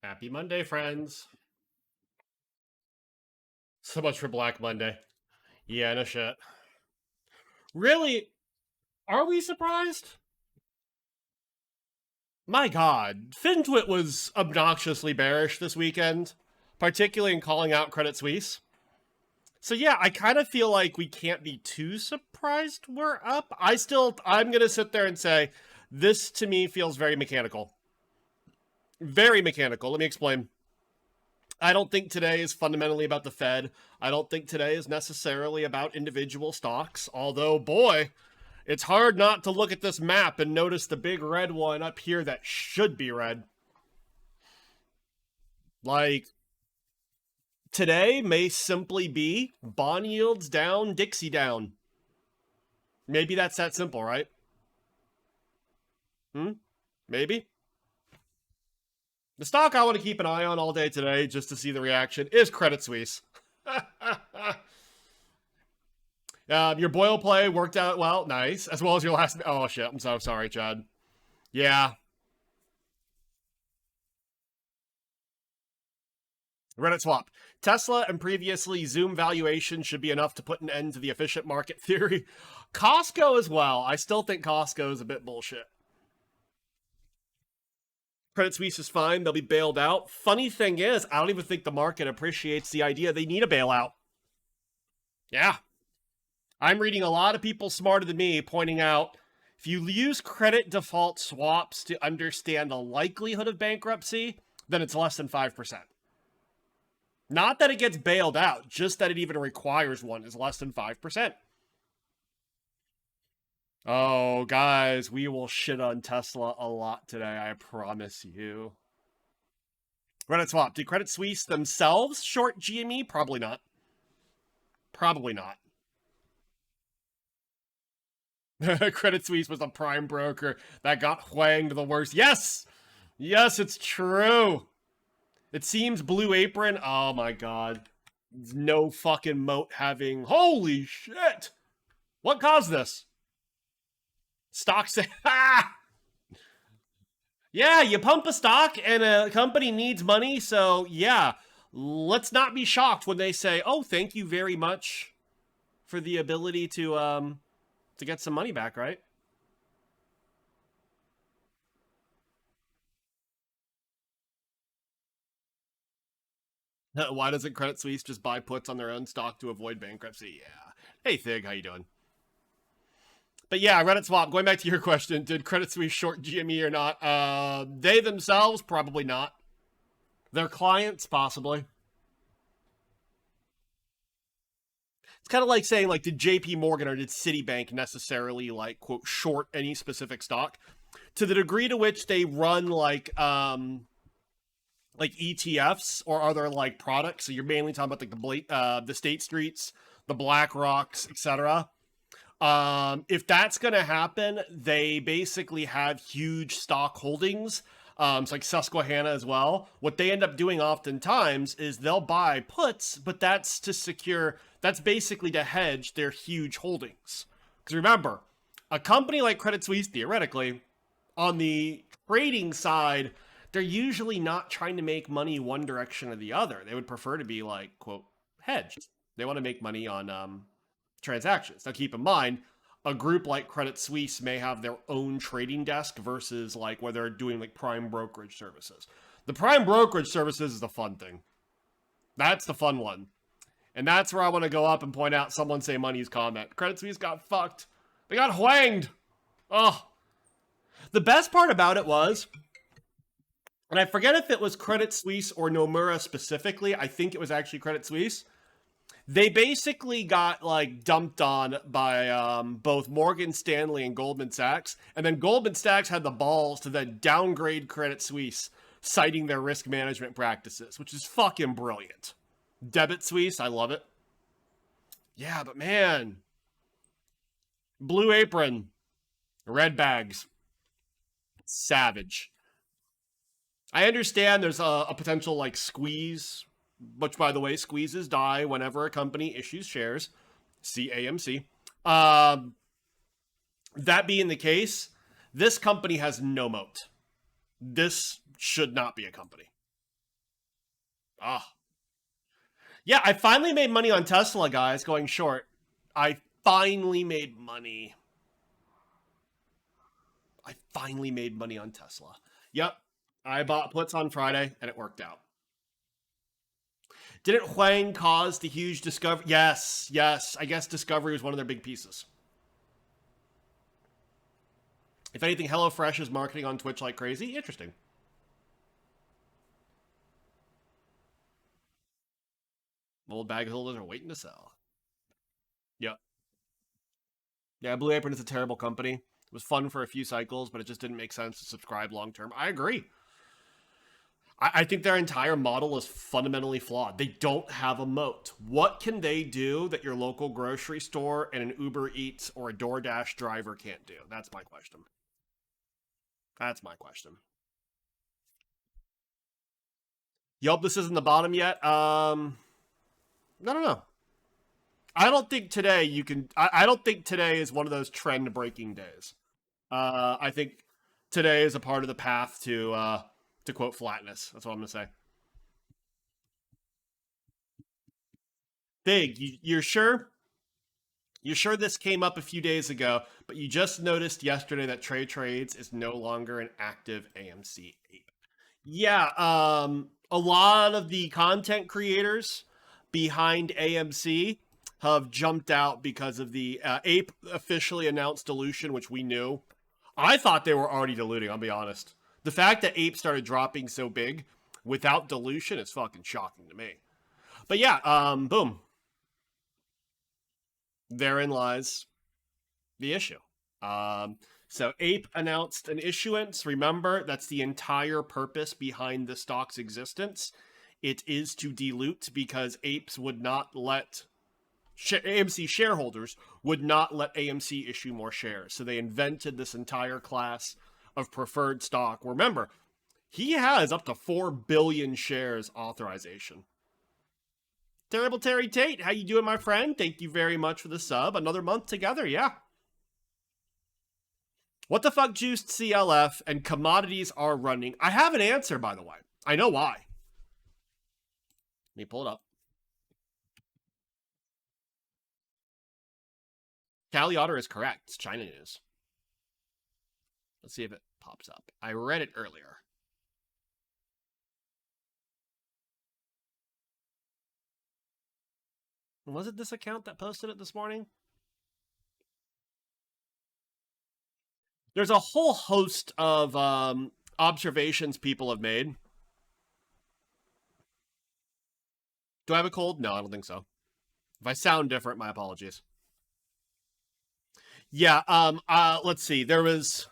Happy Monday, friends. So much for Black Monday. Yeah, no shit. Really? Are we surprised? My god. FinTwit was obnoxiously bearish this weekend, particularly in calling out Credit Suisse. So yeah, I kind of feel like we can't be too surprised we're up. I'm going to sit there and say, this to me feels very mechanical. Very mechanical. Let me explain. I don't think today is fundamentally about the Fed. I don't think today is necessarily about individual stocks. Although, boy, it's hard not to look at this map and notice the big red one up here that should be red. Like, today may simply be bond yields down, Dixie down. Maybe that's that simple, right? Maybe. The stock I want to keep an eye on all day today, just to see the reaction, is Credit Suisse. Your Boyle play worked out well, nice, as well as your last. Oh shit! I'm so sorry, Chad. Yeah. Reddit swap. Tesla and previously Zoom valuation should be enough to put an end to the efficient market theory. Costco as well. I still think Costco is a bit bullshit. Credit Suisse is fine. They'll be bailed out. Funny thing is, I don't even think the market appreciates the idea they need a bailout. Yeah. I'm reading a lot of people smarter than me pointing out if you use credit default swaps to understand the likelihood of bankruptcy, then it's less than 5%. Not that it gets bailed out, just that it even requires one is less than 5%. Oh, guys, we will shit on Tesla a lot today, I promise you. Reddit swap. Did Credit Suisse themselves short GME? Probably not. Probably not. Credit Suisse was a prime broker that got whanged the worst. Yes! Yes, it's true. It seems Blue Apron. Oh my god. No fucking moat having. Holy shit! What caused this? Stock say. Ha! Yeah, you pump a stock and a company needs money, so yeah. Let's not be shocked when they say, "Oh, thank you very much for the ability to get some money back," right? Why doesn't Credit Suisse just buy puts on their own stock to avoid bankruptcy? Yeah. Hey, Thig, how you doing? But yeah, Reddit swap. Going back to your question, did Credit Suisse short GME or not? They themselves probably not. Their clients possibly. It's kind of like saying like did JP Morgan or did Citibank necessarily like quote short any specific stock? To the degree to which they run like ETFs or other like products. So you're mainly talking about like the State Streets, the Black Rocks, etc. If that's going to happen, they basically have huge stock holdings. It's like Susquehanna as well. What they end up doing oftentimes is they'll buy puts, but that's to secure, that's basically to hedge their huge holdings. Because remember, a company like Credit Suisse, theoretically, on the trading side, they're usually not trying to make money one direction or the other. They would prefer to be like, quote, hedged. They want to make money on transactions. Now, keep in mind, a group like Credit Suisse may have their own trading desk versus like where they're doing like prime brokerage services. The prime brokerage services is the fun thing. That's the fun one. And that's where I want to go up and point out someone say money's comment. Credit Suisse got fucked. They got whanged. Oh. The best part about it was, and I forget if it was Credit Suisse or Nomura specifically. I think it was actually Credit Suisse. They basically got like dumped on by both Morgan Stanley and Goldman Sachs, and then Goldman Sachs had the balls to then downgrade Credit Suisse, citing their risk management practices, which is fucking brilliant. Debit Suisse, I love it. Yeah, but man, Blue Apron, red bags, savage. I understand there's a potential like squeeze, which by the way, squeezes die whenever a company issues shares. See AMC. Um, that being the case, this company has no moat. This should not be a company. Ah, yeah, I finally made money on Tesla, guys. Going short, I finally made money. I finally made money on Tesla. Yep, I bought puts on Friday, and it worked out. Didn't Huang cause the huge discovery? Yes, yes. I guess discovery was one of their big pieces. If anything, HelloFresh is marketing on Twitch like crazy. Interesting. Old bag holders are waiting to sell. Yep. Yeah, Blue Apron is a terrible company. It was fun for a few cycles, but it just didn't make sense to subscribe long term. I agree. I think their entire model is fundamentally flawed. They don't have a moat. What can they do that your local grocery store and an Uber Eats or a DoorDash driver can't do? That's my question. That's my question. Yup, this isn't the bottom yet. I don't know. I don't think today you can. I don't think today is one of those trend breaking days. I think today is a part of the path to quote flatness. That's what I'm gonna say. Big, you're sure? You're sure this came up a few days ago, but you just noticed yesterday that Trade Trades is no longer an active AMC. Yeah, a lot of the content creators behind AMC have jumped out because of the Ape officially announced dilution, which we knew. I thought they were already diluting, I'll be honest. The fact that Ape started dropping so big without dilution is fucking shocking to me. But yeah, boom. Therein lies the issue. So Ape announced an issuance. Remember, that's the entire purpose behind the stock's existence. It is to dilute because Apes would not let AMC shareholders would not let AMC issue more shares. So they invented this entire class of preferred stock. Remember, he has up to 4 billion shares authorization. Terrible Terry Tate, how you doing, my friend? Thank you very much for the sub. Another month together, yeah. What the fuck juiced CLF and commodities are running? I have an answer, by the way. I know why. Let me pull it up. Cali Otter is correct. It's China news. Let's see if it pops up. I read it earlier. Was it this account that posted it this morning? There's a whole host of observations people have made. Do I have a cold? No, I don't think so. If I sound different, my apologies. Yeah, let's see. There was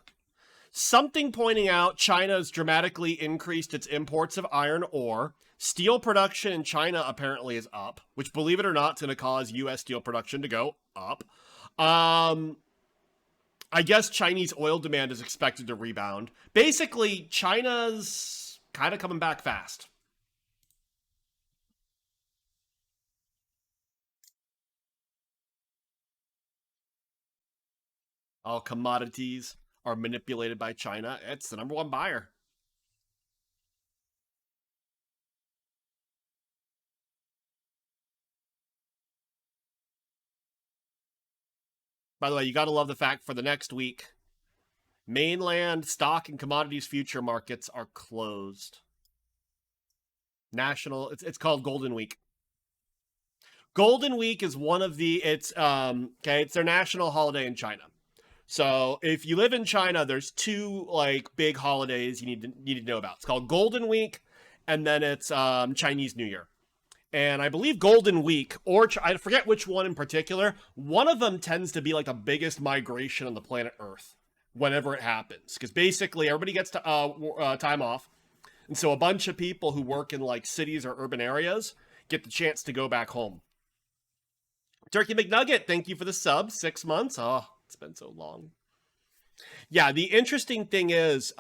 something pointing out China has dramatically increased its imports of iron ore. Steel production in China apparently is up, which, believe it or not, is going to cause U.S. steel production to go up. I guess Chinese oil demand is expected to rebound. Basically, China's kind of coming back fast. All commodities are manipulated by China. It's the number one buyer. By the way, you got to love the fact for the next week, mainland stock and commodities future markets are closed. National, it's called Golden Week. Golden Week is one of the it's their national holiday in China. So if you live in China, there's two like big holidays you need to know about. It's called Golden Week, and then it's Chinese New Year. And I believe Golden Week, or I forget which one in particular, one of them tends to be like the biggest migration on the planet Earth whenever it happens. Because basically everybody gets to, time off. And so a bunch of people who work in like cities or urban areas get the chance to go back home. Turkey McNugget, thank you for the sub. 6 months. Oh, it's been so long. Yeah, the interesting thing is,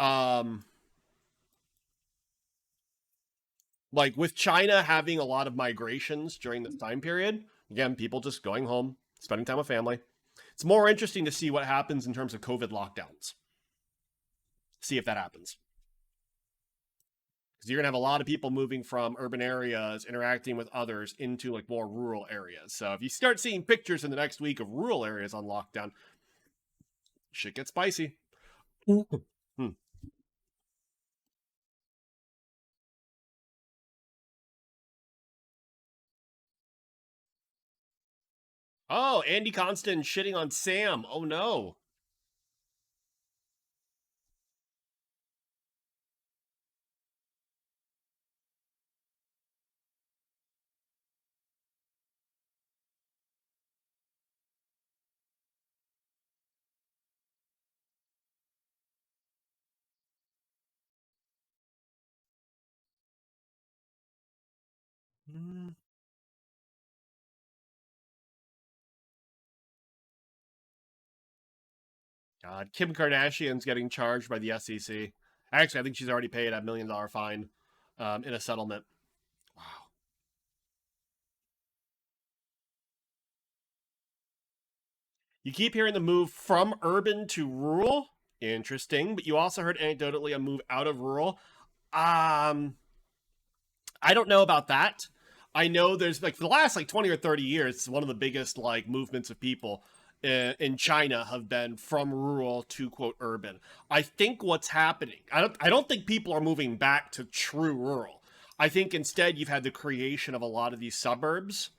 like with China having a lot of migrations during this time period, again, people just going home, spending time with family. It's more interesting to see what happens in terms of COVID lockdowns. See if that happens. because you're gonna have a lot of people moving from urban areas, interacting with others into like more rural areas. So if you start seeing pictures in the next week of rural areas on lockdown, shit gets spicy. Hmm. Oh, Andy Constant shitting on Sam. Oh no. Hmm. God, Kim Kardashian's getting charged by the SEC. Actually, I think she's already paid a $1 million fine in a settlement. Wow. You keep hearing the move from urban to rural. Interesting. But you also heard anecdotally a move out of rural. Um, I don't know about that. I know there's like for the last like 20 or 30 years, one of the biggest like movements of people in China have been from rural to quote urban. I think what's happening, I don't think people are moving back to true rural. I think instead you've had the creation of a lot of these suburbs,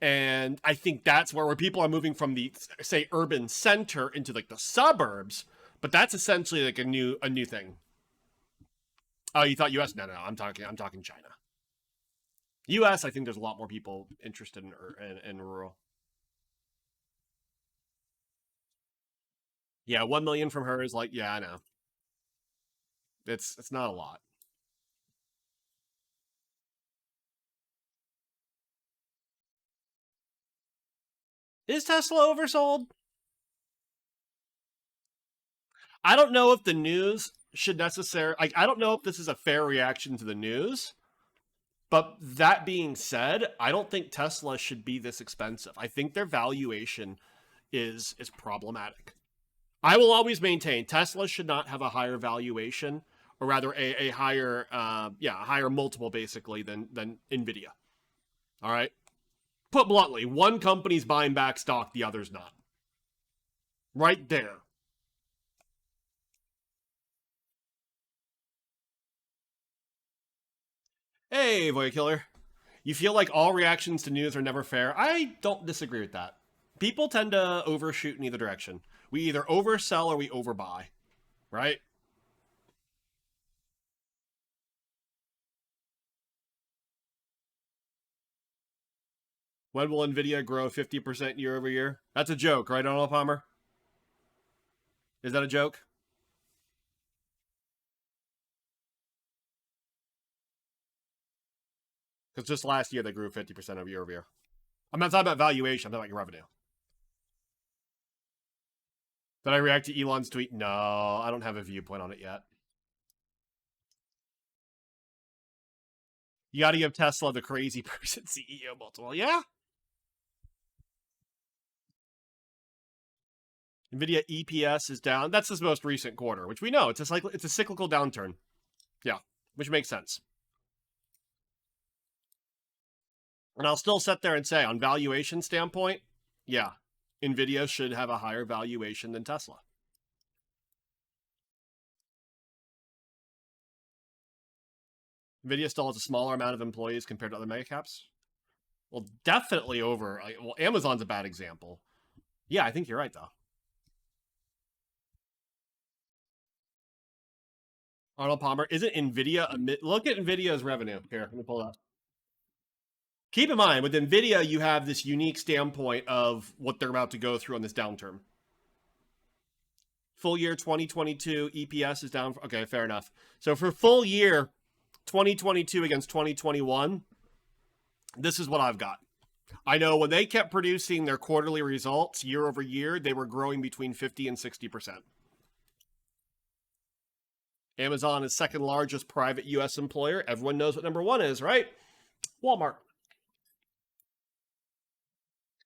and I think that's where people are moving from the say urban center into like the suburbs, but that's essentially like a new thing. Oh, you thought US? No, no, I'm talking China. US, I think there's a lot more people interested in rural. Yeah, 1 million from her is like, yeah, I know. It's not a lot. Is Tesla oversold? I don't know if the news should necessarily like I don't know if this is a fair reaction to the news. But that being said, I don't think Tesla should be this expensive. I think their valuation is problematic. I will always maintain Tesla should not have a higher valuation, or rather a higher a higher multiple basically than Nvidia. All right. Put bluntly, one company's buying back stock, the other's not. Right there. Hey, Void Killer. You feel like all reactions to news are never fair? I don't disagree with that. People tend to overshoot in either direction. We either oversell or we overbuy, right? When will Nvidia grow 50% year over year? That's a joke, right, Arnold Palmer? Is that a joke? Because just last year they grew 50% year over year. I'm not talking about valuation, I'm talking about your revenue. Did I react to Elon's tweet? No, I don't have a viewpoint on it yet. You got to give Tesla the crazy person CEO multiple. Yeah. Nvidia EPS is down. That's his most recent quarter, which we know it's a cyclical downturn. Yeah, which makes sense. And I'll still sit there and say, on valuation standpoint, yeah, Nvidia should have a higher valuation than Tesla. Nvidia still has a smaller amount of employees compared to other mega caps. Well, definitely over. Well, Amazon's a bad example. Yeah, I think you're right though. Arnold Palmer, isn't Nvidia look at Nvidia's revenue here? Let me pull it up. Keep in mind, with Nvidia, you have this unique standpoint of what they're about to go through on this downturn. Full year 2022 EPS is down. Okay, fair enough. So for full year 2022 against 2021, this is what I've got. I know when they kept producing their quarterly results year over year, they were growing between 50 and 60%. Amazon is second largest private US employer. Everyone knows what number one is, right? Walmart.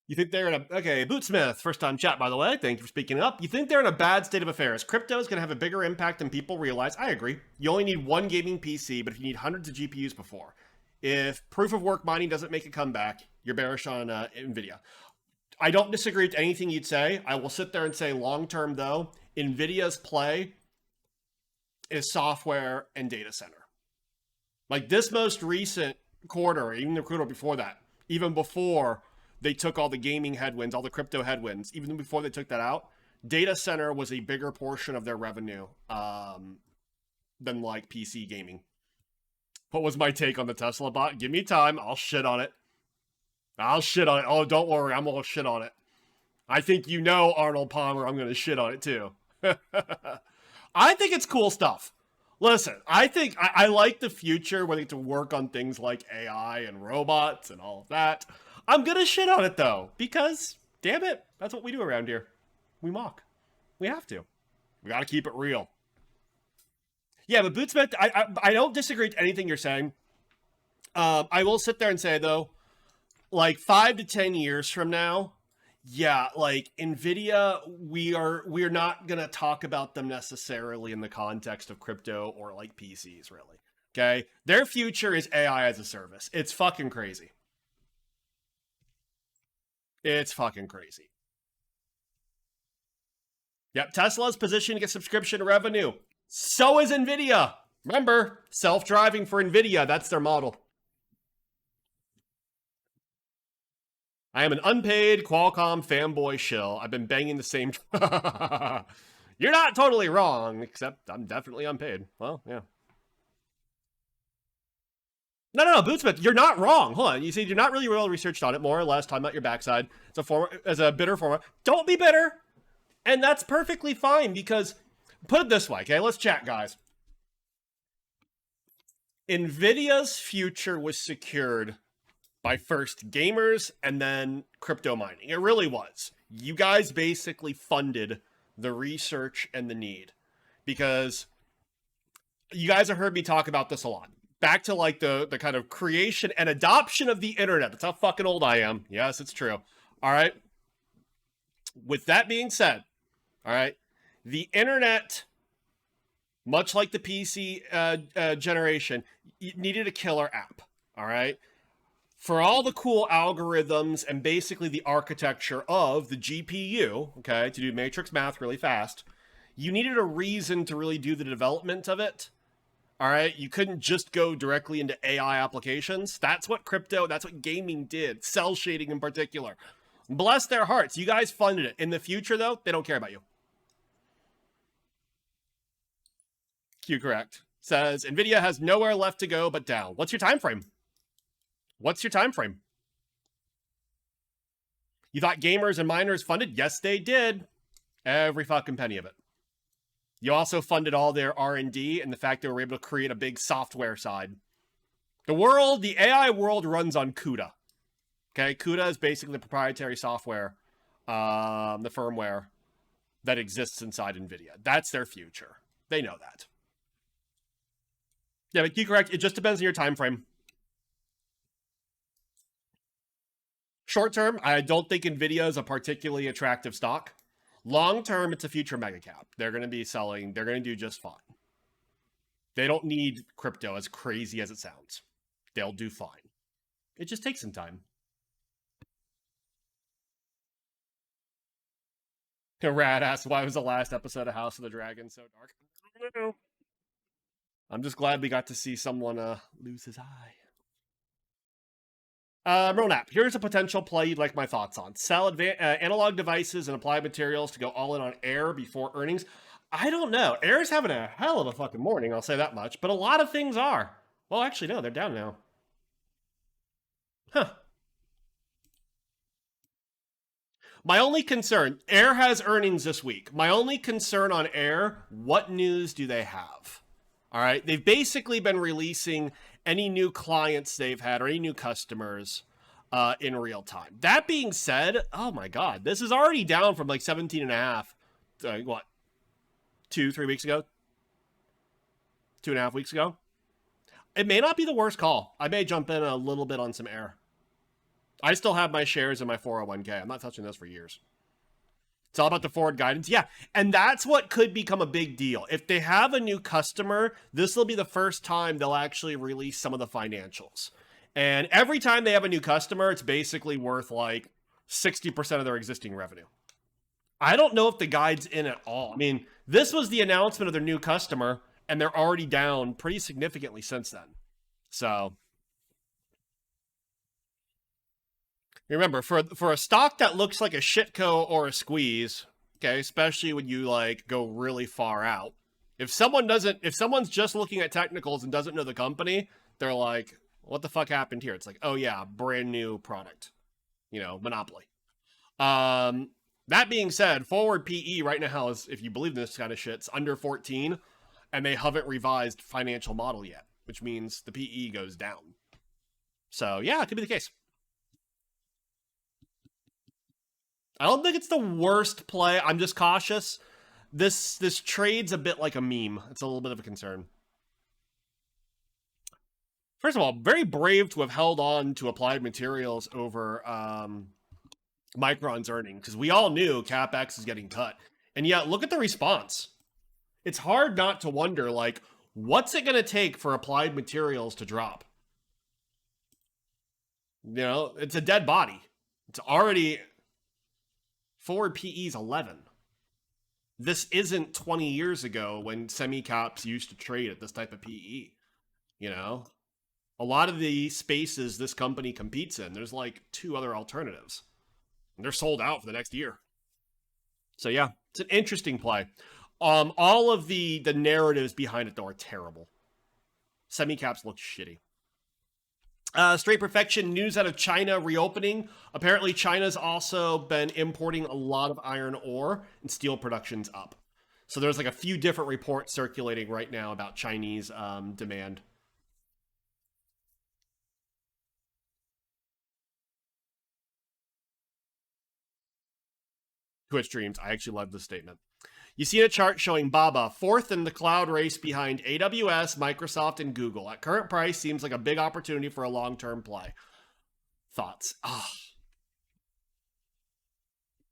You think they're in a... Okay, Bootsmith, first time chat, by the way. Thank you for speaking up. You think they're in a bad state of affairs. Crypto is going to have a bigger impact than people realize. I agree. You only need one gaming PC, but if you need hundreds of GPUs before. If proof of work mining doesn't make a comeback, you're bearish on NVIDIA. I don't disagree with anything you'd say. I will sit there and say long-term, though, NVIDIA's play is software and data center. Like this most recent quarter, even the quarter before that, even before they took all the gaming headwinds, all the crypto headwinds, even before they took that out, data center was a bigger portion of their revenue than like PC gaming. What was my take on the Tesla bot? Give me time. I'll shit on it. I'll shit on it. Oh, don't worry. I'm going to shit on it. I think you know, Arnold Palmer, I'm going to shit on it too. I think it's cool stuff. Listen, I think I like the future where they get to work on things like AI and robots and all of that. I'm going to shit on it though, because damn it, that's what we do around here. We mock. We have to. We got to keep it real. Yeah, but Bootsmith, I don't disagree with anything you're saying. I will sit there and say though, like 5 to 10 years from now, yeah, like NVIDIA, we're not going to talk about them necessarily in the context of crypto or like PCs, really. Okay? Their future is AI as a service. It's fucking crazy. It's fucking crazy. Yep, Tesla's positioned to get subscription revenue. So is NVIDIA. Remember, self-driving for NVIDIA. That's their model. I am an unpaid Qualcomm fanboy shill. I've been banging the same... You're not totally wrong, except I'm definitely unpaid. Well, yeah. No, Bootsmith, you're not wrong. Hold on. You see, you're not really well researched on it, more or less, talking about your backside. As a bitter format. Don't be bitter. And that's perfectly fine, because... Put it this way, okay? Let's chat, guys. NVIDIA's future was secured by first gamers and then crypto mining. It really was. You guys basically funded the research and the need, because you guys have heard me talk about this a lot. Back to like the kind of creation and adoption of the internet. That's how fucking old I am. Yes, it's true. All right. With that being said, all right, the internet, much like the PC generation, needed a killer app. All right. For all the cool algorithms and basically the architecture of the GPU, okay, to do matrix math really fast, you needed a reason to really do the development of it. All right, you couldn't just go directly into AI applications. That's what crypto, that's what gaming did, cell shading in particular. Bless their hearts, you guys funded it. In the future, though, they don't care about you. Q correct. Says, NVIDIA has nowhere left to go but down. What's your time frame? What's your time frame? You thought gamers and miners funded? Yes, they did. Every fucking penny of it. You also funded all their R&D and the fact they were able to create a big software side. The AI world runs on CUDA. Okay, CUDA is basically the proprietary software, the firmware that exists inside NVIDIA. That's their future. They know that. Yeah, but you correct. It just depends on your time frame. Short term, I don't think NVIDIA is a particularly attractive stock. Long term, it's a future mega cap. They're going to be selling. They're going to do just fine. They don't need crypto, as crazy as it sounds. They'll do fine. It just takes some time. Rad asked, why was the last episode of House of the Dragon so dark? I don't know. I'm just glad we got to see someone lose his eye. Ronap, here's a potential play you'd like my thoughts on. Sell analog devices and applied materials to go all in on Air before earnings. I don't know. Air's having a hell of a fucking morning, I'll say that much. But a lot of things are. Well, actually, no, they're down now. Huh. My only concern, Air has earnings this week. My only concern on Air, what news do they have? All right, they've basically been releasing any new clients they've had or any new customers in real time. That being said, oh my God, this is already down from like 17 and a half, what, 2-3 weeks ago? 2.5 weeks ago? It may not be the worst call. I may jump in a little bit on some Air. I still have my shares in my 401k. I'm not touching this for years. It's all about the forward guidance. Yeah, and that's what could become a big deal. If they have a new customer, this will be the first time they'll actually release some of the financials. And every time they have a new customer, it's basically worth like 60% of their existing revenue. I don't know if the guide's in at all. I mean, this was the announcement of their new customer, and they're already down pretty significantly since then. So remember, for a stock that looks like a shitco or a squeeze, okay, especially when you like go really far out. If someone's just looking at technicals and doesn't know the company, they're like, what the fuck happened here? It's like, oh yeah, brand new product. You know, monopoly. That being said, forward PE right now is, if you believe in this kind of shit, it's under 14, and they haven't revised financial model yet, which means the PE goes down. So yeah, it could be the case. I don't think it's the worst play. I'm just cautious. This trade's a bit like a meme. It's a little bit of a concern. First of all, very brave to have held on to Applied Materials over Micron's earnings, because we all knew CapEx is getting cut. And yet, look at the response. It's hard not to wonder, like, what's it going to take for Applied Materials to drop? You know, it's a dead body. It's already... Forward PE's 11. This isn't 20 years ago when semi-caps used to trade at this type of PE. You know? A lot of the spaces this company competes in, there's like 2 other alternatives. And they're sold out for the next year. So yeah, it's an interesting play. All of the narratives behind it, though, are terrible. Semi-caps look shitty. Straight Perfection news out of China reopening. Apparently, China's also been importing a lot of iron ore, and steel production's up. So there's like a few different reports circulating right now about Chinese demand. Twitch streams. I actually love this statement. You see a chart showing Baba fourth in the cloud race behind AWS, Microsoft, and Google. At current price, seems like a big opportunity for a long-term play. Thoughts?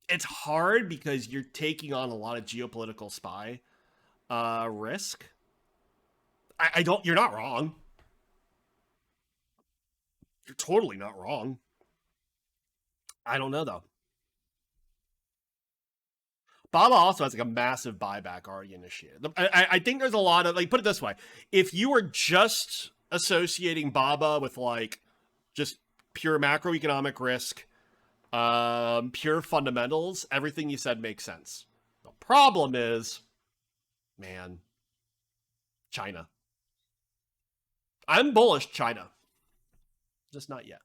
It's hard because you're taking on a lot of geopolitical spy risk. I don't. You're not wrong. You're totally not wrong. I don't know though. Baba also has like a massive buyback already initiated. I think there's a lot of, like, put it this way. If you were just associating Baba with like just pure macroeconomic risk, pure fundamentals, everything you said makes sense. The problem is, man, China. I'm bullish China. Just not yet.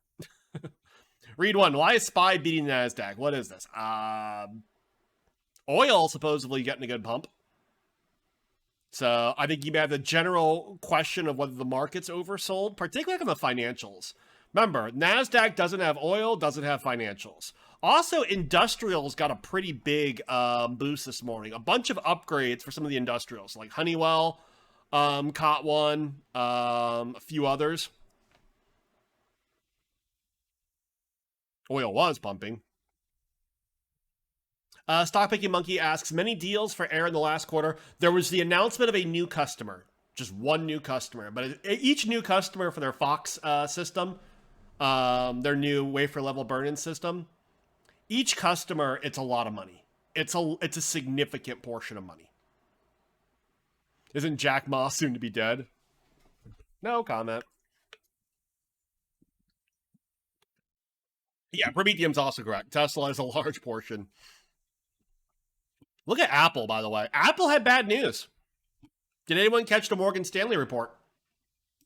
Read one. Why is SPY beating NASDAQ? What is this? Oil supposedly getting a good pump. So I think you may have the general question of whether the market's oversold, particularly on the financials. Remember, NASDAQ doesn't have oil, doesn't have financials. Also, industrials got a pretty big boost this morning. A bunch of upgrades for some of the industrials, like Honeywell, caught one, a few others. Oil was pumping. Stock Picking Monkey asks, many deals for air in the last quarter. There was the announcement of a new customer, just one new customer, but each new customer for their Fox system, their new wafer level burn-in system, each customer, it's a lot of money. It's a significant portion of money. Isn't Jack Ma soon to be dead? No comment. Yeah, Prometheum's also correct. Tesla is a large portion. Look at Apple, by the way. Apple had bad news. Did anyone catch the Morgan Stanley report?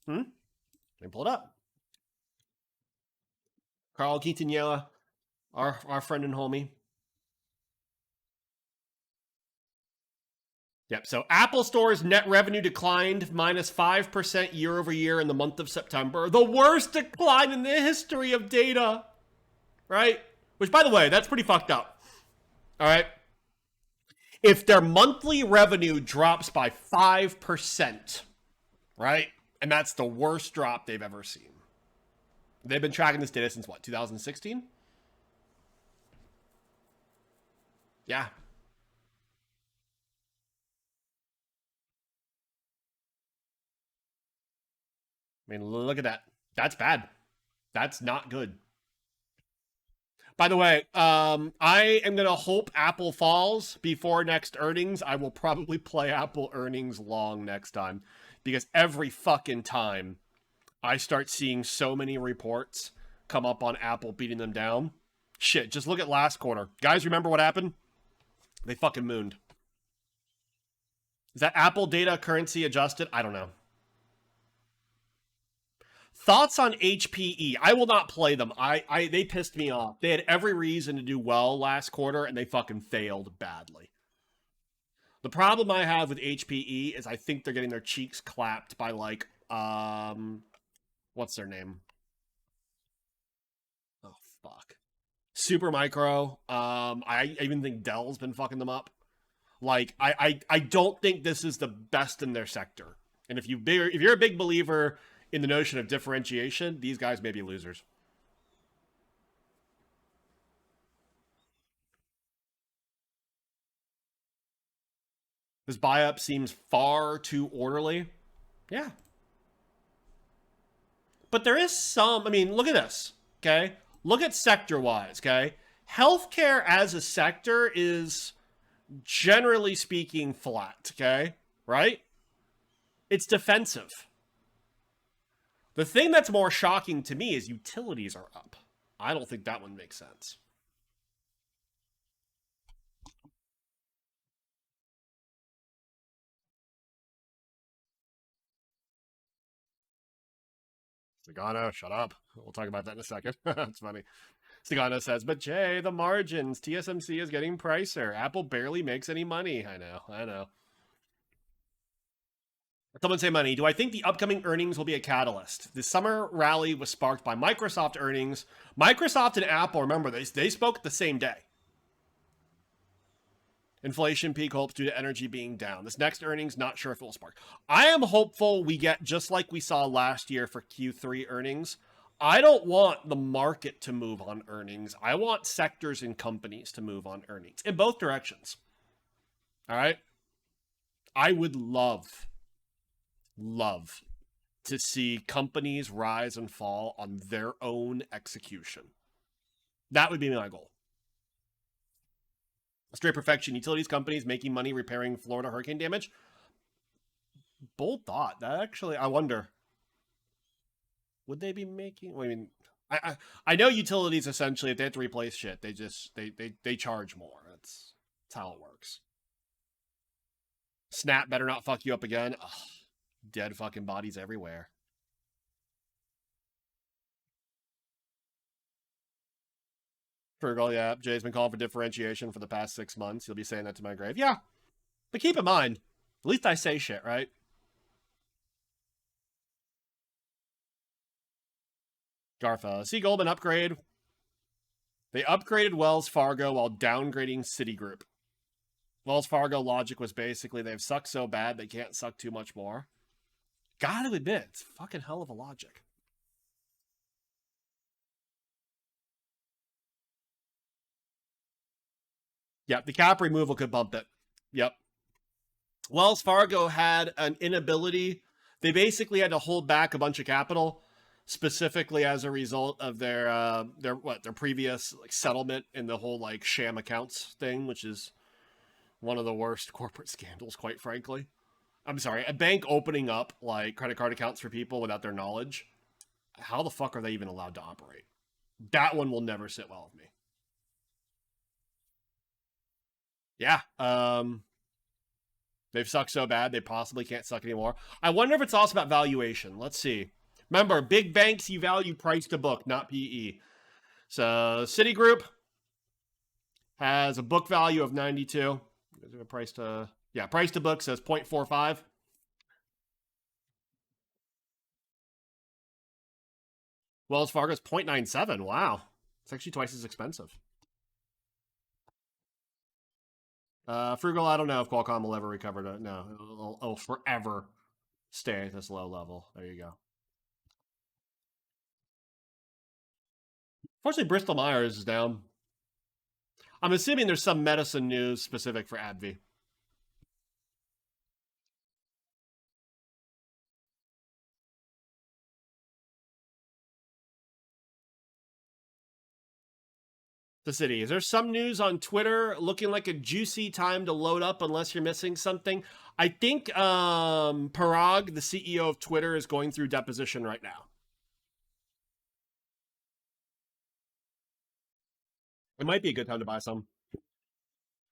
Let me pull it up. Carl Quintanilla, our friend and homie. Yep, so Apple Store's net revenue declined minus 5% year over year in the month of September. The worst decline in the history of data. Right? Which, by the way, that's pretty fucked up. All right? If their monthly revenue drops by 5%, right? And that's the worst drop they've ever seen. They've been tracking this data since what, 2016? Yeah. I mean, look at that. That's bad. That's not good. By the way, I am gonna hope Apple falls before next earnings. I will probably play Apple earnings long next time because every fucking time I start seeing so many reports come up on Apple beating them down. Shit, just look at last quarter. Guys, remember what happened? They fucking mooned. Is that Apple data currency adjusted? I don't know. Thoughts on HPE? I will not play them. They pissed me off. They had every reason to do well last quarter, and they fucking failed badly. The problem I have with HPE is I think they're getting their cheeks clapped by like what's their name? Oh fuck. Supermicro. I even think Dell's been fucking them up. Like I don't think this is the best in their sector. And if you're a big believer in the notion of differentiation, these guys may be losers. This buy-up seems far too orderly. Yeah. But there is some, I mean, look at this, okay? Look at sector-wise, okay? Healthcare as a sector is, generally speaking, flat, okay? Right? It's defensive. The thing that's more shocking to me is utilities are up. I don't think that one makes sense. Sagano, shut up. We'll talk about that in a second. That's funny. Sagano says, but Jay, the margins. TSMC is getting pricier. Apple barely makes any money. I know. Someone say money. Do I think the upcoming earnings will be a catalyst? The summer rally was sparked by Microsoft earnings. Microsoft and Apple, remember, they spoke the same day. Inflation peak hopes due to energy being down. This next earnings, not sure if it will spark. I am hopeful we get just like we saw last year for Q3 earnings. I don't want the market to move on earnings. I want sectors and companies to move on earnings in both directions. All right? I would love to see companies rise and fall on their own execution. That would be my goal. Straight perfection. Utilities companies making money repairing Florida hurricane damage. Bold thought. That actually, I wonder. Would they be making? I mean, I know utilities essentially, if they have to replace shit, they charge more. That's how it works. Snap better not fuck you up again. Ugh, dead fucking bodies everywhere. Fergal, yeah. Jay's been calling for differentiation for the past 6 months. He'll be saying that to my grave. Yeah. But keep in mind, at least I say shit, right? Garfa. See Goldman upgrade. They upgraded Wells Fargo while downgrading Citigroup. Wells Fargo logic was basically they've sucked so bad they can't suck too much more. Gotta admit, it's fucking hell of a logic. Yep, the cap removal could bump it. Yep. Wells Fargo had an inability. They basically had to hold back a bunch of capital, specifically as a result of their previous like settlement in the whole like sham accounts thing, which is one of the worst corporate scandals, quite frankly. I'm sorry, a bank opening up like credit card accounts for people without their knowledge. How the fuck are they even allowed to operate? That one will never sit well with me. Yeah. They've sucked so bad they possibly can't suck anymore. I wonder if it's also about valuation. Let's see. Remember, big banks, you value price to book, not PE. So Citigroup has a book value of 92. Price to book says 0.45. Wells Fargo's 0.97. Wow. It's actually twice as expensive. Frugal, I don't know if Qualcomm will ever recover. No, it'll forever stay at this low level. There you go. Fortunately, Bristol Myers is down. I'm assuming there's some medicine news specific for AbbVie. The city. Is there some news on Twitter looking like a juicy time to load up unless you're missing something? I think Parag, the CEO of Twitter, is going through deposition right now. It might be a good time to buy some.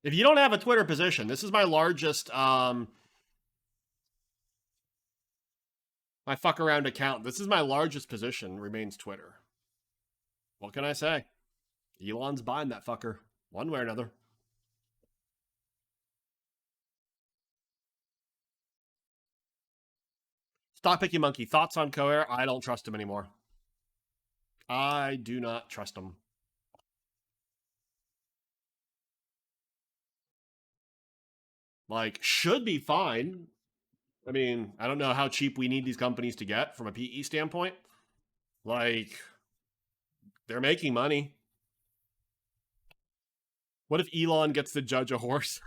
If you don't have a Twitter position, this is my largest my fuck around account. This is my largest position, remains Twitter. What can I say? Elon's buying that fucker, one way or another. Stock Picky Monkey, thoughts on Cohere? I don't trust him anymore. I do not trust him. Like, should be fine. I mean, I don't know how cheap we need these companies to get from a PE standpoint. Like, they're making money. What if Elon gets to judge a horse?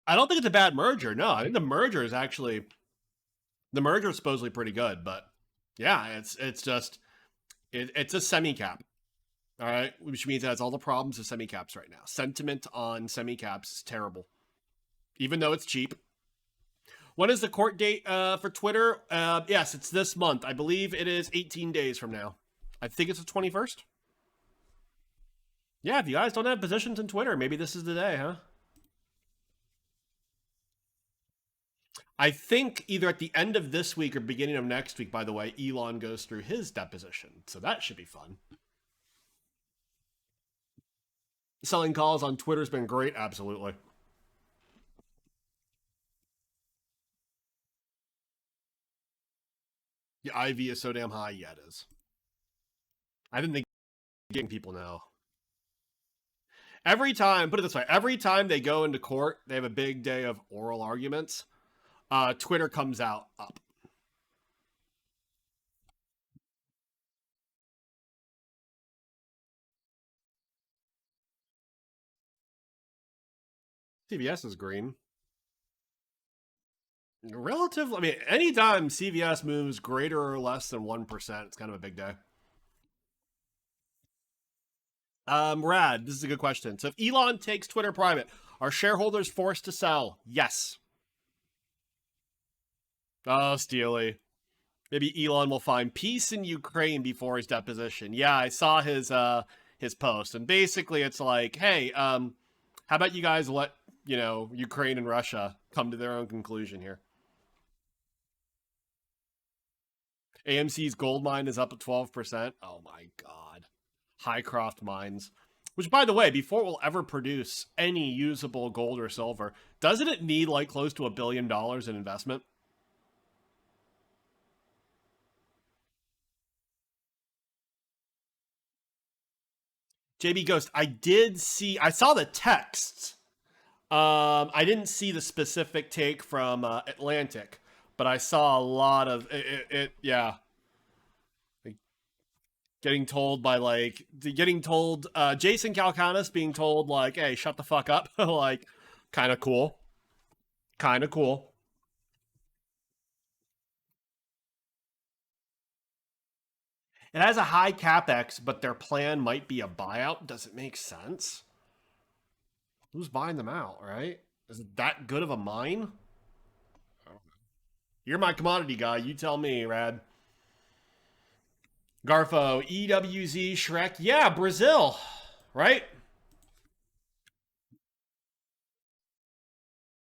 I don't think it's a bad merger. No, I think the merger is actually supposedly pretty good, but yeah, it's just it's a semi cap. All right, which means it has all the problems of semi caps right now. Sentiment on semi caps is terrible, even though it's cheap. When is the court date for Twitter? Yes, it's this month. I believe it is 18 days from now. I think it's the 21st. Yeah, if you guys don't have positions in Twitter, maybe this is the day, huh? I think either at the end of this week or beginning of next week, by the way, Elon goes through his deposition. So that should be fun. Selling calls on Twitter's been great. Absolutely. The IV is so damn high. Yeah, it is. I didn't think getting people now. Every time, put it this way, every time they go into court, they have a big day of oral arguments. Twitter comes out up. CVS is green. Relative, I mean, anytime CVS moves greater or less than 1%, it's kind of a big day. Rad, this is a good question. So if Elon takes Twitter private, are shareholders forced to sell? Yes. Oh, Steely. Maybe Elon will find peace in Ukraine before his deposition. Yeah, I saw his post, and basically it's like, hey, how about you guys let Ukraine and Russia come to their own conclusion here? AMC's gold mine is up at 12%. Oh my god. Highcroft Mines. Which, by the way, before it will ever produce any usable gold or silver, doesn't it need like close to $1 billion in investment? JB Ghost, I saw the texts. I didn't see the specific take from Atlantic, but I saw a lot of it yeah. Like, getting told Jason Calcanis being told like, hey, shut the fuck up. Like, kind of cool. Kind of cool. It has a high capex, but their plan might be a buyout. Does it make sense? Who's buying them out, right? Is it that good of a mine? You're my commodity guy. You tell me, Rad. Garfo, EWZ, Shrek. Yeah, Brazil, right?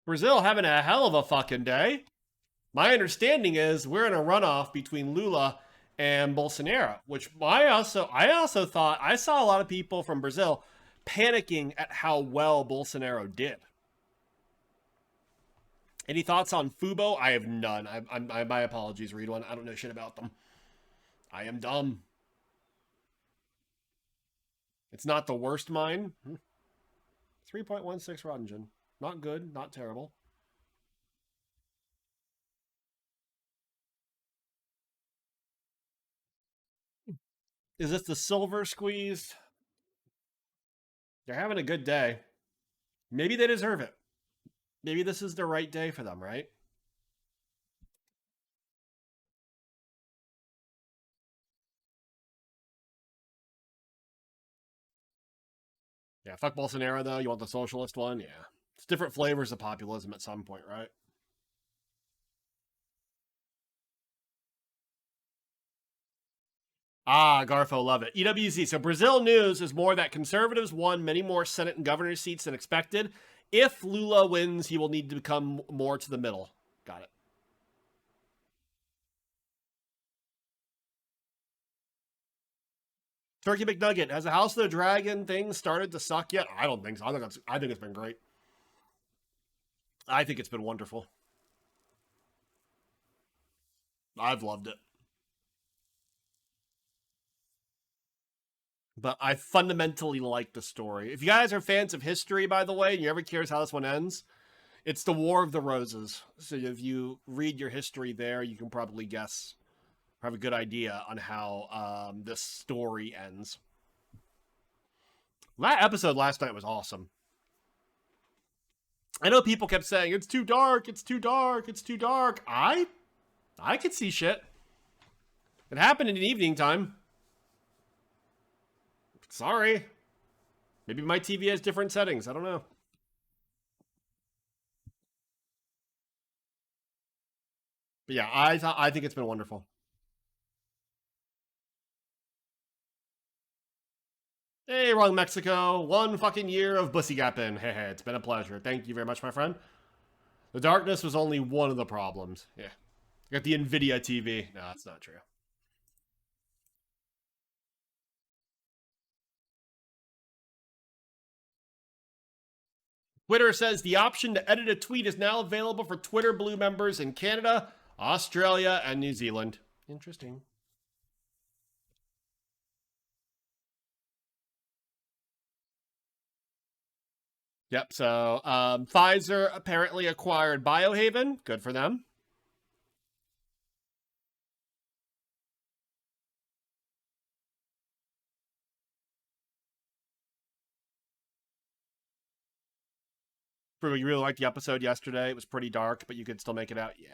Brazil having a hell of a fucking day. My understanding is we're in a runoff between Lula and Bolsonaro, which I also thought I saw a lot of people from Brazil panicking at how well Bolsonaro did. Any thoughts on Fubo? I have none. My apologies, read one. I don't know shit about them. I am dumb. It's not the worst mine. 3.16 Rodingen. Not good, not terrible. Is this the silver squeeze? They're having a good day. Maybe they deserve it. Maybe this is the right day for them, right? Yeah, fuck Bolsonaro, though. You want the socialist one? Yeah. It's different flavors of populism at some point, right? Ah, Garfo, love it. EWZ. So Brazil news is more that conservatives won many more Senate and governor seats than expected. If Lula wins, he will need to become more to the middle. Got it. Turkey McNugget, has the House of the Dragon thing started to suck yet? I don't think so. I think it's been great. I think it's been wonderful. I've loved it. But I fundamentally like the story. If you guys are fans of history, by the way, and you ever curious how this one ends, it's the War of the Roses. So if you read your history there, you can probably guess, have a good idea on how this story ends. That episode last night was awesome. I know people kept saying it's too dark, it's too dark, it's too dark. I could see shit. It happened in the evening time. Sorry. Maybe my TV has different settings. I don't know. But yeah, I think it's been wonderful. Hey, wrong Mexico. 1 fucking year of bussy gapping. Hey, hey, it's been a pleasure. Thank you very much, my friend. The darkness was only one of the problems. Yeah. I got the Nvidia TV. No, that's not true. Twitter says the option to edit a tweet is now available for Twitter Blue members in Canada, Australia, and New Zealand. Interesting. Yep. So Pfizer apparently acquired Biohaven. Good for them. You really liked the episode yesterday. It was pretty dark, but you could still make it out. Yeah.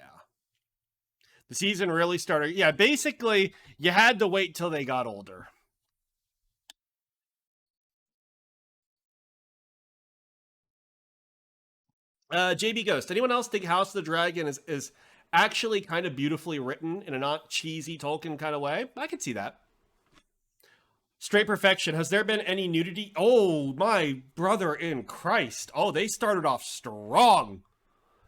The season really started. Yeah, basically, you had to wait till they got older. JB Ghost. Anyone else think House of the Dragon is actually kind of beautifully written in a not cheesy Tolkien kind of way? I could see that. Straight Perfection. Has there been any nudity? Oh, my brother in Christ. Oh, they started off strong.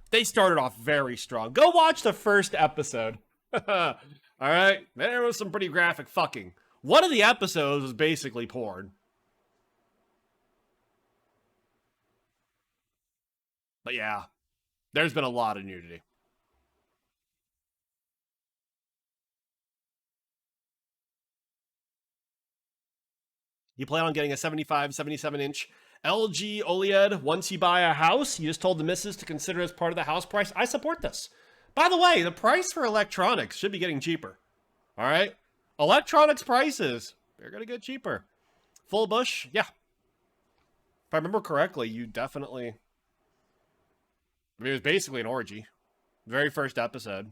They started off very strong. Go watch the first episode. All right. There was some pretty graphic fucking. One of the episodes was basically porn. But yeah, there's been a lot of nudity. You plan on getting a 75, 77-inch LG OLED once you buy a house? You just told the missus to consider as part of the house price. I support this. By the way, the price for electronics should be getting cheaper. All right? Electronics prices, they're going to get cheaper. Full bush? Yeah. If I remember correctly, you definitely. I mean, it was basically an orgy. Very first episode.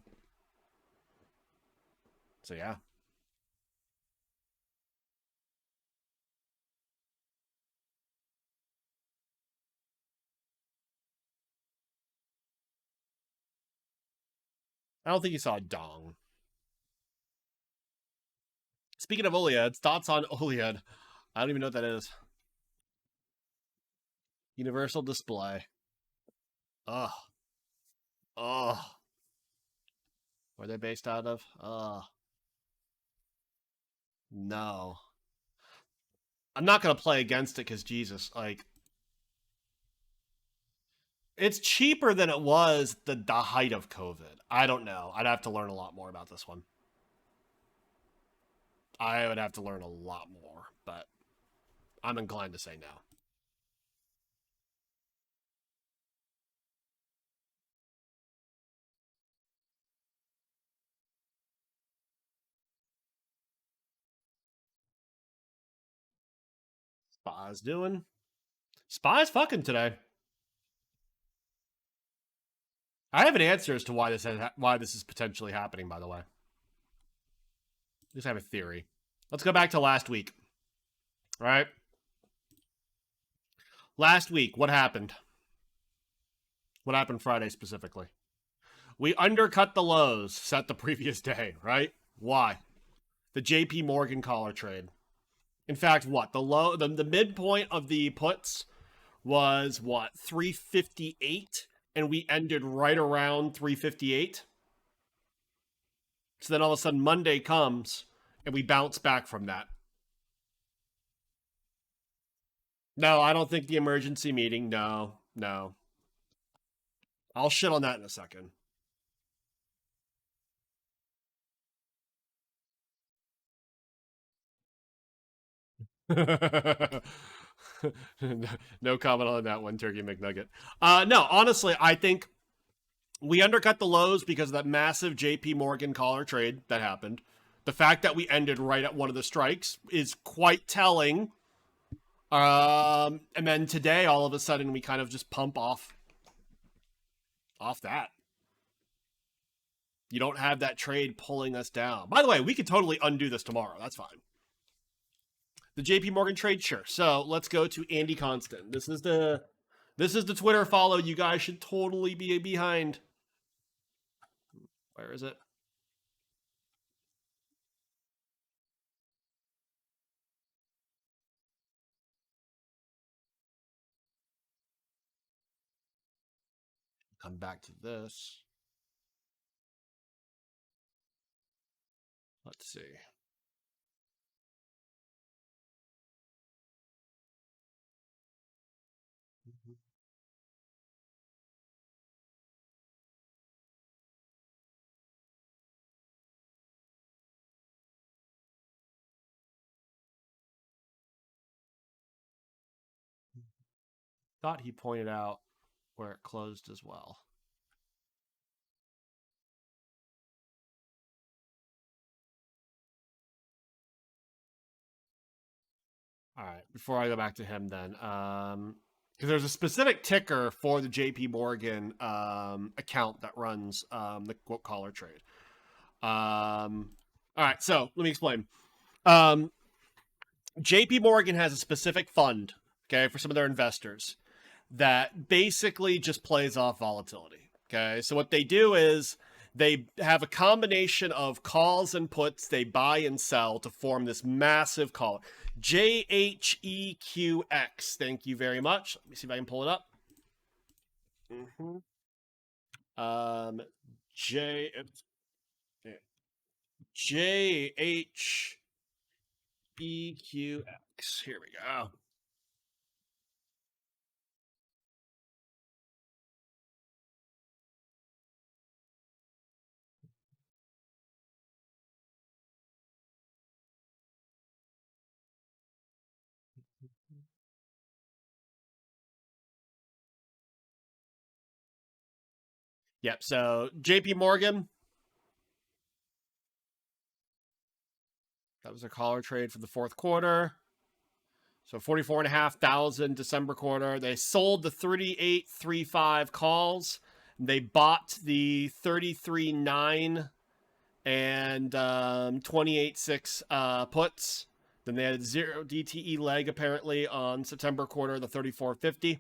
So yeah. I don't think you saw a dong. Speaking of OLEDs, thoughts on OLED? I don't even know what that is. Universal display. Ugh. Ugh. Where they based out of? No. I'm not gonna play against it because Jesus, like, it's cheaper than it was the height of COVID. I don't know. I'd have to learn a lot more about this one. I would have to learn a lot more, but I'm inclined to say no. SPY's doing? SPY's fucking today. I have an answer as to why this is potentially happening, by the way. Just have a theory. Let's go back to last week. All right. Last week, what happened? What happened Friday specifically? We undercut the lows set the previous day, right? Why? The JP Morgan collar trade. In fact, what? The midpoint of the puts was what? 358, and we ended right around 358. So then all of a sudden Monday comes and we bounce back from that. No, I don't think the emergency meeting. No. I'll shit on that in a second. No comment on that one, Turkey McNugget. No, honestly, I think we undercut the lows because of that massive JP Morgan collar trade that happened. The fact that we ended right at one of the strikes is quite telling. And then today, all of a sudden, we kind of just pump off that. You don't have that trade pulling us down. By the way, we could totally undo this tomorrow. That's fine. The JP Morgan trade, sure. So let's go to Andy Constant. This is the Twitter follow you guys should totally be behind. Where is it? Come back to this. Let's see. Thought he pointed out where it closed as well. All right, before I go back to him then, because there's a specific ticker for the JP Morgan account that runs the quote collar trade. All right, so let me explain. JP Morgan has a specific fund, okay, for some of their investors that basically just plays off volatility. Okay, so what they do is they have a combination of calls and puts they buy and sell to form this massive call. JHEQX. Thank you very much. Let me see if I can pull it up. JHEQX. Here we go. Yep. So JP Morgan. That was a collar trade for the fourth quarter. So 44,500 December quarter. They sold the 38.35 calls. They bought the 33.9 and 28.6 puts. Then they had zero DTE leg apparently on September quarter, the 34.50.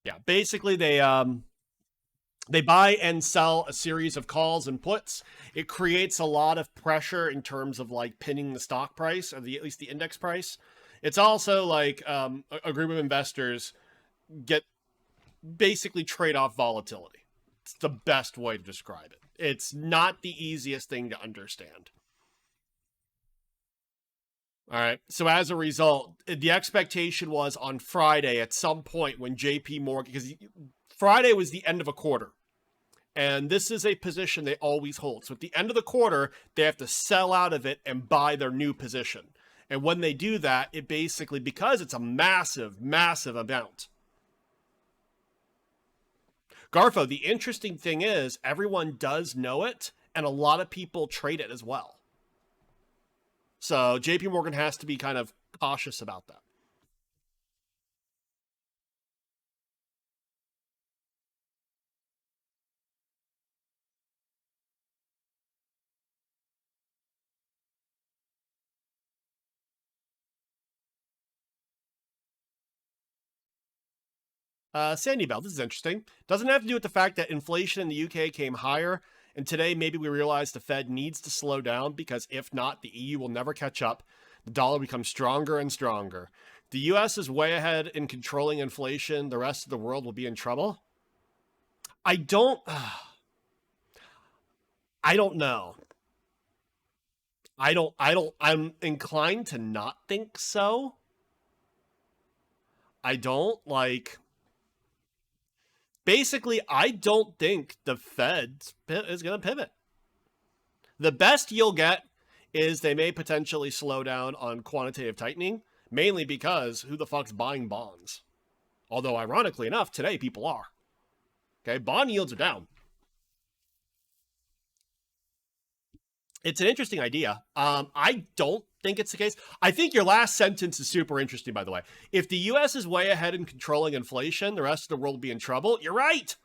Yeah, basically they buy and sell a series of calls and puts. It creates a lot of pressure in terms of like pinning the stock price or at least the index price. It's also like a group of investors get basically trade off volatility. It's the best way to describe it. It's not the easiest thing to understand. All right. So as a result, the expectation was on Friday at some point when JP Morgan, because Friday was the end of a quarter. And this is a position they always hold. So at the end of the quarter, they have to sell out of it and buy their new position. And when they do that, it basically, because it's a massive, massive amount. Garfo, the interesting thing is everyone does know it, and a lot of people trade it as well. So JP Morgan has to be kind of cautious about that. Sandy Bell, this is interesting. Doesn't have to do with the fact that inflation in the UK came higher, and today maybe we realize the Fed needs to slow down because if not, the EU will never catch up. The dollar becomes stronger and stronger. The US is way ahead in controlling inflation. The rest of the world will be in trouble. I don't. I don't know. I'm inclined to not think so. I don't like. Basically, I don't think the Fed is going to pivot. The best you'll get is they may potentially slow down on quantitative tightening, mainly because who the fuck's buying bonds? Although, ironically enough, today people are. Okay, bond yields are down. It's an interesting idea. I don't think it's the case. I think your last sentence is super interesting, by the way. If the US is way ahead in controlling inflation, the rest of the world will be in trouble. You're right.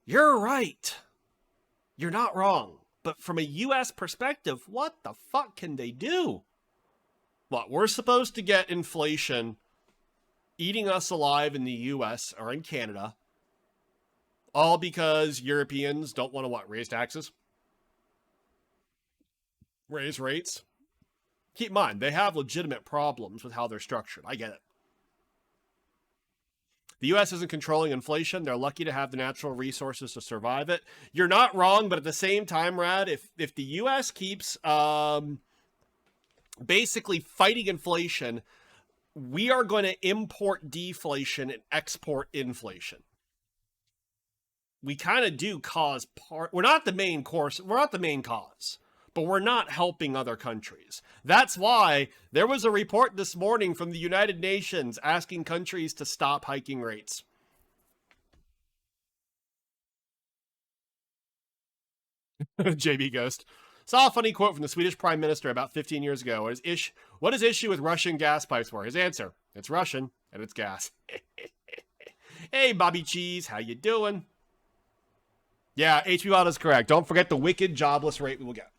You're right. You're not wrong. But from a US perspective, what the fuck can they do? What, we're supposed to get inflation eating us alive in the US or in Canada, all because Europeans don't want to what, raise taxes? Raise rates? Keep in mind, they have legitimate problems with how they're structured. I get it. The US isn't controlling inflation. They're lucky to have the natural resources to survive it. You're not wrong, but at the same time, Rad, if the US keeps basically fighting inflation, we are going to import deflation and export inflation. We kind of do cause part. We're not the main course. We're not the main cause, but we're not helping other countries. That's why there was a report this morning from the United Nations asking countries to stop hiking rates. JB Ghost. Saw a funny quote from the Swedish Prime Minister about 15 years ago. What is issue with Russian gas pipes for? His answer, it's Russian and it's gas. Hey, Bobby Cheese, how you doing? Yeah, HP Wild is correct. Don't forget the wicked jobless rate we will get.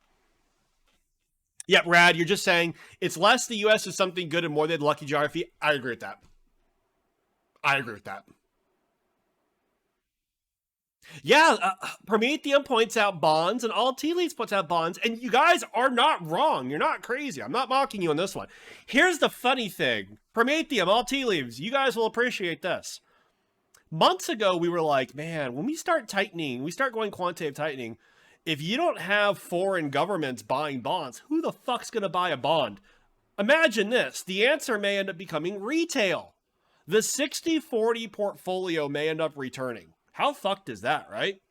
Yep, Rad, you're just saying it's less the U.S. is something good and more than lucky geography. I agree with that. I agree with that. Yeah, Prometheum points out bonds, and all Tea Leaves points out bonds, and you guys are not wrong. You're not crazy. I'm not mocking you on this one. Here's the funny thing. Prometheum, all Tea Leaves, you guys will appreciate this. Months ago, we were like, man, when we start tightening, we start going quantitative tightening, if you don't have foreign governments buying bonds, who the fuck's going to buy a bond? Imagine this. The answer may end up becoming retail. The 60-40 portfolio may end up returning. How fucked is that, right?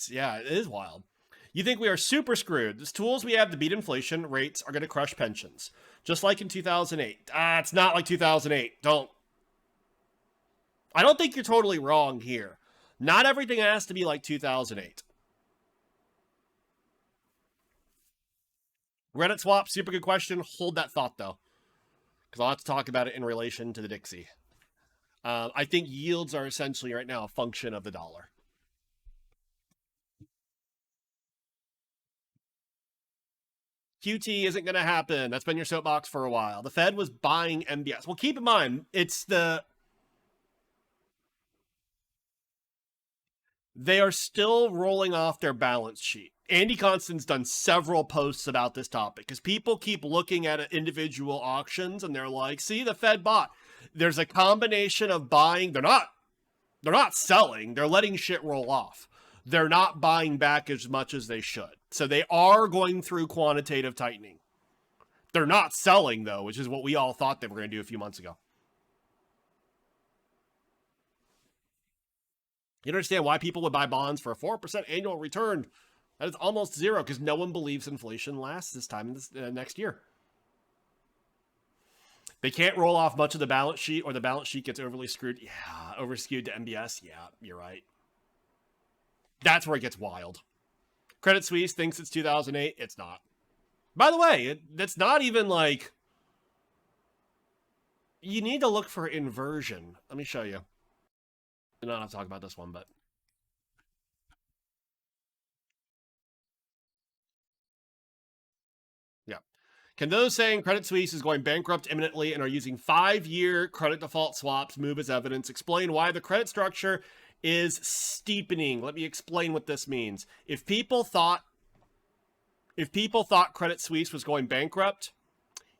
Yeah, it is wild. You think we are super screwed. The tools we have to beat inflation rates are going to crush pensions. Just like in 2008. It's not like 2008. I don't think you're totally wrong here. Not everything has to be like 2008. Reddit swap, super good question. Hold that thought, though. Because I'll have to talk about it in relation to the Dixie. I think yields are essentially right now a function of the dollar. QT isn't going to happen. That's been your soapbox for a while. The Fed was buying MBS. Well, keep in mind, they are still rolling off their balance sheet. Andy Constant's done several posts about this topic because people keep looking at individual auctions and they're like, see, the Fed bought. There's a combination of buying. They're not selling. They're letting shit roll off. They're not buying back as much as they should. So they are going through quantitative tightening. They're not selling, though, which is what we all thought they were going to do a few months ago. You understand why people would buy bonds for a 4% annual return? That is almost zero because no one believes inflation lasts this time next year. They can't roll off much of the balance sheet, or the balance sheet gets overly screwed. Yeah, overskewed to MBS. Yeah, you're right. That's where it gets wild. Credit Suisse thinks it's 2008. It's not. By the way, that's not even like... You need to look for inversion. Let me show you. I don't have to talk about this one, but... Yeah. Can those saying Credit Suisse is going bankrupt imminently and are using 5-year credit default swaps move as evidence? Explain why the credit structure is steepening. Let me explain what this means. If people thought Credit Suisse was going bankrupt,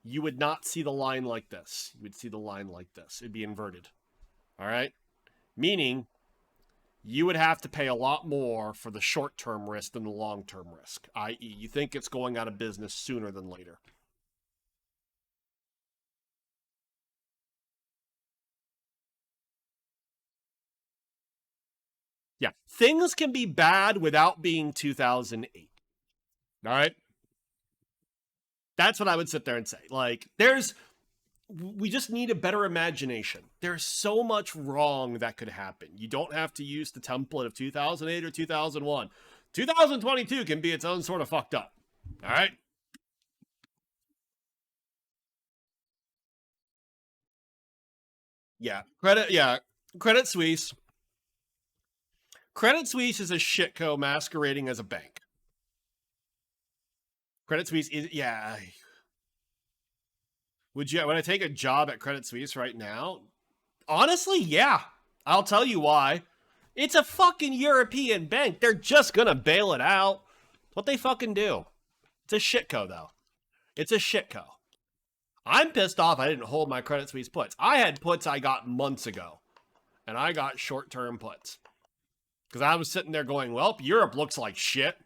you would not see the line like this. You would see the line like this. It'd be inverted. All right? Meaning, you would have to pay a lot more for the short-term risk than the long-term risk, i.e., you think it's going out of business sooner than later. Yeah, things can be bad without being 2008. All right? That's what I would sit there and say. Like, we just need a better imagination. There's so much wrong that could happen. You don't have to use the template of 2008 or 2001. 2022 can be its own sort of fucked up. All right? Yeah. Credit Suisse. Credit Suisse is a shitco masquerading as a bank. Credit Suisse is, yeah. Would you want to take a job at Credit Suisse right now? Honestly, yeah. I'll tell you why. It's a fucking European bank. They're just gonna bail it out. What they fucking do. It's a shitco, though. It's a shitco. I'm pissed off I didn't hold my Credit Suisse puts. I had puts I got months ago. And I got short-term puts. Because I was sitting there going, well, Europe looks like shit.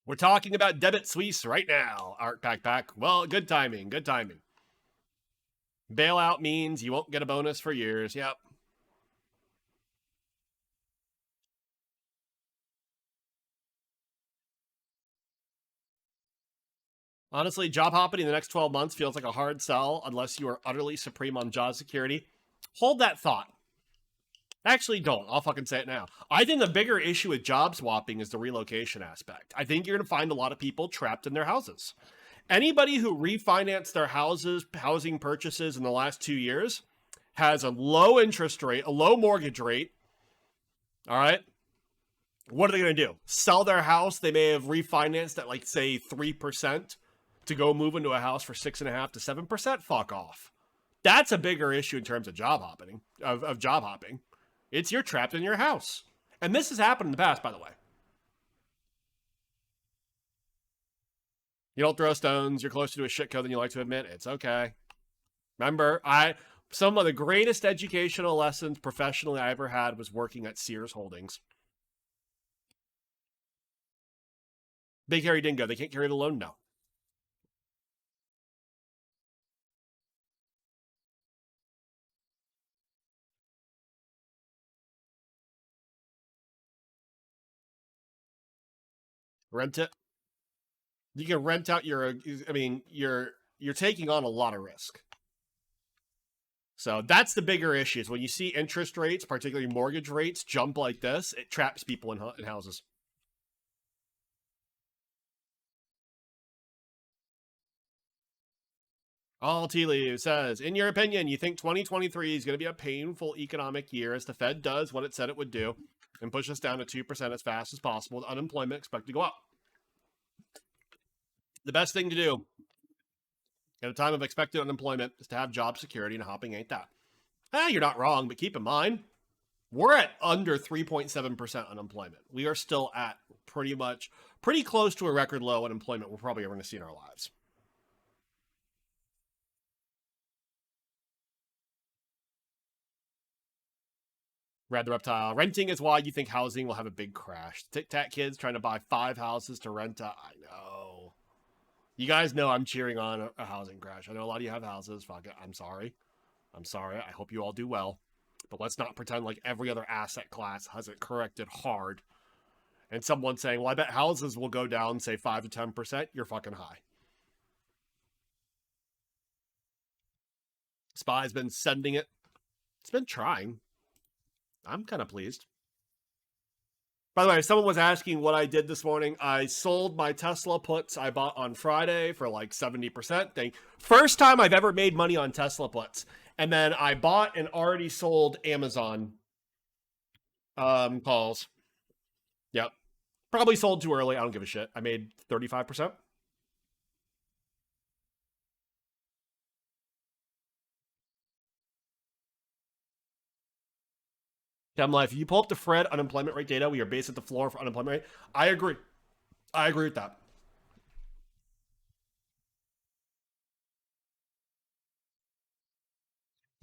We're talking about Debit Suisse right now, Art Backpack. Well, good timing, good timing. Bailout means you won't get a bonus for years. Yep. Honestly, job hopping in the next 12 months feels like a hard sell unless you are utterly supreme on job security. Hold that thought. Actually, don't. I'll fucking say it now. I think the bigger issue with job swapping is the relocation aspect. I think you're going to find a lot of people trapped in their houses. Anybody who refinanced their housing purchases in the last 2 years has a low interest rate, a low mortgage rate. All right. What are they going to do? Sell their house they may have refinanced at, like, say, 3% to go move into a house for 6.5% to 7%? Fuck off. That's a bigger issue in terms of job hopping. Of job hopping. It's you're trapped in your house. And this has happened in the past, by the way. You don't throw stones. You're closer to a shitco than you like to admit. It's okay. Remember, some of the greatest educational lessons professionally I ever had was working at Sears Holdings. They carry dingo. They can't carry the loan now. Rent it. You can rent out you're taking on a lot of risk. So that's the bigger issue. Is when you see interest rates, particularly mortgage rates, jump like this, it traps people in houses. All Tea Leaves says, in your opinion, you think 2023 is going to be a painful economic year as the Fed does what it said it would do and push us down to 2% as fast as possible, with unemployment expected to go up. The best thing to do at a time of expected unemployment is to have job security, and hopping ain't that. You're not wrong, but keep in mind, we're at under 3.7% unemployment. We are still at pretty close to a record low unemployment we're probably ever going to see in our lives. Red the Reptile. Renting is why you think housing will have a big crash. Tic Tac kids trying to buy 5 houses to rent. I know. You guys know I'm cheering on a housing crash. I know a lot of you have houses. Fuck it. I'm sorry. I hope you all do well. But let's not pretend like every other asset class has it corrected hard. and someone saying, well, I bet houses will go down, say 5 to 10%, you're fucking high. SPY's been sending it. It's been trying. I'm kind of pleased. By the way, if someone was asking what I did this morning, I sold my Tesla puts I bought on Friday for like 70%. First time I've ever made money on Tesla puts. And then I bought and already sold Amazon calls. Yep. Probably sold too early. I don't give a shit. I made 35%. Dem Life, if you pull up the Fred unemployment rate data, we are based at the floor for unemployment rate. I agree. I agree with that.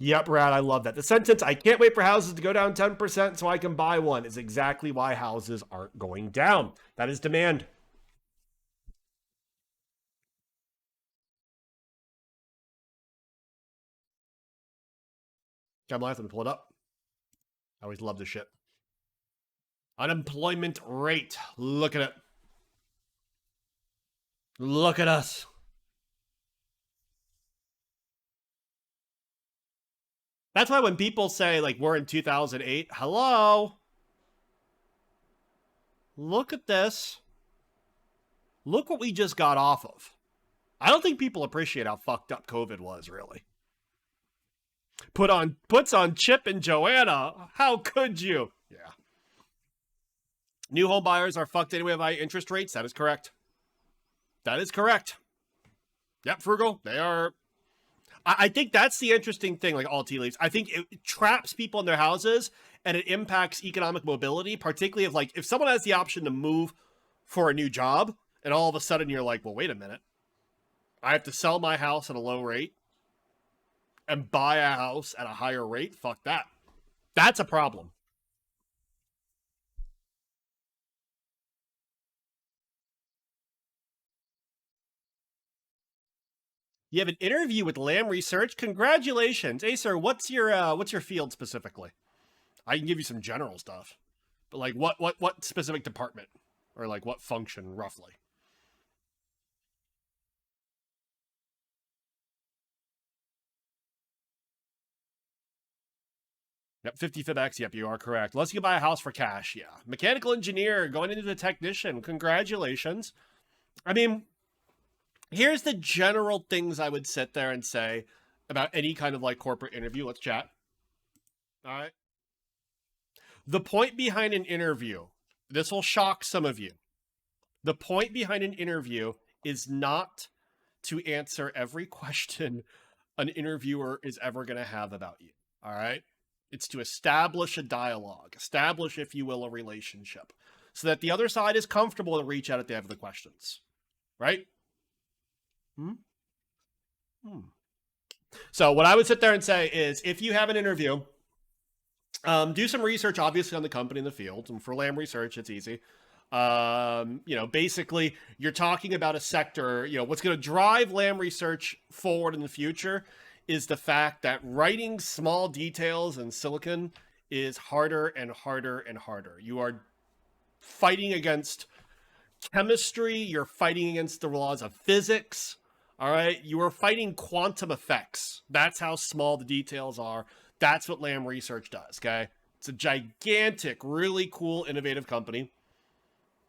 Yep, Brad, I love that. The sentence, I can't wait for houses to go down 10% so I can buy one, is exactly why houses aren't going down. That is demand. Dem Life, let me pull it up. I always love this shit. Unemployment rate. Look at it. Look at us. That's why when people say, like, we're in 2008, hello? Look at this. Look what we just got off of. I don't think people appreciate how fucked up COVID was, really. Puts on Chip and Joanna. How could you? Yeah. New home buyers are fucked anyway by interest rates. That is correct. That is correct. Yep, Frugal. They are. I think that's the interesting thing, like all tea leaves. I think it traps people in their houses and it impacts economic mobility, particularly if, like, if someone has the option to move for a new job and all of a sudden you're like, well, wait a minute. I have to sell my house at a low rate and buy a house at a higher rate. Fuck that. That's a problem. You have an interview with Lamb Research. Congratulations. Hey, sir, what's your field specifically? I can give you some general stuff. But like what specific department? Or like what function roughly? Yep, 55th X. Yep, you are correct. Unless you buy a house for cash, yeah. Mechanical engineer going into the technician. Congratulations. I mean, here's the general things I would sit there and say about any kind of like corporate interview. Let's chat. All right. The point behind an interview, this will shock some of you. The point behind an interview is not to answer every question an interviewer is ever going to have about you. All right. It's to establish a dialogue, establish, if you will, a relationship so that the other side is comfortable to reach out if they have the questions. Right? Hmm? Hmm. So what I would sit there and say is if you have an interview, do some research, obviously, on the company in the field. And for Lamb Research, it's easy. Basically, you're talking about a sector. What's going to drive Lamb Research forward in the future is the fact that writing small details in silicon is harder and harder and harder. You are fighting against chemistry. You're fighting against the laws of physics. All right. You are fighting quantum effects. That's how small the details are. That's what Lamb Research does. Okay. It's a gigantic, really cool, innovative company.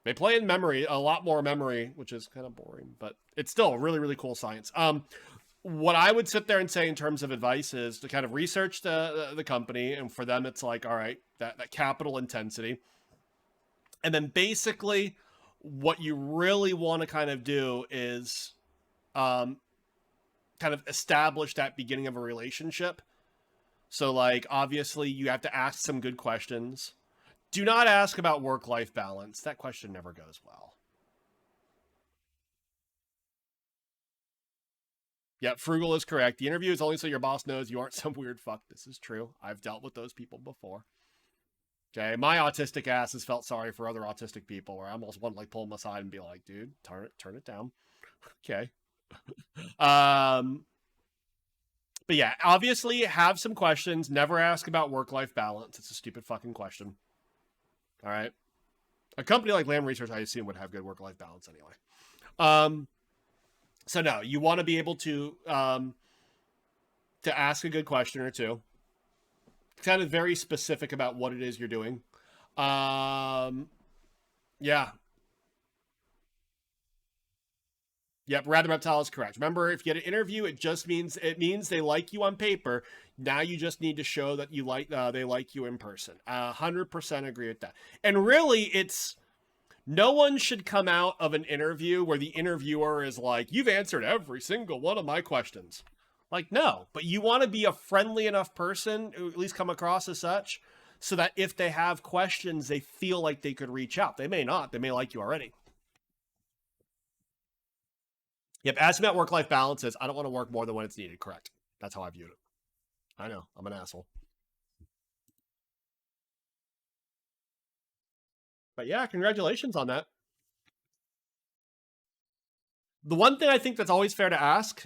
They play in memory, a lot more memory, which is kind of boring, but it's still really, really cool science. What I would sit there and say in terms of advice is to kind of research the company. And for them, it's like, all right, that capital intensity. And then basically what you really want to kind of do is kind of establish that beginning of a relationship. So, like, obviously, you have to ask some good questions. Do not ask about work-life balance. That question never goes well. Yeah, frugal is correct. The interview is only so your boss knows you aren't some weird fuck. This is true. I've dealt with those people before. Okay, my autistic ass has felt sorry for other autistic people where I almost want to like pull them aside and be like, dude, turn it down. Okay. But yeah, obviously have some questions. Never ask about work-life balance. It's a stupid fucking question. All right. A company like Lam Research, I assume, would have good work-life balance anyway. So no, you want to be able to ask a good question or two. Kind of very specific about what it is you're doing. Yeah. Yep, rather reptile is correct. Remember, if you get an interview, it means they like you on paper. Now you just need to show that you like they like you in person. 100% agree with that. And really, it's no one should come out of an interview where the interviewer is like, "You've answered every single one of my questions." Like, no, but you want to be a friendly enough person, or at least come across as such, so that if they have questions, they feel like they could reach out. They may not. They may like you already. Yep, asking about work-life balance is, I don't want to work more than when it's needed. Correct. That's how I viewed it. I know. I'm an asshole. But yeah, congratulations on that. The one thing I think that's always fair to ask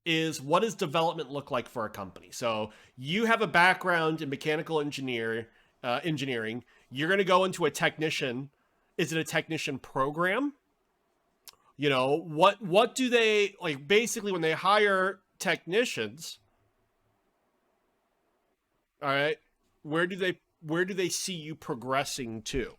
is, what does development look like for a company? So you have a background in mechanical engineering. You're going to go into a technician. Is it a technician program? You know, what do they like? Basically, when they hire technicians, all right, where do they see you progressing to?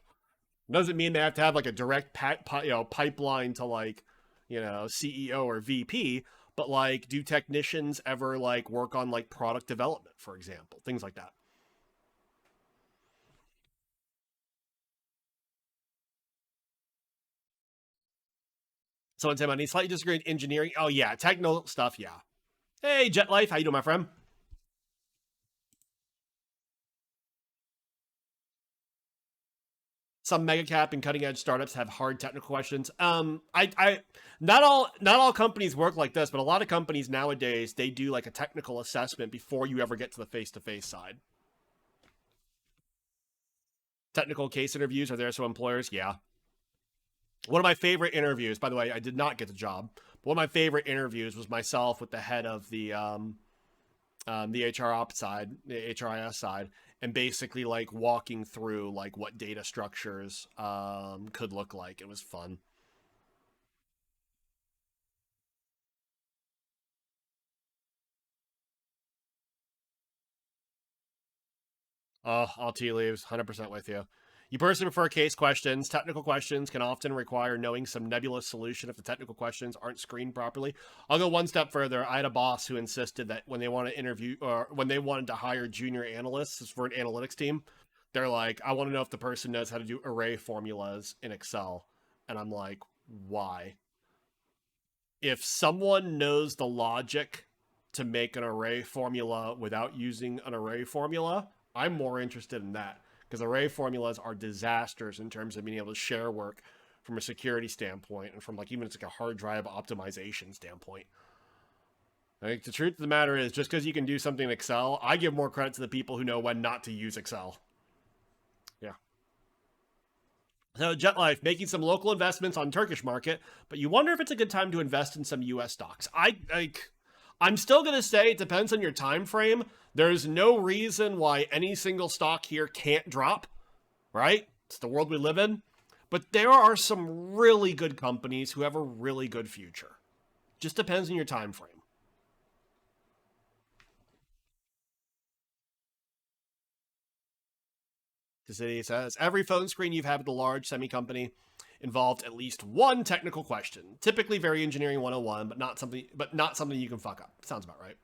Doesn't mean they have to have like a direct pipeline to like, CEO or VP, but like, do technicians ever like work on like product development, for example, things like that. Someone said, "I need slightly disagreed engineering." Oh yeah, technical stuff. Yeah. Hey, Jet Life, how you doing, my friend? Some mega cap and cutting edge startups have hard technical questions. Not all companies work like this, but a lot of companies nowadays, they do like a technical assessment before you ever get to the face to face side. Technical case interviews are there, so employers, yeah. One of my favorite interviews, by the way, I did not get the job, but one of my favorite interviews was myself with the head of the HR ops side, the HRIS side, and basically like walking through like what data structures could look like. It was fun. Oh, all tea leaves, 100% with you. You personally prefer case questions. Technical questions can often require knowing some nebulous solution if the technical questions aren't screened properly. I'll go one step further. I had a boss who insisted that when they want to interview or when they wanted to hire junior analysts for an analytics team, they're like, "I want to know if the person knows how to do array formulas in Excel." And I'm like, "Why?" If someone knows the logic to make an array formula without using an array formula, I'm more interested in that, because array formulas are disasters in terms of being able to share work from a security standpoint and from like even it's like a hard drive optimization standpoint. I think the truth of the matter is, just because you can do something in Excel, I give more credit to the people who know when not to use Excel. Yeah. So Jet Life making some local investments on Turkish market, but you wonder if it's a good time to invest in some U.S. stocks. I'm still gonna say it depends on your time frame. There's no reason why any single stock here can't drop, right? It's the world we live in. But there are some really good companies who have a really good future. Just depends on your time frame. The city says every phone screen you've had with a large semi company involved at least one technical question. Typically very engineering 101, but not something you can fuck up. Sounds about right.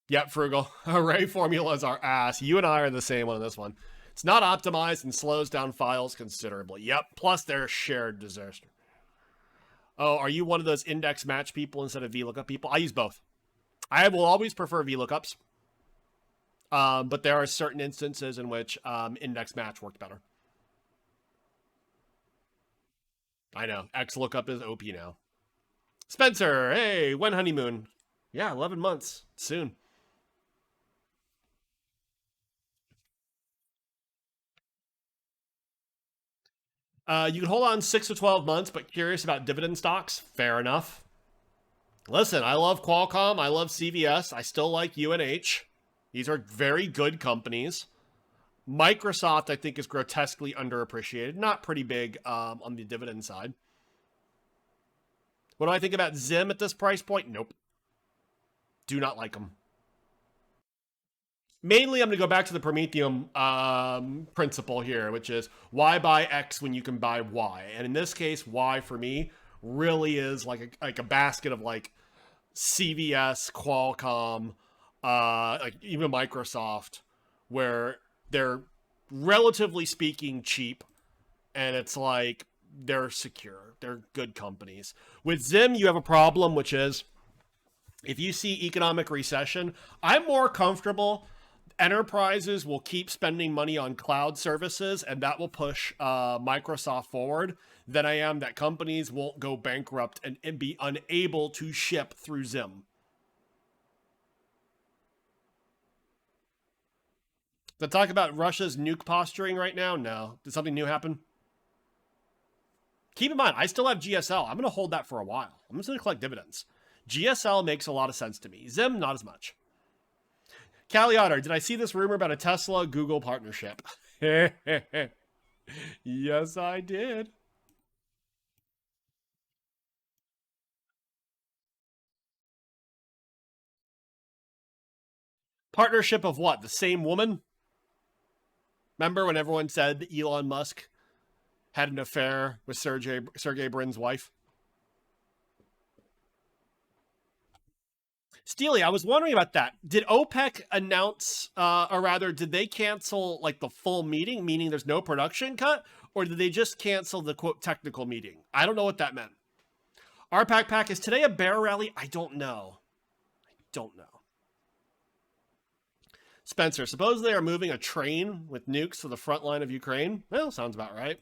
Yep, frugal. Array formulas are ass. You and I are the same on this one. It's not optimized and slows down files considerably. Yep, plus they're shared disaster. Oh, are you one of those index match people instead of VLOOKUP people? I use both. I will always prefer VLOOKUPs, but there are certain instances in which index match worked better. I know. XLOOKUP is OP now. Spencer, hey, when honeymoon? Yeah, 11 months. Soon. You can hold on 6 to 12 months, but curious about dividend stocks? Fair enough. Listen, I love Qualcomm. I love CVS. I still like UNH. These are very good companies. Microsoft, I think, is grotesquely underappreciated. Not pretty big on the dividend side. What do I think about Zim at this price point? Nope. Do not like them. Mainly, I'm going to go back to the Prometheum principle here, which is why buy X when you can buy Y? And in this case, Y for me really is like a basket of like CVS, Qualcomm, like even Microsoft, where they're relatively speaking cheap, and it's like they're secure, they're good companies. With Zim, you have a problem, which is if you see economic recession, I'm more comfortable. Enterprises will keep spending money on cloud services, and that will push Microsoft forward, than I am that companies won't go bankrupt and be unable to ship through Zim. To talk about Russia's nuke posturing right now? No. Did something new happen? Keep in mind, I still have GSL. I'm going to hold that for a while. I'm just going to collect dividends. GSL makes a lot of sense to me. Zim, not as much. Callie Otter, did I see this rumor about a Tesla Google partnership? Yes, I did. Partnership of what? The same woman? Remember when everyone said that Elon Musk had an affair with Sergey Brin's wife? Steely, I was wondering about that. Did OPEC announce, or rather, did they cancel like the full meeting, meaning there's no production cut, or did they just cancel the quote technical meeting? I don't know what that meant. Pack, is today a bear rally? I don't know. Don't know. Spencer, suppose they are moving a train with nukes to the front line of Ukraine? Well, sounds about right.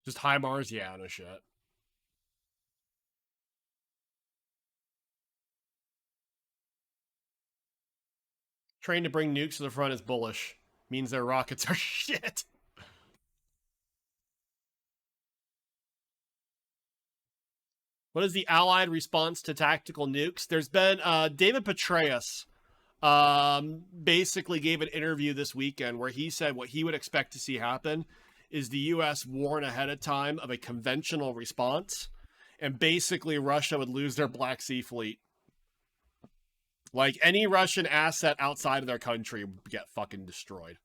Just high Mars? Yeah, no shit. Train to bring nukes to the front is bullish. Means their rockets are shit. What is the Allied response to tactical nukes? There's been David Petraeus basically gave an interview this weekend where he said what he would expect to see happen is the U.S. warn ahead of time of a conventional response, and basically Russia would lose their Black Sea fleet. Like any Russian asset outside of their country would get fucking destroyed.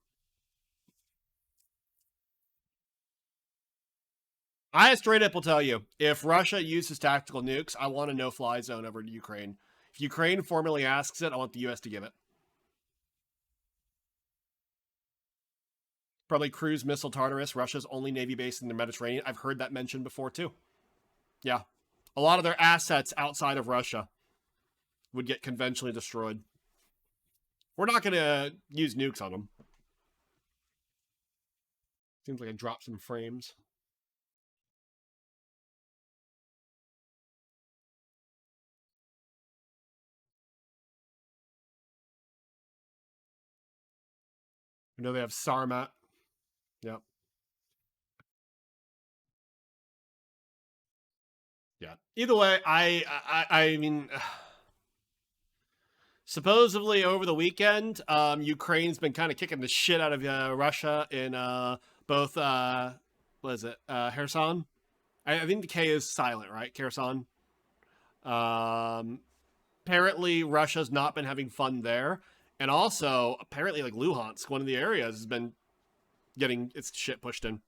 I straight up will tell you, if Russia uses tactical nukes, I want a no-fly zone over to Ukraine. If Ukraine formally asks it, I want the U.S. to give it. Probably cruise missile Tartarus, Russia's only Navy base in the Mediterranean. I've heard that mentioned before, too. Yeah. A lot of their assets outside of Russia would get conventionally destroyed. We're not going to use nukes on them. Seems like I dropped some frames. I know they have Sarmat. Yep. Yeah. Either way, I mean, supposedly over the weekend, Ukraine's been kind of kicking the shit out of Russia in both, what is it, Kherson? I think the K is silent, right? Kherson. Um, Apparently, Russia's not been having fun there. And also, apparently, like Luhansk, one of the areas, has been getting its shit pushed in.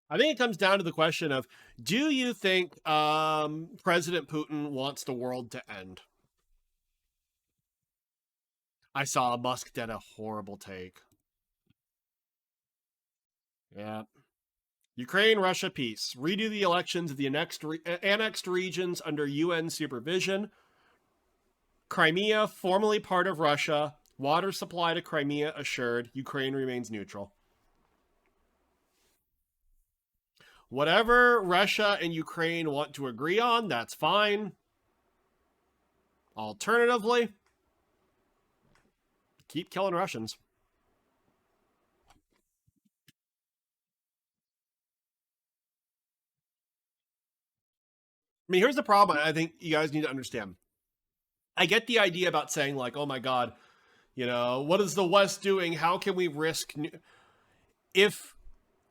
I think it comes down to the question of, do you think President Putin wants the world to end? I saw Musk did a horrible take. Yeah. Ukraine-Russia peace. Redo the elections of the annexed regions under UN supervision. Crimea, formerly part of Russia. Water supply to Crimea assured. Ukraine remains neutral. Whatever Russia and Ukraine want to agree on, that's fine. Alternatively, keep killing Russians. I mean, here's the problem I think you guys need to understand. I get the idea about saying, like, oh my God, you know, what is the West doing? How can we risk... If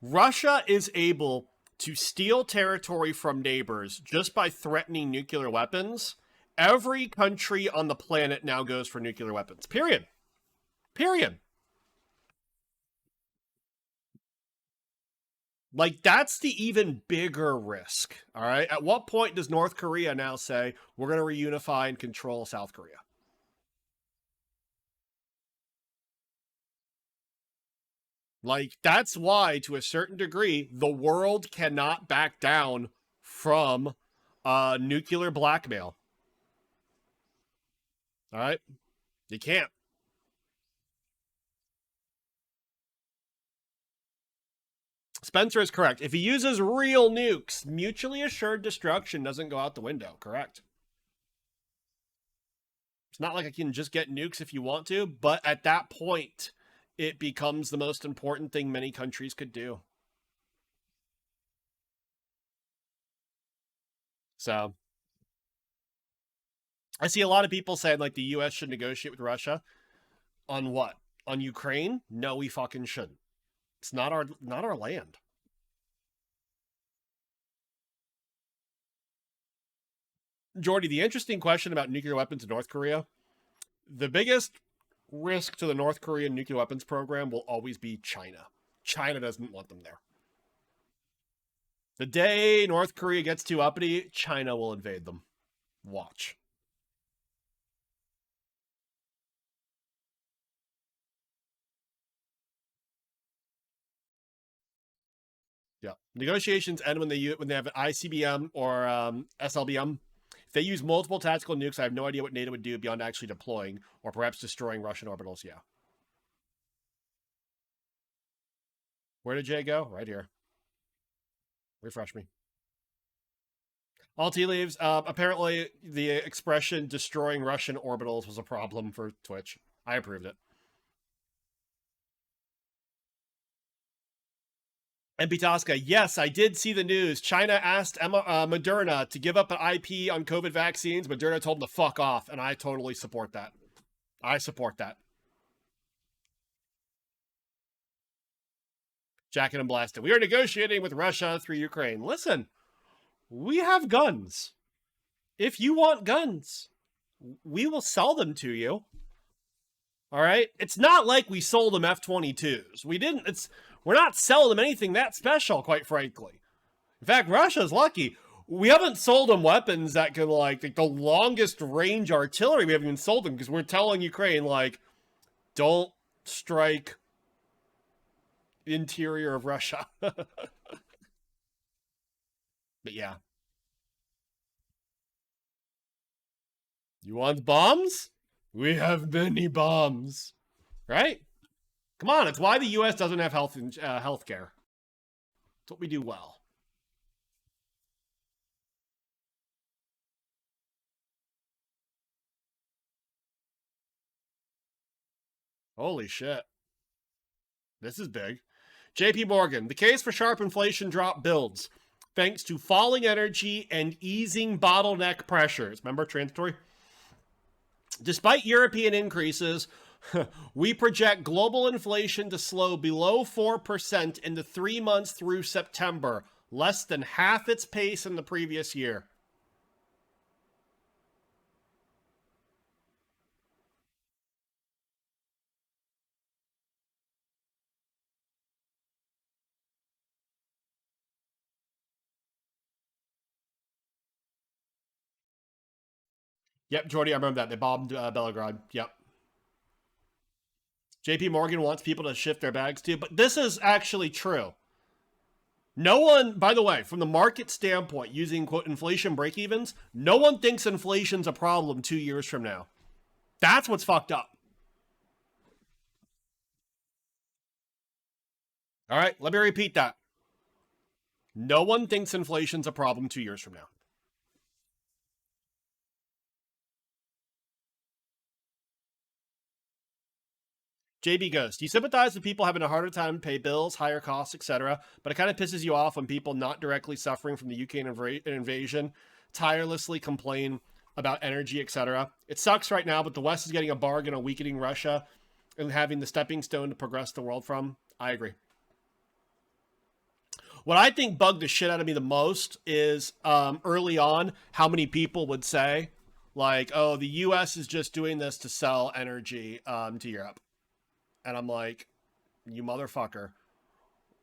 Russia is able to steal territory from neighbors just by threatening nuclear weapons, every country on the planet now goes for nuclear weapons. Period. Period. Like, that's the even bigger risk, all right? At what point does North Korea now say, we're going to reunify and control South Korea? Like, that's why, to a certain degree, the world cannot back down from nuclear blackmail. All right? You can't. Spencer is correct. If he uses real nukes, mutually assured destruction doesn't go out the window. Correct. It's not like I can just get nukes if you want to, but at that point, it becomes the most important thing many countries could do. So, I see a lot of people saying, like, the U.S. should negotiate with Russia. On what? On Ukraine? No, we fucking shouldn't. It's not our land. Jordy, the interesting question about nuclear weapons in North Korea, the biggest risk to the North Korean nuclear weapons program will always be China. China doesn't want them there. The day North Korea gets too uppity, China will invade them. Watch. Yeah. Negotiations end when they have an ICBM or SLBM. If they use multiple tactical nukes, I have no idea what NATO would do beyond actually deploying or perhaps destroying Russian orbitals. Yeah. Where did Jay go? Right here. Refresh me. All tea leaves. Apparently, the expression "destroying Russian orbitals" was a problem for Twitch. I approved it. And Bitaska, yes, I did see the news. China asked Moderna to give up an IP on COVID vaccines. Moderna told them to fuck off, and I totally support that. I support that. Jacket and blasted. We are negotiating with Russia through Ukraine. Listen, we have guns. If you want guns, we will sell them to you. All right? It's not like we sold them F-22s. We didn't. We're not selling them anything that special, quite frankly. In fact, Russia's lucky. We haven't sold them weapons that can, like the longest range artillery. We haven't even sold them because we're telling Ukraine, like, don't strike interior of Russia. But yeah. You want bombs? We have many bombs. Right? Come on, it's why the U.S. doesn't have health care. It's what we do well. Holy shit. This is big. JP Morgan, the case for sharp inflation drop builds thanks to falling energy and easing bottleneck pressures. Remember transitory? Despite European increases, we project global inflation to slow below 4% in the 3 months through September, less than half its pace in the previous year. Yep, Jordy, I remember that. They bombed Belgrade. Yep. JP Morgan wants people to shift their bags too, but this is actually true. No one, by the way, from the market standpoint, using quote inflation break evens, no one thinks inflation's a problem 2 years from now. That's what's fucked up. All right, let me repeat that. No one thinks inflation's a problem 2 years from now. JB goes, do you sympathize with people having a harder time to pay bills, higher costs, etc.? But it kind of pisses you off when people not directly suffering from the UK invasion tirelessly complain about energy, etc. It sucks right now, but the West is getting a bargain on weakening Russia and having the stepping stone to progress the world from. I agree. What I think bugged the shit out of me the most is early on how many people would say, like, oh, the US is just doing this to sell energy to Europe. And I'm like, you motherfucker.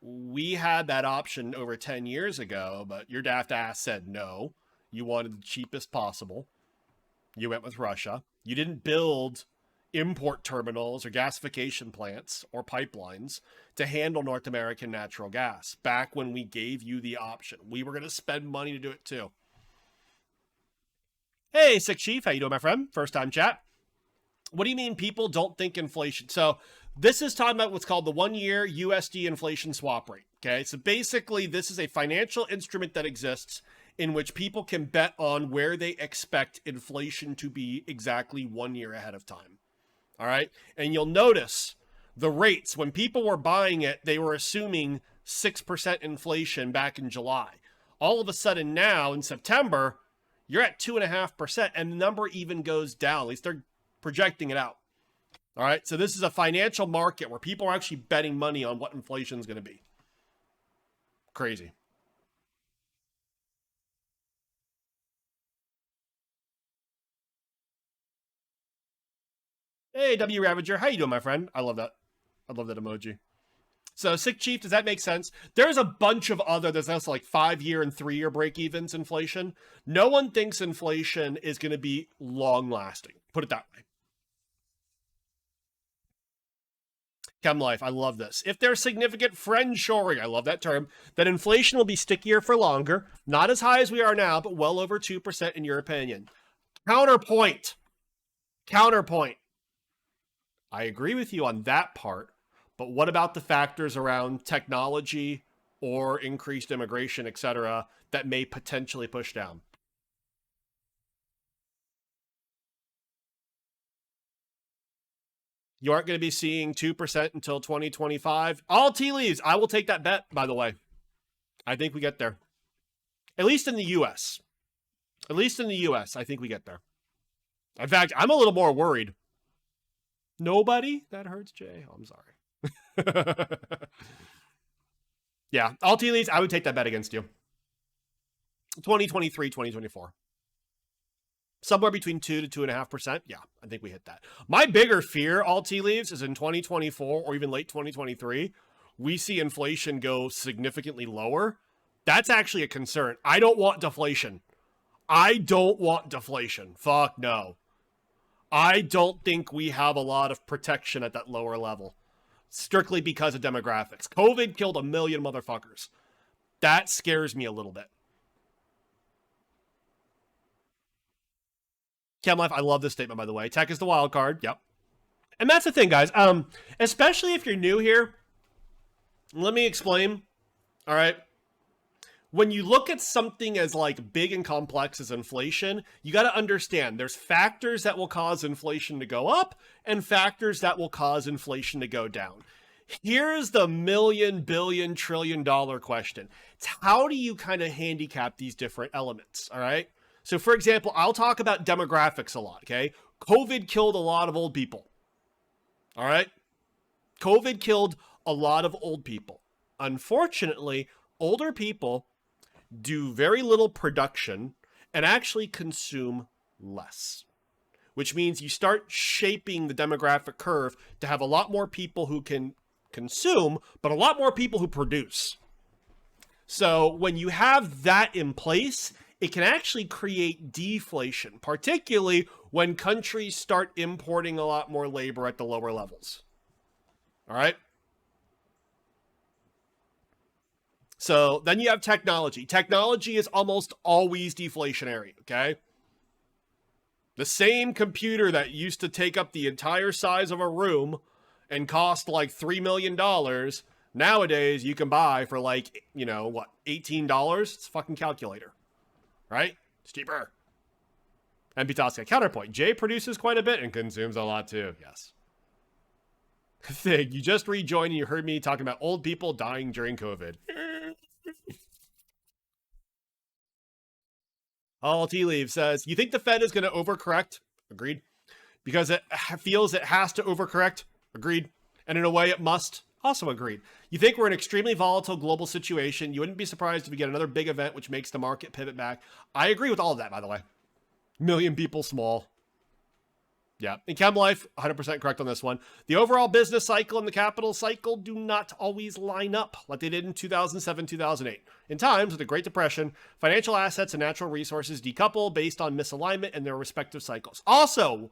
We had that option over 10 years ago, but your daft ass said no. You wanted the cheapest possible. You went with Russia. You didn't build import terminals or gasification plants or pipelines to handle North American natural gas back when we gave you the option. We were going to spend money to do it too. Hey, Sick Chief, how you doing, my friend? First time chat. What do you mean people don't think inflation? So this is talking about what's called the 1-year USD inflation swap rate. Okay, so basically this is a financial instrument that exists in which people can bet on where they expect inflation to be exactly 1 year ahead of time. All right, and you'll notice the rates when people were buying it, they were assuming 6% inflation back in July. All of a sudden now in September, you're at 2.5%, and the number even goes down. At least they're projecting it out. All right, so this is a financial market where people are actually betting money on what inflation is going to be. Crazy. Hey, W Ravager, how you doing, my friend? I love that. I love that emoji. So, Sick Chief, does that make sense? There's a bunch of other, there's also like 5-year and 3-year break evens inflation. No one thinks inflation is going to be long lasting. Put it that way. Chem Life, I love this. If there's significant friendshoring, I love that term, then inflation will be stickier for longer, not as high as we are now, but well over 2% in your opinion. Counterpoint. Counterpoint. I agree with you on that part, but what about the factors around technology or increased immigration, etc., that may potentially push down? You aren't going to be seeing 2% until 2025. All tea leaves. I will take that bet, by the way. I think we get there. At least in the US. At least in the US, I think we get there. In fact, I'm a little more worried. Nobody? That hurts, Jay. Oh, I'm sorry. Yeah, all tea leaves, I would take that bet against you. 2023, 2024. Somewhere between 2 to 2.5%. Yeah, I think we hit that. My bigger fear, all tea leaves, is in 2024 or even late 2023, we see inflation go significantly lower. That's actually a concern. I don't want deflation. I don't want deflation. Fuck no. I don't think we have a lot of protection at that lower level, strictly because of demographics. COVID killed a million motherfuckers. That scares me a little bit. Chem Life, I love this statement, by the way. Tech is the wild card. Yep. And that's the thing, guys. Especially if you're new here, let me explain. All right. When you look at something as like big and complex as inflation, you got to understand there's factors that will cause inflation to go up and factors that will cause inflation to go down. Here's the million, billion, trillion dollar question. It's how do you kind of handicap these different elements? All right. So for example, I'll talk about demographics a lot. Okay. COVID killed a lot of old people. All right. COVID killed a lot of old people. Unfortunately, older people do very little production and actually consume less, which means you start shaping the demographic curve to have a lot more people who can consume, but a lot more people who produce. So when you have that in place, it can actually create deflation, particularly when countries start importing a lot more labor at the lower levels. All right. So then you have technology. Technology is almost always deflationary, okay? The same computer that used to take up the entire size of a room and cost like $3 million, nowadays you can buy for like, you know, what, $18? It's a fucking calculator, right? It's cheaper. And Pitoska, counterpoint. Jay produces quite a bit and consumes a lot too. Yes. Thing, you just rejoined and you heard me talking about old people dying during COVID. All Tea Leaf says, you think the Fed is going to overcorrect? Agreed. Because it feels it has to overcorrect? Agreed. And in a way it must? Also agreed. You think we're in an extremely volatile global situation. You wouldn't be surprised if we get another big event which makes the market pivot back. I agree with all of that, by the way. Million people small. Yeah. In Chem Life, 100% correct on this one. The overall business cycle and the capital cycle do not always line up like they did in 2007, 2008. In times of the Great Depression, financial assets and natural resources decouple based on misalignment in their respective cycles. Also,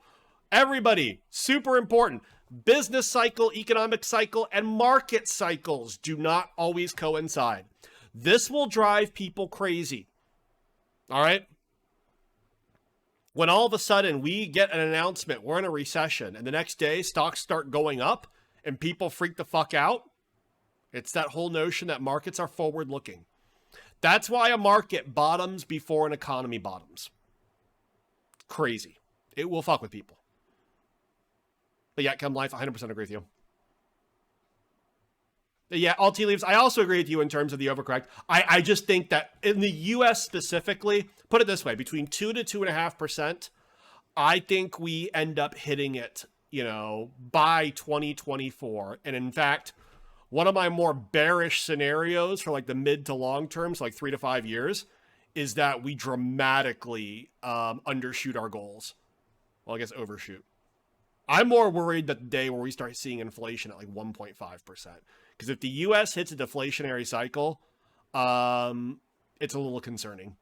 everybody, super important, business cycle, economic cycle, and market cycles do not always coincide. This will drive people crazy. All right? When all of a sudden we get an announcement, we're in a recession, and the next day stocks start going up and people freak the fuck out, it's that whole notion that markets are forward-looking. That's why a market bottoms before an economy bottoms. Crazy. It will fuck with people. But yeah, Chem Life, 100% agree with you. Yeah, all tea leaves. I also agree with you in terms of the overcorrect. I just think that in the U.S. specifically, put it this way, between 2 to 2.5%, I think we end up hitting it, you know, by 2024. And in fact, one of my more bearish scenarios for like the mid to long term, so like 3 to 5 years, is that we dramatically undershoot our goals. Well, I guess overshoot. I'm more worried that the day where we start seeing inflation at like 1.5%. Because if the U.S. hits a deflationary cycle, it's a little concerning.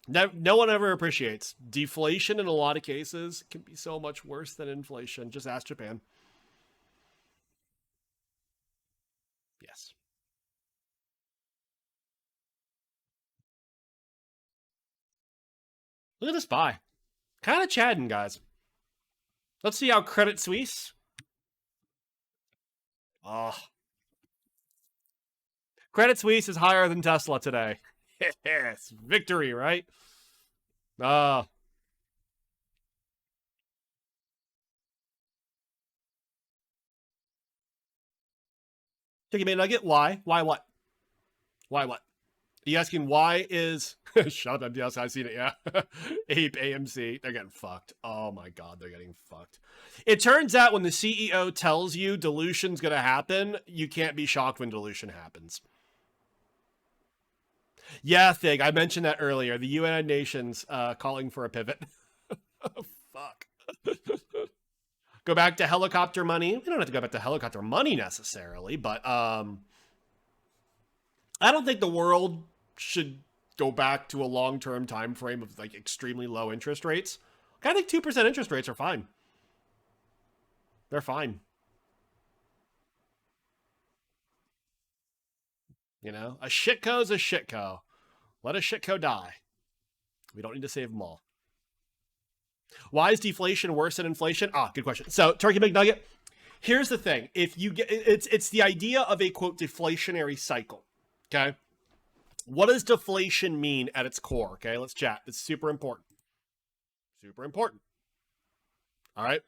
No one ever appreciates. Deflation in a lot of cases can be so much worse than inflation. Just ask Japan. Yes. Look at this buy. Kind of chatting, guys. Let's see how Credit Suisse. Oh. Credit Suisse is higher than Tesla today. Yes, victory, right? Chicken McNugget, why? Why what? Why what? Are you asking why is... Shut up, MDS, I've seen it, yeah. AAPL, they're getting fucked. Oh my god, they're getting fucked. It turns out when the CEO tells you dilution's gonna happen, you can't be shocked when dilution happens. Yeah, Thig, I mentioned that earlier. The United Nations calling for a pivot. Fuck. Go back to helicopter money. We don't have to go back to helicopter money necessarily, but I don't think the world should go back to a long-term time frame of like extremely low interest rates. I think 2% interest rates are fine. They're fine. You know, a shitco is a shitco. Let a shitco die. We don't need to save them all. Why is deflation worse than inflation? Good question. So, Turkey McNugget, here's the thing. If you get it's the idea of a quote deflationary cycle. Okay? What does deflation mean at its core? Okay, let's chat. It's super important. Super important. All right?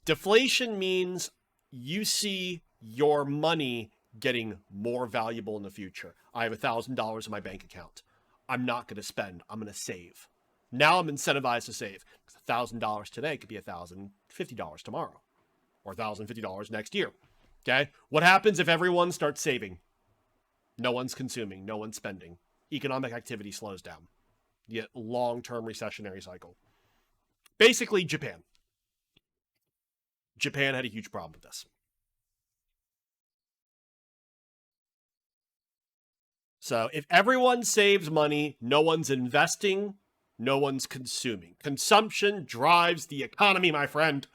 Deflation means you see your money getting more valuable in the future. I have $1,000 in my bank account. I'm not going to spend. I'm going to save. Now I'm incentivized to save. Because $1,000 today could be $1,050 tomorrow. Or $1,050 next year. Okay? What happens if everyone starts saving? No one's consuming. No one's spending. Economic activity slows down. You get long-term recessionary cycle. Basically, Japan. Japan had a huge problem with this. So if everyone saves money, no one's investing, no one's consuming. Consumption drives the economy, my friend.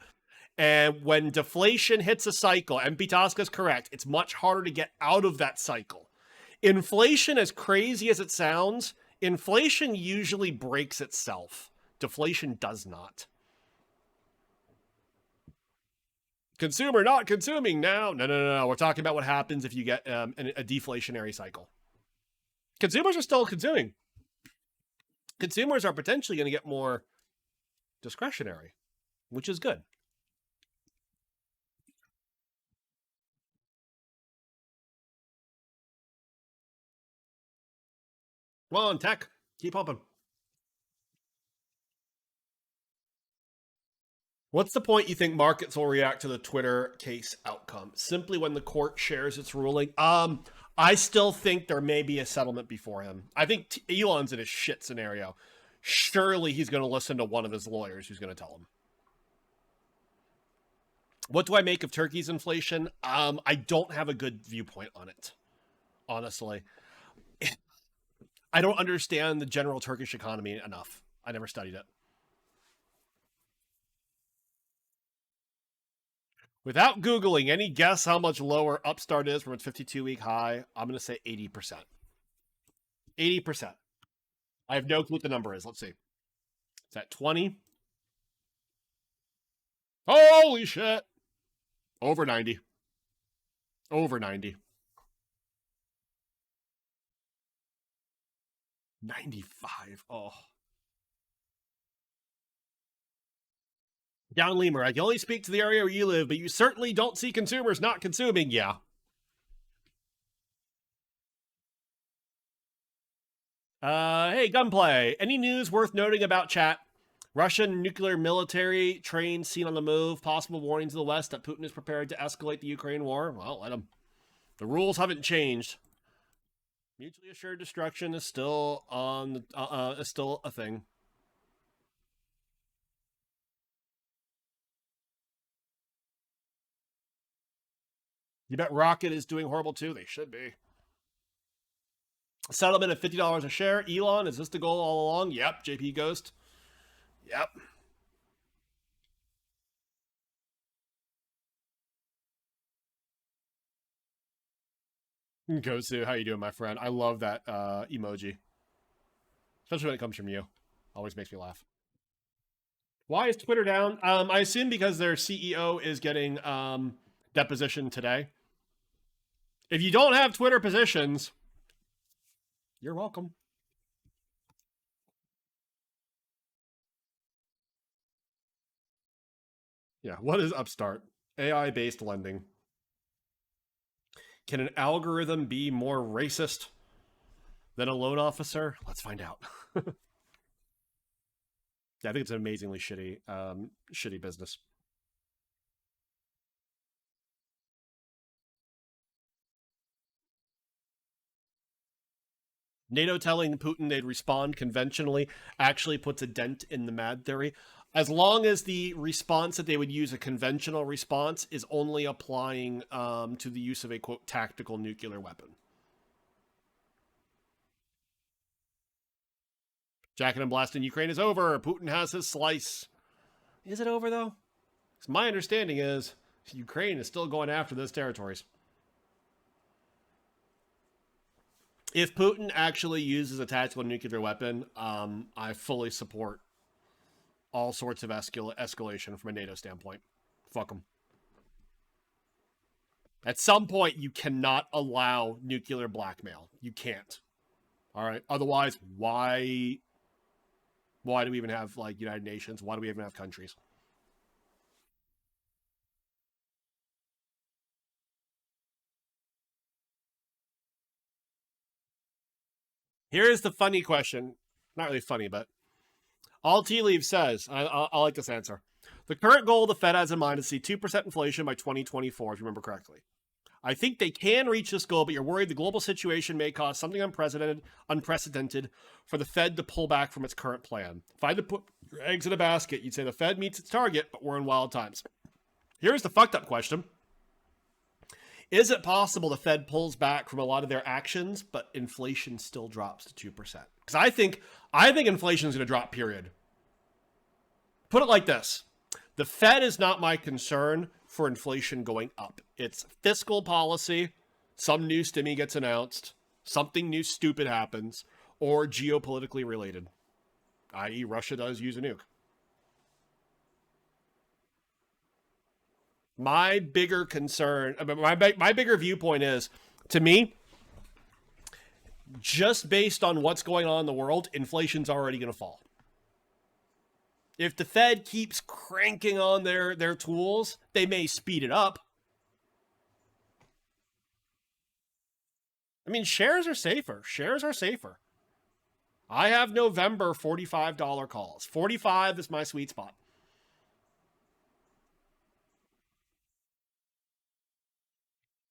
And when deflation hits a cycle, MP Tosca is correct, it's much harder to get out of that cycle. Inflation, as crazy as it sounds, inflation usually breaks itself. Deflation does not. Consumer not consuming now. No. We're talking about what happens if you get a deflationary cycle. Consumers are still consuming. Consumers are potentially going to get more discretionary, which is good. Come on, tech. Keep pumping. What's the point you think markets will react to the Twitter case outcome? Simply when the court shares its ruling? I still think there may be a settlement before him. I think Elon's in a shit scenario. Surely he's going to listen to one of his lawyers who's going to tell him. What do I make of Turkey's inflation? I don't have a good viewpoint on it, honestly. I don't understand the general Turkish economy enough. I never studied it. Without Googling, any guess how much lower Upstart is from its 52-week high? I'm going to say 80%. 80%. I have no clue what the number is. Let's see. It's at 20. Holy shit. Over 90. Over 90. 95. Oh. Down Lemur, I can only speak to the area where you live, but you certainly don't see consumers not consuming. Yeah. Hey, Gunplay. Any news worth noting about chat? Russian nuclear military trains seen on the move. Possible warnings to the West that Putin is prepared to escalate the Ukraine war. Well, let him. The rules haven't changed. Mutually assured destruction is still on. Is still a thing. You bet Rocket is doing horrible too? They should be. Settlement of $50 a share. Elon, is this the goal all along? Yep. JP Ghost. Yep. Gosu, how you doing, my friend? I love that emoji. Especially when it comes from you. Always makes me laugh. Why is Twitter down? I assume because their CEO is getting deposition today. If you don't have Twitter positions, you're welcome. Yeah, what is Upstart? AI-based lending. Can an algorithm be more racist than a loan officer? Let's find out. Yeah, I think it's an amazingly shitty business. NATO telling Putin they'd respond conventionally actually puts a dent in the MAD theory. As long as the response that they would use, a conventional response, is only applying to the use of a, quote, tactical nuclear weapon. Jacking and Blast in Ukraine is over. Putin has his slice. Is it over, though? Because my understanding is Ukraine is still going after those territories. If Putin actually uses a tactical nuclear weapon, I fully support all sorts of escalation from a NATO standpoint. Fuck them. At some point, you cannot allow nuclear blackmail. You can't. All right. Otherwise, why do we even have like United Nations? Why do we even have countries? Here's the funny question. Not really funny, but All Tea Leaf says, I like this answer. The current goal the Fed has in mind is to see 2% inflation by 2024, if you remember correctly. I think they can reach this goal, but you're worried the global situation may cause something unprecedented for the Fed to pull back from its current plan. If I had to put your eggs in a basket, you'd say the Fed meets its target, but we're in wild times. Here's the fucked up question. Is it possible the Fed pulls back from a lot of their actions, but inflation still drops to 2%? Because I think inflation is going to drop, period. Put it like this. The Fed is not my concern for inflation going up. It's fiscal policy. Some new stimmy gets announced, something new stupid happens, or geopolitically related, i.e., Russia does use a nuke. My bigger concern, my bigger viewpoint is, to me, just based on what's going on in the world, inflation's already going to fall. If the Fed keeps cranking on their tools, they may speed it up. I mean, shares are safer. Shares are safer. I have November $45 calls. 45 is my sweet spot.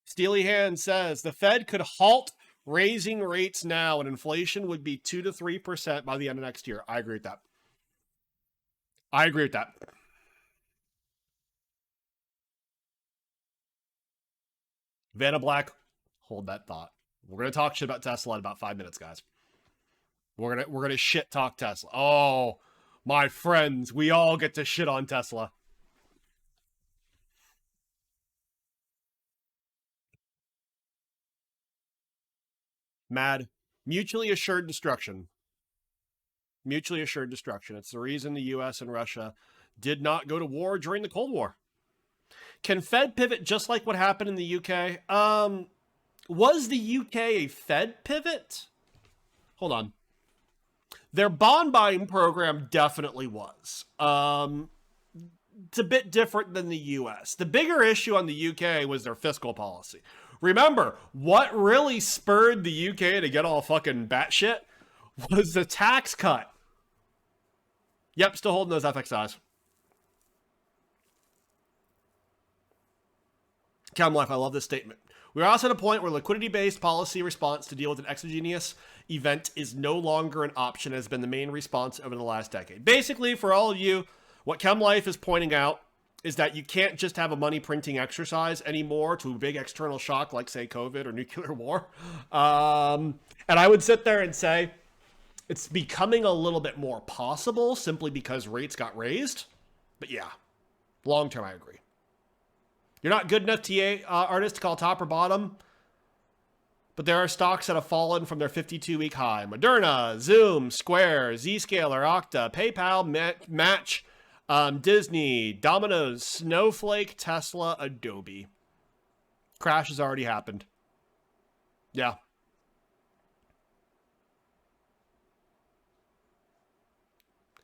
Steely Hand says the Fed could halt raising rates now and inflation would be 2 to 3% by the end of next year. I agree with that. I agree with that. Vanna Black, hold that thought. We're gonna talk shit about Tesla in about 5 minutes, guys. We're gonna shit talk Tesla. Oh, my friends, we all get to shit on Tesla. Mad. Mutually assured destruction. Mutually assured destruction. It's the reason the US and Russia did not go to war during the Cold War. Can Fed pivot just like what happened in the UK? Was the UK a Fed pivot? Hold on. Their bond buying program definitely was. It's a bit different than the US. The bigger issue on the UK was their fiscal policy. Remember, what really spurred the UK to get all fucking batshit was the tax cut. Yep, still holding those FXIs. Cam Life, I love this statement. We're also at a point where liquidity-based policy response to deal with an exogenous event is no longer an option, has been the main response over the last decade. Basically, for all of you, what Chem Life is pointing out is that you can't just have a money printing exercise anymore to a big external shock like, say, COVID or nuclear war. And I would sit there and say it's becoming a little bit more possible simply because rates got raised. But yeah, long term, I agree. You're not good enough, TA artist, to call top or bottom, but there are stocks that have fallen from their 52-week high. Moderna, Zoom, Square, Zscaler, Okta, PayPal, Match, Disney, Domino's, Snowflake, Tesla, Adobe. Crash has already happened. Yeah.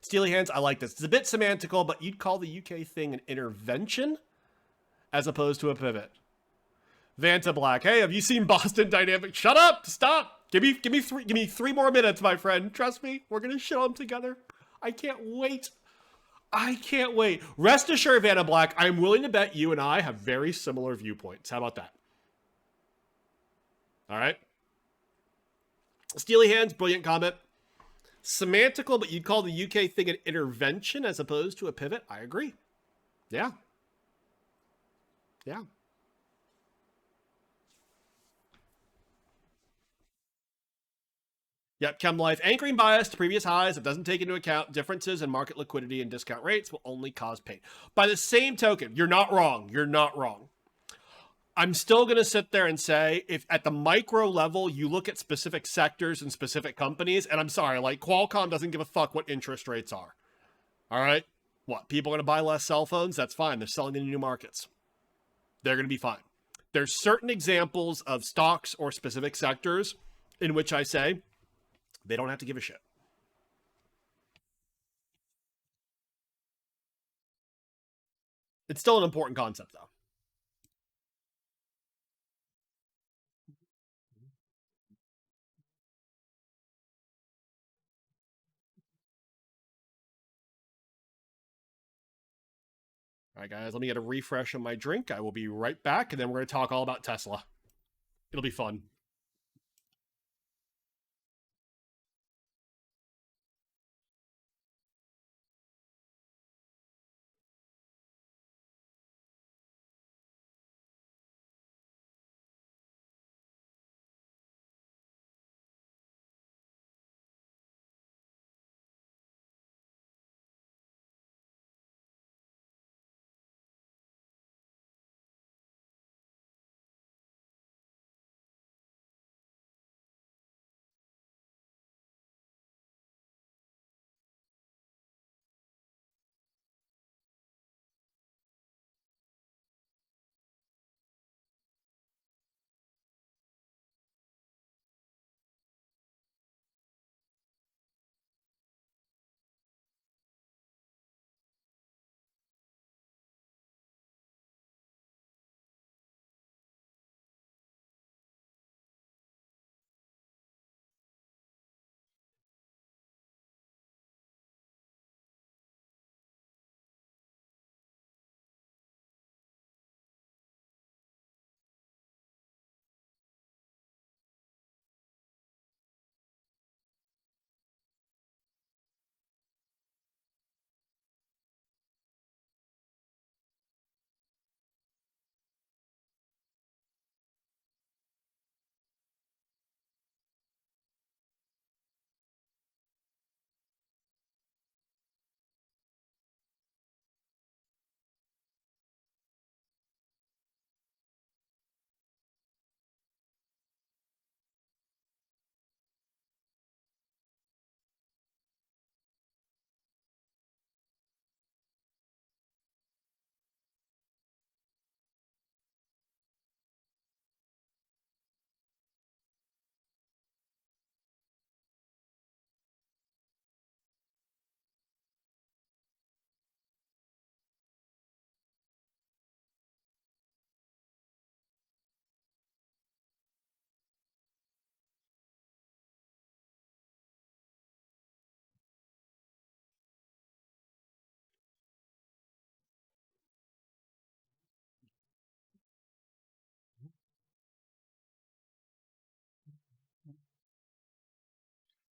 Steely Hands, I like this. It's a bit semantical, but you'd call the UK thing an intervention as opposed to a pivot. Vanta Black, hey, have you seen Boston Dynamics? Shut up! Stop! Give me 3 more minutes, my friend. Trust me, we're gonna show them together. I can't wait. I can't wait. Rest assured, Vanna Black, I'm willing to bet you and I have very similar viewpoints. How about that? All right. Steely Hands, brilliant comment. Semantical, but you'd call the UK thing an intervention as opposed to a pivot. I agree. Yeah. Yeah. Yep, Chem Life. Anchoring bias to previous highs that doesn't take into account differences in market liquidity and discount rates will only cause pain. By the same token, you're not wrong. You're not wrong. I'm still going to sit there and say, if at the micro level, you look at specific sectors and specific companies, and I'm sorry, like Qualcomm doesn't give a fuck what interest rates are. All right? What? People are going to buy less cell phones? That's fine. They're selling in new markets. They're going to be fine. There's certain examples of stocks or specific sectors in which I say they don't have to give a shit. It's still an important concept, though. All right, guys, let me get a refresh on my drink. I will be right back, and then we're going to talk all about Tesla. It'll be fun.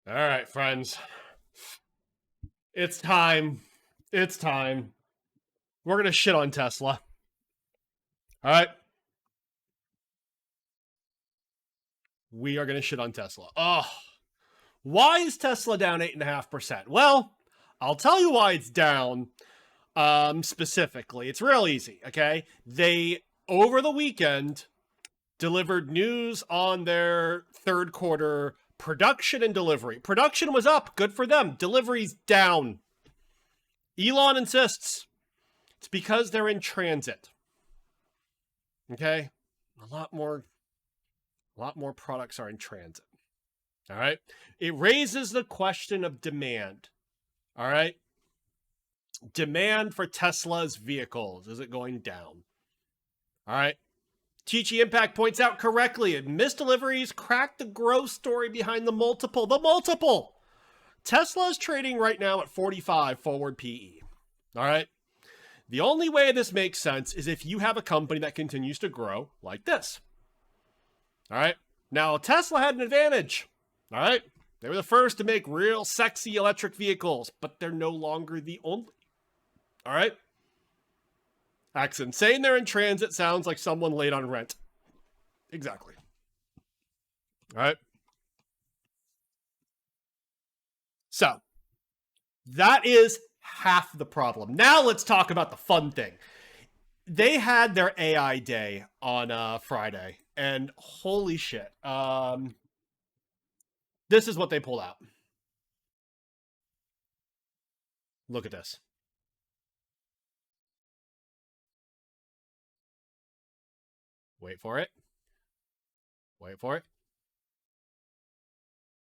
All right, friends. It's time. It's time. We're going to shit on Tesla. All right. We are going to shit on Tesla. Oh, why is Tesla down 8.5%? Well, I'll tell you why it's down specifically. It's real easy, okay? They, over the weekend, delivered news on their third quarter production and delivery. Production was up. Good for them. Delivery's down. Elon insists it's because they're in transit. Okay? A lot more products are in transit. All right? It raises the question of demand. All right? Demand for Tesla's vehicles, is it going down? All right? TG Impact points out correctly, missed deliveries cracked the growth story behind the multiple. The multiple! Tesla is trading right now at 45 forward PE. All right? The only way this makes sense is if you have a company that continues to grow like this. All right? Now, Tesla had an advantage. All right? They were the first to make real sexy electric vehicles, but they're no longer the only. All right? Axon, saying they're in transit sounds like someone late on rent. Exactly. All right? So, that is half the problem. Now let's talk about the fun thing. They had their AI day on Friday, and holy shit. This is what they pulled out. Look at this. Wait for it. Wait for it.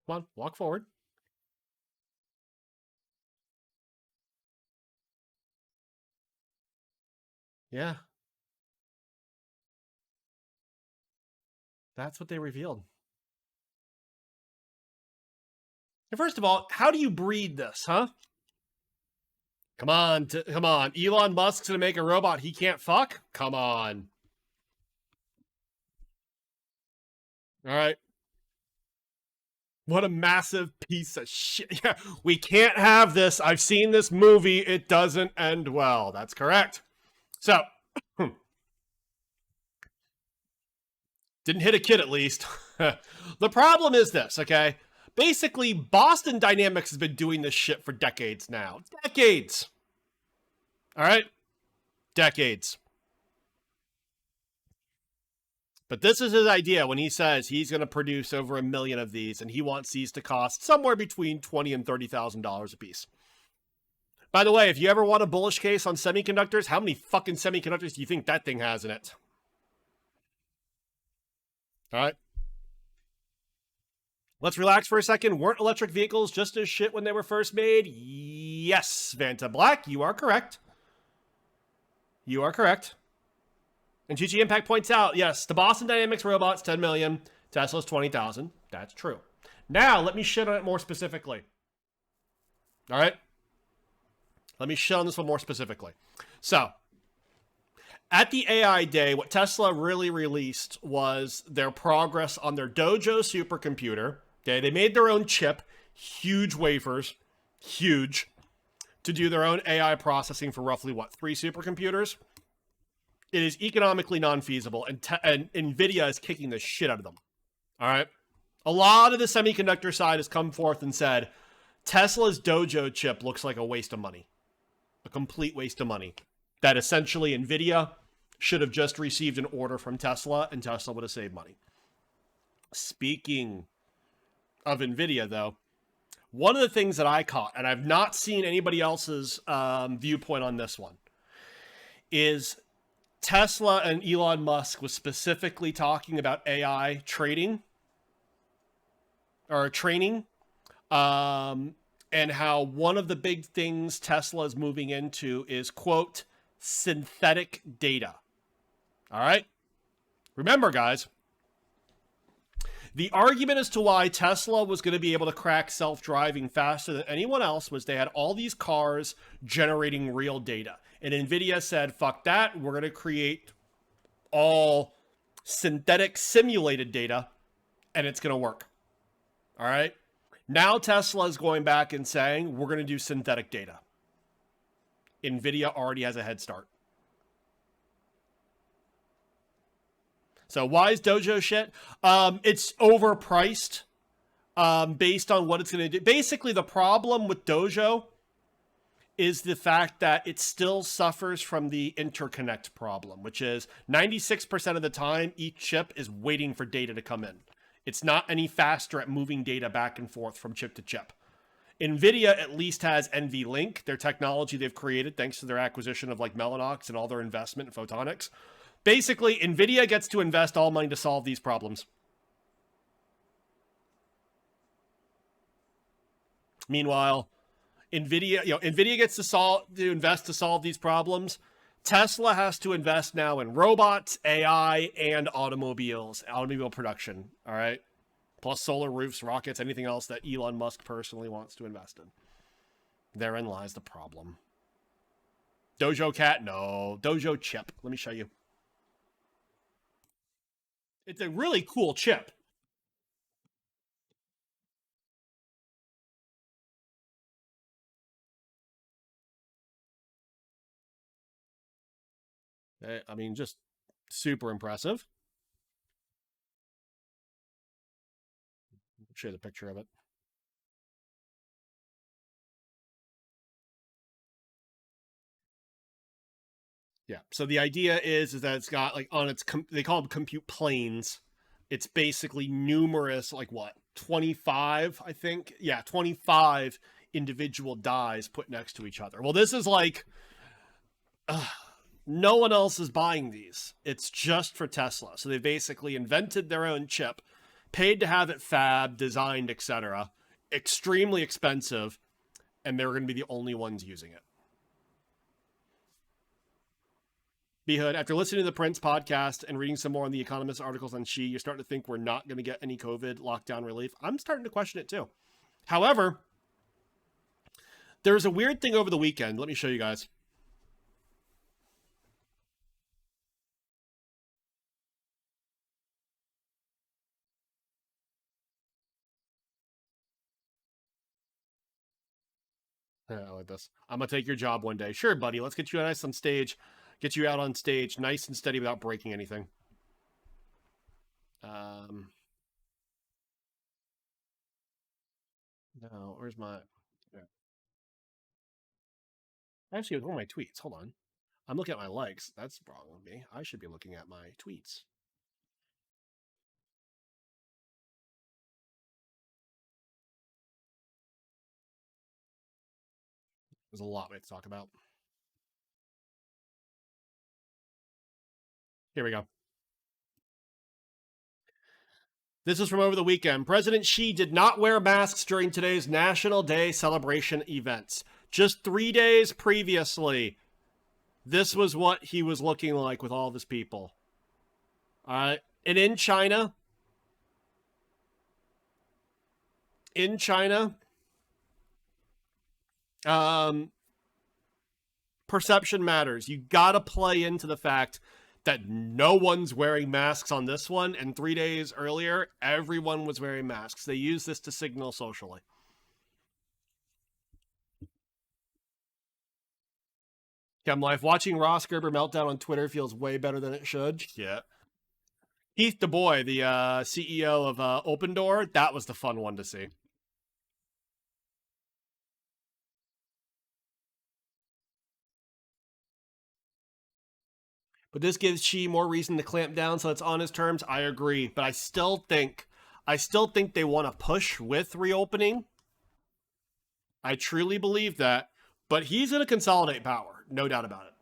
Come on, walk forward. Yeah. That's what they revealed. And first of all, how do you breed this, huh? Come on, come on. Elon Musk's gonna make a robot he can't fuck? Come on. All right. What a massive piece of shit. Yeah, we can't have this. I've seen this movie. It doesn't end well. That's correct. So, didn't hit a kid at least. The problem is this, okay? Basically, Boston Dynamics has been doing this shit for decades now. Decades. All right? Decades. But this is his idea when he says he's going to produce over 1 million of these, and he wants these to cost somewhere between $20,000 and $30,000 a piece. By the way, if you ever want a bullish case on semiconductors, how many fucking semiconductors do you think that thing has in it? All right. Let's relax for a second. Weren't electric vehicles just as shit when they were first made? Yes, Vanta Black, you are correct. You are correct. And GG Impact points out, yes, the Boston Dynamics robots, 10 million. Tesla's 20,000. That's true. Now, let me shit on it more specifically. All right? Let me shit on this one more specifically. So, at the AI day, what Tesla really released was their progress on their Dojo supercomputer. Okay, they made their own chip, huge wafers, huge, to do their own AI processing for roughly, 3 supercomputers? It is economically non-feasible, and NVIDIA is kicking the shit out of them. All right? A lot of the semiconductor side has come forth and said, Tesla's Dojo chip looks like a waste of money. A complete waste of money. That essentially NVIDIA should have just received an order from Tesla, and Tesla would have saved money. Speaking of NVIDIA, though, one of the things that I caught, and I've not seen anybody else's viewpoint on this one, is Tesla and Elon Musk was specifically talking about AI trading or training, and how one of the big things Tesla is moving into is, quote, synthetic data. All right? Remember, guys, the argument as to why Tesla was going to be able to crack self-driving faster than anyone else was they had all these cars generating real data. And NVIDIA said, fuck that, we're going to create all synthetic simulated data, and it's going to work. All right? Now Tesla is going back and saying, we're going to do synthetic data. NVIDIA already has a head start. So why is Dojo shit? It's overpriced based on what it's going to do. Basically, the problem with Dojo is the fact that it still suffers from the interconnect problem, which is 96% of the time, each chip is waiting for data to come in. It's not any faster at moving data back and forth from chip to chip. NVIDIA at least has NVLink, their technology they've created thanks to their acquisition of like Mellanox and all their investment in photonics. Basically, NVIDIA gets to invest all money to solve these problems. Meanwhile, NVIDIA gets to invest to solve these problems. Tesla has to invest now in robots, AI, and automobile production. All right, plus solar roofs, rockets, anything else that Elon Musk personally wants to invest in. Therein lies the problem. Dojo Cat, no. Dojo chip. Let me show you. It's a really cool chip. I mean, just super impressive. I'll show you the picture of it. Yeah. So the idea is that it's got like on its they call them compute planes. It's basically numerous, like what, 25, I think. Yeah, 25 individual dies put next to each other. Well, this is like no one else is buying these. It's just for Tesla. So they basically invented their own chip, paid to have it fabbed, designed, etc. Extremely expensive, and they're going to be the only ones using it. Hood, after listening to the Prince podcast and reading some more on the Economist articles on Xi, you're starting to think we're not going to get any COVID lockdown relief. I'm starting to question it too. However, there's a weird thing over the weekend. Let me show you guys. I like this. I'm going to take your job one day. Sure, buddy. Let's get you nice on stage. Get you out on stage nice and steady without breaking anything. No, where's my... Yeah. Actually, it was one of my tweets. Hold on. I'm looking at my likes. That's wrong with me. I should be looking at my tweets. There's a lot we have to talk about. Here we go. This is from over the weekend. President Xi did not wear masks during today's National Day celebration events. Just 3 days previously, this was what he was looking like with all of his people. All right. And in China, perception matters. You got to play into the fact that no one's wearing masks on this one, and 3 days earlier, everyone was wearing masks. They use this to signal socially. Chem Life, watching Ross Gerber meltdown on Twitter feels way better than it should. Yeah. Keith Du Bois, the CEO of Open Door, that was the fun one to see. But this gives Xi more reason to clamp down, so it's on his terms. I agree, but I still think they want to push with reopening. I truly believe that, but he's going to consolidate power, no doubt about it.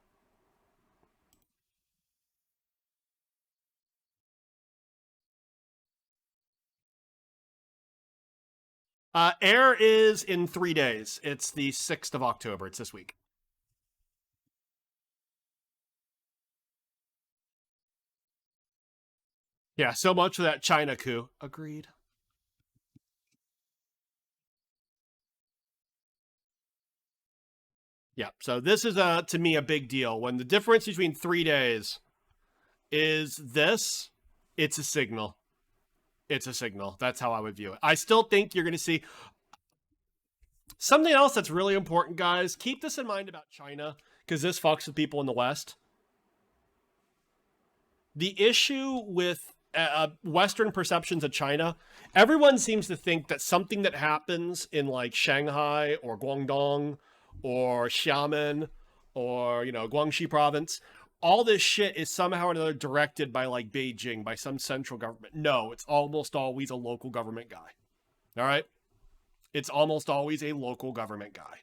Air is in 3 days. It's the 6th of October. It's this week. Yeah, so much for that China coup. Agreed. Yeah, so this is to me a big deal. When the difference between 3 days is this, it's a signal. It's a signal. That's how I would view it. I still think you're going to see Something else that's really important, guys, keep this in mind about China, because this fucks with people in the West. The issue with Western perceptions of China, everyone seems to think that something that happens in like Shanghai or Guangdong or Xiamen or, you know, Guangxi province, all this shit is somehow or another directed by like Beijing, by some central government. No, it's almost always a local government guy. All right? It's almost always a local government guy.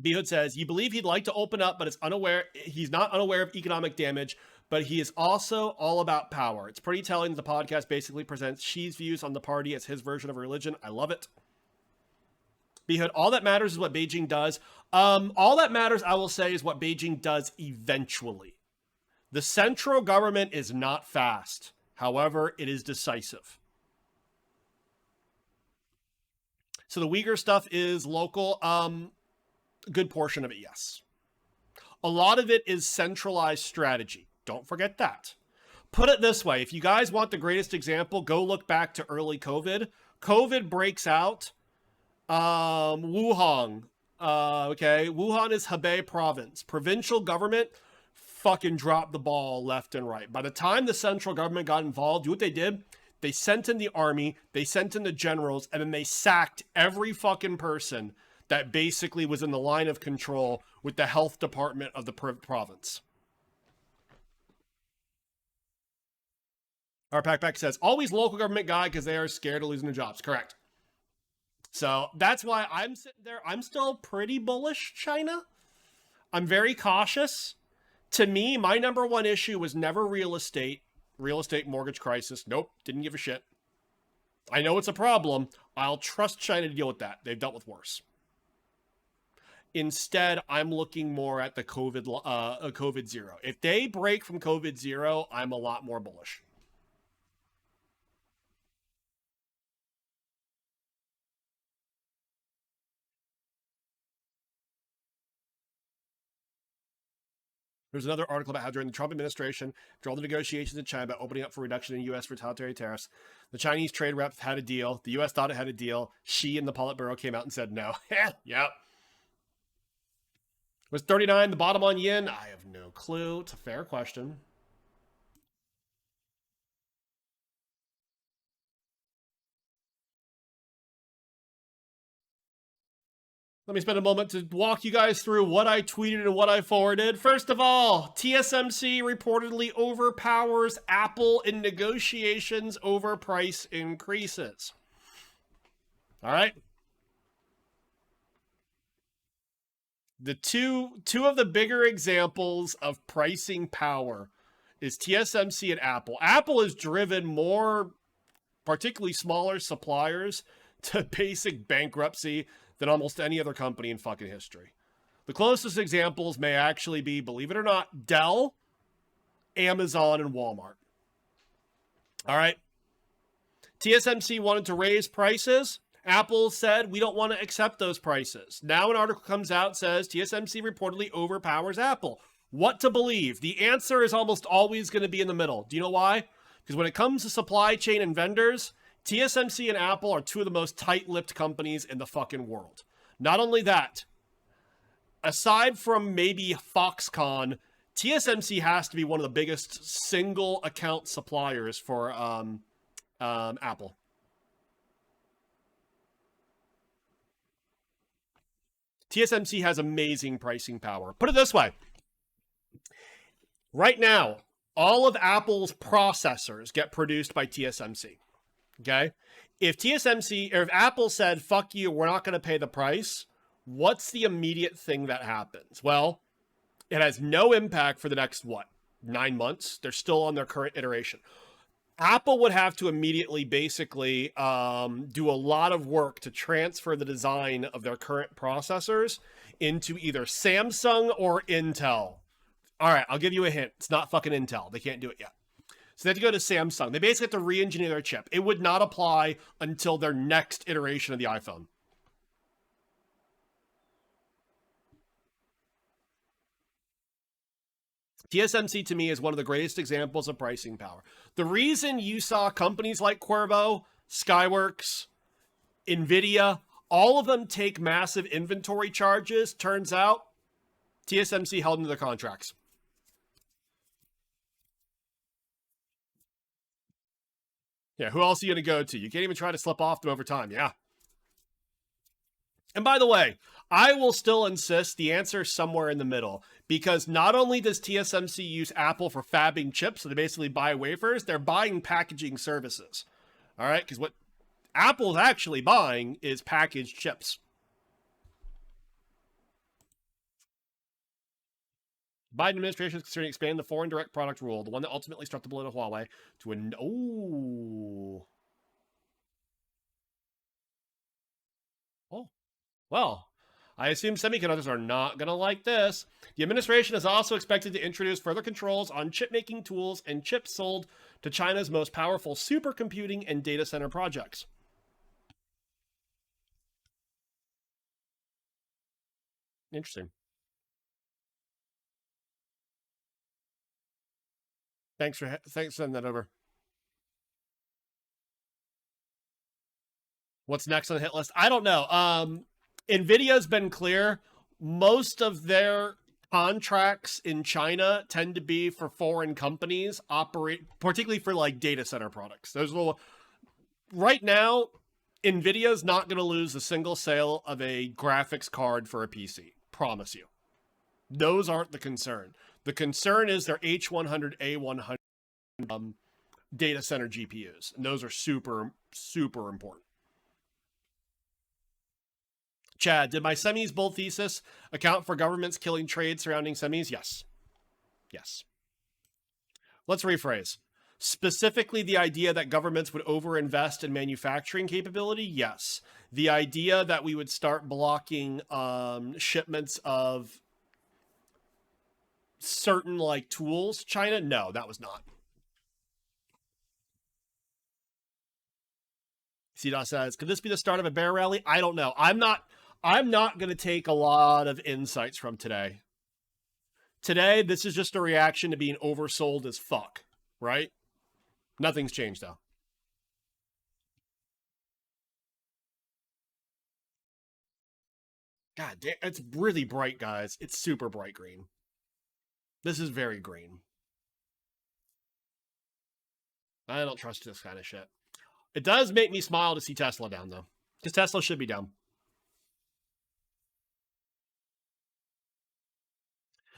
B Hood says, you believe he'd like to open up, but he's not unaware of economic damage, but he is also all about power. It's pretty telling that the podcast basically presents Xi's views on the party as his version of religion. I love it. B Hood, all that matters is what Beijing does. All that matters, I will say, is what Beijing does eventually. The central government is not fast. However, it is decisive. So the Uyghur stuff is local. A good portion of it, yes. A lot of it is centralized strategy. Don't forget that. Put it this way. If you guys want the greatest example, go look back to early COVID. COVID breaks out. Wuhan. Okay. Wuhan is Hebei province. Provincial government fucking dropped the ball left and right. By the time the central government got involved, you know what they did? They sent in the army, they sent in the generals, and then they sacked every fucking person that basically was in the line of control with the health department of the province. Our Packback says, always local government guy because they are scared of losing their jobs. Correct. So that's why I'm sitting there. I'm still pretty bullish China. I'm very cautious. To me, my number one issue was never real estate mortgage crisis. Nope, didn't give a shit. I know it's a problem. I'll trust China to deal with that. They've dealt with worse. Instead, I'm looking more at the COVID zero. If they break from COVID zero, I'm a lot more bullish. There's another article about how during the Trump administration, during all the negotiations in China about opening up for reduction in U.S. retaliatory tariffs, the Chinese trade reps had a deal. The U.S. thought it had a deal. Xi and the Politburo came out and said no. Yep. Was 39 the bottom on yen? I have no clue. It's a fair question. Let me spend a moment to walk you guys through what I tweeted and what I forwarded. First of all, TSMC reportedly overpowers Apple in negotiations over price increases. All right. The two of the bigger examples of pricing power is TSMC and Apple. Apple has driven more, particularly smaller suppliers, to basic bankruptcy than almost any other company in fucking history. The closest examples may actually be, believe it or not, Dell, Amazon, and Walmart. All right. TSMC wanted to raise prices. Apple said, we don't want to accept those prices. Now an article comes out, says TSMC reportedly overpowers Apple. What to believe? The answer is almost always going to be in the middle. Do you know why? Because when it comes to supply chain and vendors, TSMC and Apple are two of the most tight-lipped companies in the fucking world. Not only that, aside from maybe Foxconn, TSMC has to be one of the biggest single account suppliers for Apple. TSMC has amazing pricing power. Put it this way. Right now, all of Apple's processors get produced by TSMC. Okay? If TSMC, or if Apple said, fuck you, we're not going to pay the price, what's the immediate thing that happens? Well, it has no impact for the next, 9 months? They're still on their current iteration. Apple would have to immediately basically do a lot of work to transfer the design of their current processors into either Samsung or Intel. All right, I'll give you a hint. It's not fucking Intel. They can't do it yet. So they have to go to Samsung. They basically have to re-engineer their chip. It would not apply until their next iteration of the iPhone. TSMC to me is one of the greatest examples of pricing power. The reason you saw companies like Qorvo Skyworks, NVIDIA, all of them take massive inventory charges. Turns out TSMC held into their contracts. Yeah, who else are you going to go to? You can't even try to slip off them over time. Yeah. And by the way, I will still insist the answer is somewhere in the middle, because not only does TSMC use Apple for fabbing chips, so they basically buy wafers, they're buying packaging services. All right, because what Apple's actually buying is packaged chips. Biden administration is considering expanding the foreign direct product rule, the one that ultimately struck the blow to Huawei, to an oh. Well, I assume semiconductors are not going to like this. The administration is also expected to introduce further controls on chip-making tools and chips sold to China's most powerful supercomputing and data center projects. Interesting. Thanks for sending that over. What's next on the hit list? I don't know. NVIDIA's been clear. Most of their contracts in China tend to be for foreign companies, particularly for like data center products. Right now, NVIDIA's not going to lose a single sale of a graphics card for a PC. Promise you. Those aren't the concern. The concern is their H100, A100 data center GPUs. And those are super, super important. Chad, did my semis bull thesis account for governments killing trade surrounding semis? Yes. Yes. Let's rephrase. Specifically, the idea that governments would overinvest in manufacturing capability? Yes. The idea that we would start blocking shipments of certain like tools, China? No, that was not. CDOT says, could this be the start of a bear rally? I don't know. I'm not going to take a lot of insights from today. Today, this is just a reaction to being oversold as fuck, right? Nothing's changed, though. God damn, it's really bright, guys. It's super bright green. This is very green. I don't trust this kind of shit. It does make me smile to see Tesla down, though. Because Tesla should be down.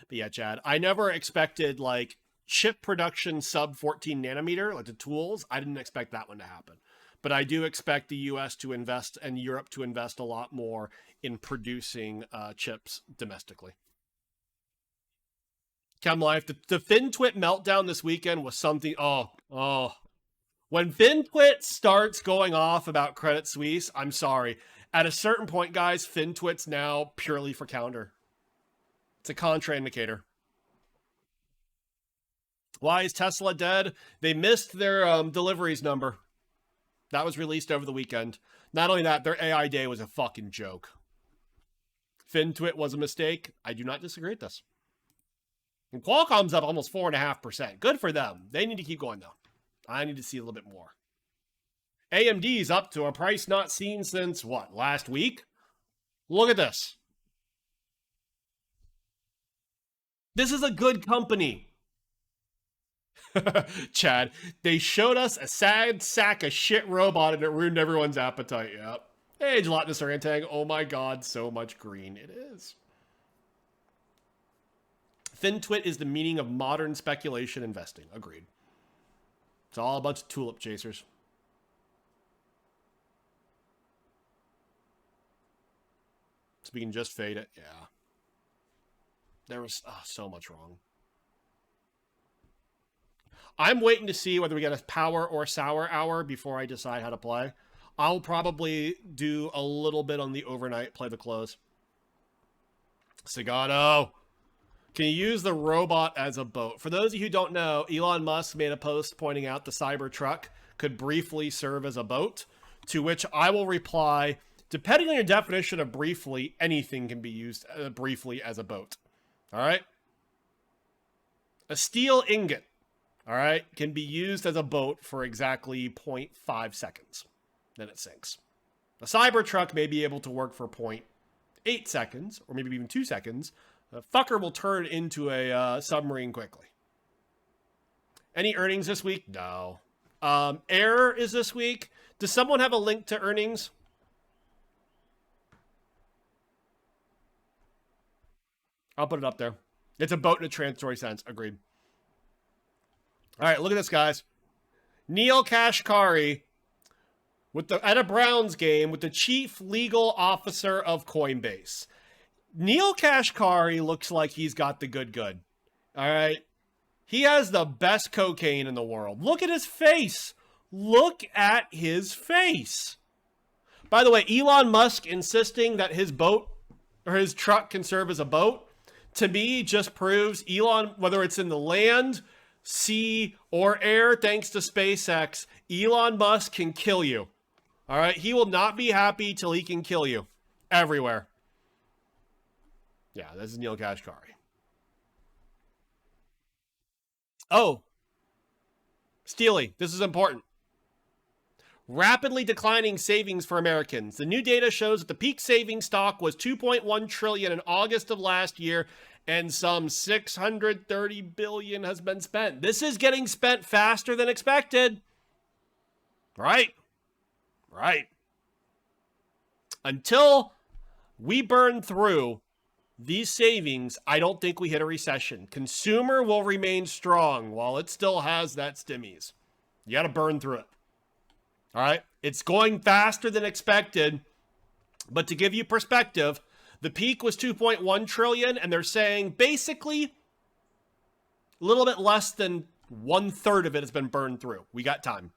But yeah, Chad, I never expected, like, chip production sub 14 nanometer, like the tools. I didn't expect that one to happen. But I do expect the US to invest and Europe to invest a lot more in producing chips domestically. Chem Life, the FinTwit meltdown this weekend was something. Oh. When FinTwit starts going off about Credit Suisse, I'm sorry. At a certain point, guys, FinTwit's now purely for counter. It's a contraindicator. Why is Tesla dead? They missed their deliveries number. That was released over the weekend. Not only that, their AI day was a fucking joke. FinTwit was a mistake. I do not disagree with this. And Qualcomm's up almost 4.5%. Good for them. They need to keep going, though. I need to see a little bit more. AMD's up to a price not seen since, what, last week? Look at this. This is a good company. Chad, they showed us a sad sack of shit robot and it ruined everyone's appetite. Yep. Hey, Gelatinous Orangutang. Oh my god, so much green. It is. FinTwit is the meaning of modern speculation investing. Agreed. It's all a bunch of tulip chasers. So we can just fade it. Yeah. There was so much wrong. I'm waiting to see whether we get a power or sour hour before I decide how to play. I'll probably do a little bit on the overnight, play the close. Sagano. Can you use the robot as a boat? For those of you who don't know, Elon Musk made a post pointing out the Cybertruck could briefly serve as a boat, to which I will reply, depending on your definition of briefly, anything can be used briefly as a boat. All right? A steel ingot, all right, can be used as a boat for exactly 0.5 seconds. then it sinks. A Cybertruck may be able to work for 0.8 seconds, or maybe even 2 seconds. The fucker will turn into a submarine quickly. Any earnings this week? No. Air is this week. Does someone have a link to earnings? I'll put it up there. It's a boat in a transitory sense. Agreed. All right, look at this, guys. Neil Kashkari at a Browns game with the chief legal officer of Coinbase. Neil Kashkari looks like he's got the good. All right. He has the best cocaine in the world. Look at his face. Look at his face. By the way, Elon Musk insisting that his boat or his truck can serve as a boat, to me, just proves Elon, whether it's in the land, sea, or air, thanks to SpaceX, Elon Musk can kill you. All right? He will not be happy till he can kill you. Everywhere. Yeah, this is Neil Kashkari. Oh. Steely, this is important. Rapidly declining savings for Americans. The new data shows that the peak savings stock was $2.1 trillion in August of last year, and some $630 billion has been spent. This is getting spent faster than expected. Right? Until we burn through these savings, I don't think we hit a recession. Consumer will remain strong while it still has that stimmies. You got to burn through it. All right, it's going faster than expected, but to give you perspective, the peak was 2.1 trillion, and they're saying basically a little bit less than 1/3 of it has been burned through. We got time.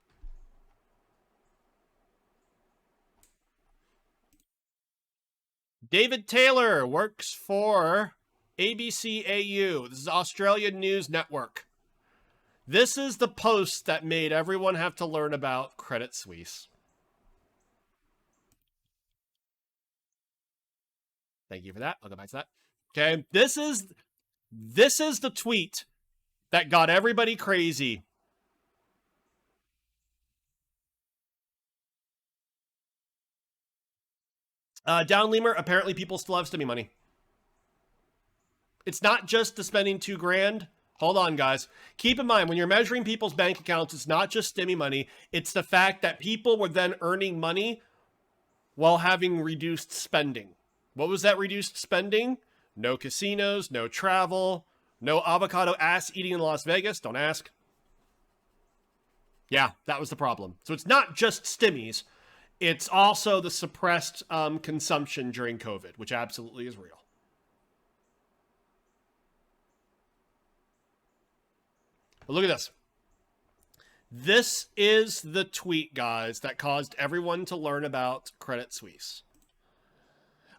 David Taylor works for ABCAU. This is Australian News Network. This is the post that made everyone have to learn about Credit Suisse. Thank you for that. I'll go back to that. Okay, this is the tweet that got everybody crazy. Down Lemur, apparently people still have stimmy money. It's not just the spending $2,000. Hold on, guys. Keep in mind, when you're measuring people's bank accounts, it's not just stimmy money. It's the fact that people were then earning money while having reduced spending. What was that reduced spending? No casinos, no travel, no avocado ass eating in Las Vegas. Don't ask. Yeah, that was the problem. So it's not just stimmies. It's also the suppressed consumption during COVID, which absolutely is real. But look at this. This is the tweet, guys, that caused everyone to learn about Credit Suisse.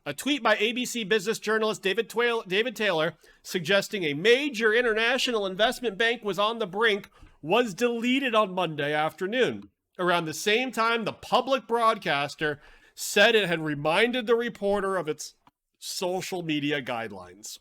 A tweet by ABC business journalist David Taylor suggesting a major international investment bank was on the brink was deleted on Monday afternoon. Around the same time, the public broadcaster said it had reminded the reporter of its social media guidelines.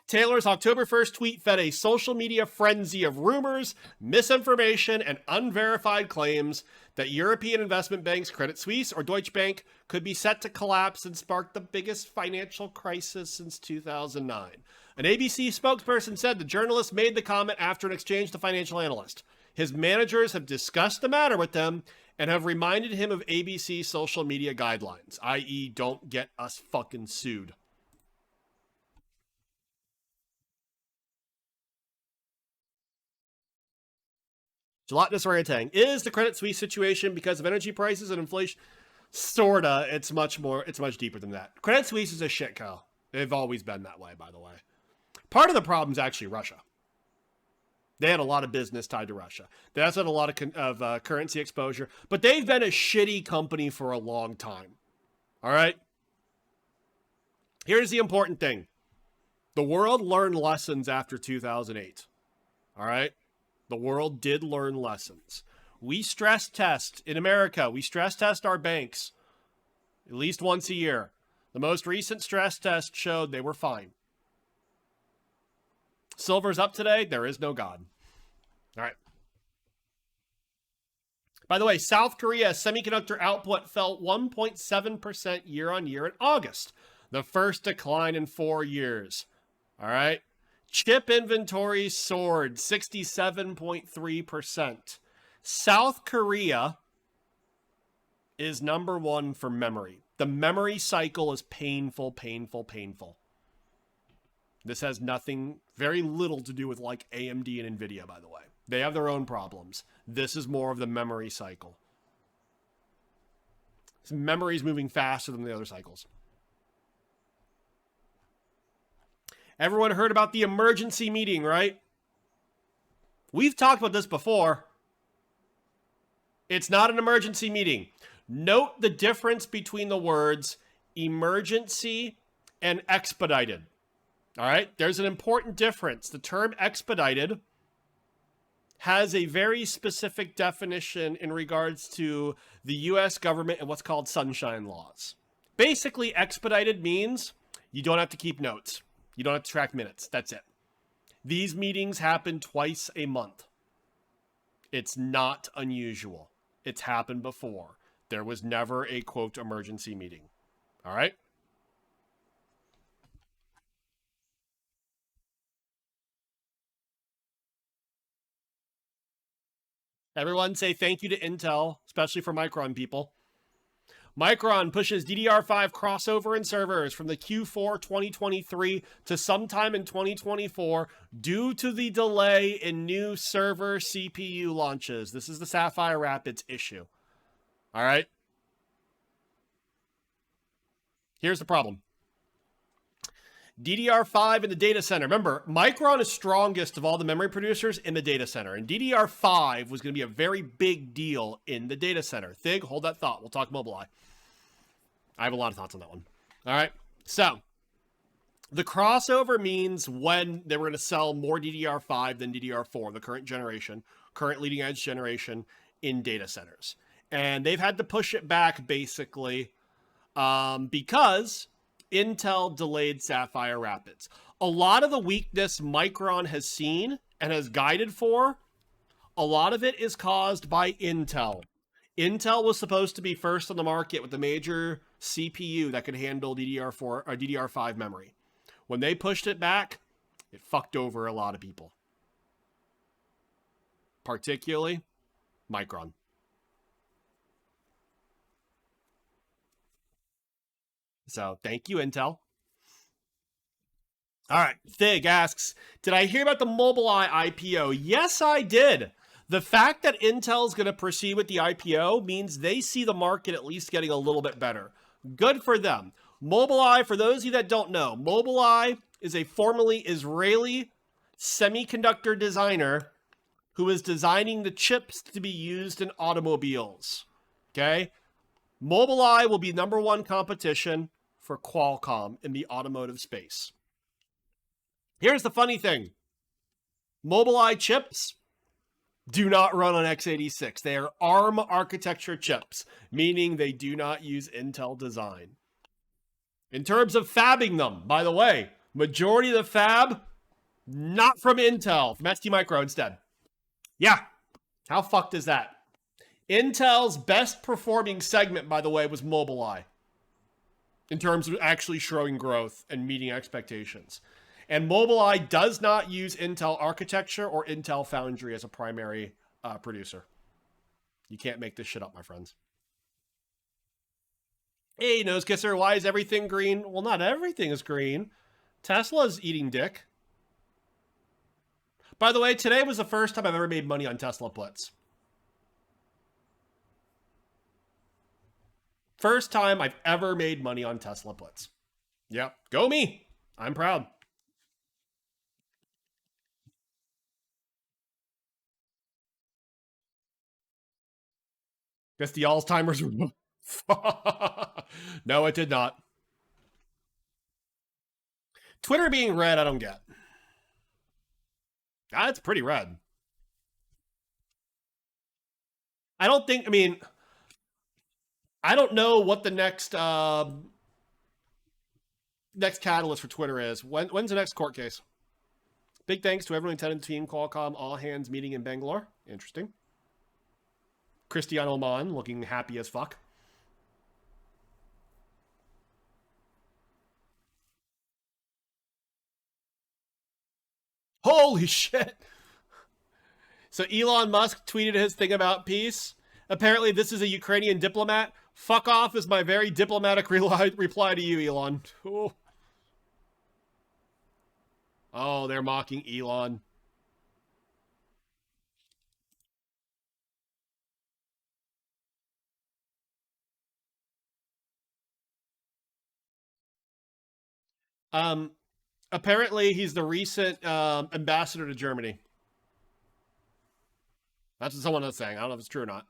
Taylor's October 1st tweet fed a social media frenzy of rumors, misinformation, and unverified claims that European investment banks Credit Suisse or Deutsche Bank could be set to collapse and spark the biggest financial crisis since 2009. An ABC spokesperson said the journalist made the comment after an exchange with the financial analyst. His managers have discussed the matter with them and have reminded him of ABC social media guidelines, i.e. don't get us fucking sued. Gelatinous orangutan. Is the Credit Suisse situation because of energy prices and inflation? Sorta. It's much deeper than that. Credit Suisse is a shit cow. They've always been that way, by the way. Part of the problem is actually Russia. They had a lot of business tied to Russia. They also had a lot of currency exposure, but they've been a shitty company for a long time. All right? Here's the important thing. The world learned lessons after 2008. All right? The world did learn lessons. We stress test in America. We stress test our banks at least once a year. The most recent stress test showed they were fine. Silver's up today. There is no God. All right. By the way, South Korea's semiconductor output fell 1.7% year on year in August, the first decline in 4 years. All right. Chip inventory soared 67.3%. South Korea is number one for memory. The memory cycle is painful, painful, painful. This has nothing, very little to do with like AMD and NVIDIA, by the way. They have their own problems. This is more of the memory cycle. Memory is moving faster than the other cycles. Everyone heard about the emergency meeting, right? We've talked about this before. It's not an emergency meeting. Note the difference between the words emergency and expedited. All right? There's an important difference. The term expedited has a very specific definition in regards to the U.S. government and what's called sunshine laws. Basically, expedited means you don't have to keep notes. You don't have to track minutes. That's it. These meetings happen twice a month. It's not unusual. It's happened before. There was never a, quote, emergency meeting. All right? Everyone say thank you to Intel, especially for Micron people. Micron pushes DDR5 crossover in servers from the Q4 2023 to sometime in 2024 due to the delay in new server CPU launches. This is the Sapphire Rapids issue. All right? Here's the problem. DDR5 in the data center. Remember, Micron is strongest of all the memory producers in the data center. And DDR5 was going to be a very big deal in the data center. Thig, hold that thought. We'll talk Mobileye. I have a lot of thoughts on that one. All right. So, the crossover means when they were going to sell more DDR5 than DDR4, the current generation, current leading edge generation in data centers. And they've had to push it back basically because Intel delayed Sapphire Rapids. A lot of the weakness Micron has seen and has guided for, a lot of it is caused by Intel. Intel was supposed to be first on the market with the major CPU that could handle DDR4 or DDR5 memory. When they pushed it back, it fucked over a lot of people. Particularly Micron. So, thank you, Intel. All right, Thig asks, did I hear about the Mobileye IPO? Yes, I did. The fact that Intel's going to proceed with the IPO means they see the market at least getting a little bit better. Good for them. Mobileye, for those of you that don't know, Mobileye is a formerly Israeli semiconductor designer who is designing the chips to be used in automobiles. Okay? Mobileye will be number one competition for Qualcomm in the automotive space. Here's the funny thing. Mobileye chips do not run on x86. They are ARM architecture chips, meaning they do not use Intel design. In terms of fabbing them, by the way, majority of the fab, not from Intel, from STMicro instead. Yeah, how fucked is that? Intel's best performing segment, by the way, was Mobileye. In terms of actually showing growth and meeting expectations. And Mobileye does not use Intel architecture or Intel Foundry as a primary producer. You can't make this shit up, my friends. Hey, Nose Kisser, why is everything green? Well, not everything is green. Tesla's eating dick. By the way, today was the first time I've ever made money on Tesla puts. First time I've ever made money on Tesla puts. Yep, go me. I'm proud. Guess the Alzheimer's. No, it did not. Twitter being red, I don't get. That's pretty red. I don't think, I mean, I don't know what the next next catalyst for Twitter is. When's the next court case? Big thanks to everyone attending Team Qualcomm all hands meeting in Bangalore. Interesting. Cristiano Mon looking happy as fuck. Holy shit! So Elon Musk tweeted his thing about peace. Apparently, this is a Ukrainian diplomat. Fuck off is my very diplomatic reply to you, Elon. Oh, they're mocking Elon. Um, Apparently, he's the recent ambassador to Germany. That's what someone is saying. I don't know if it's true or not.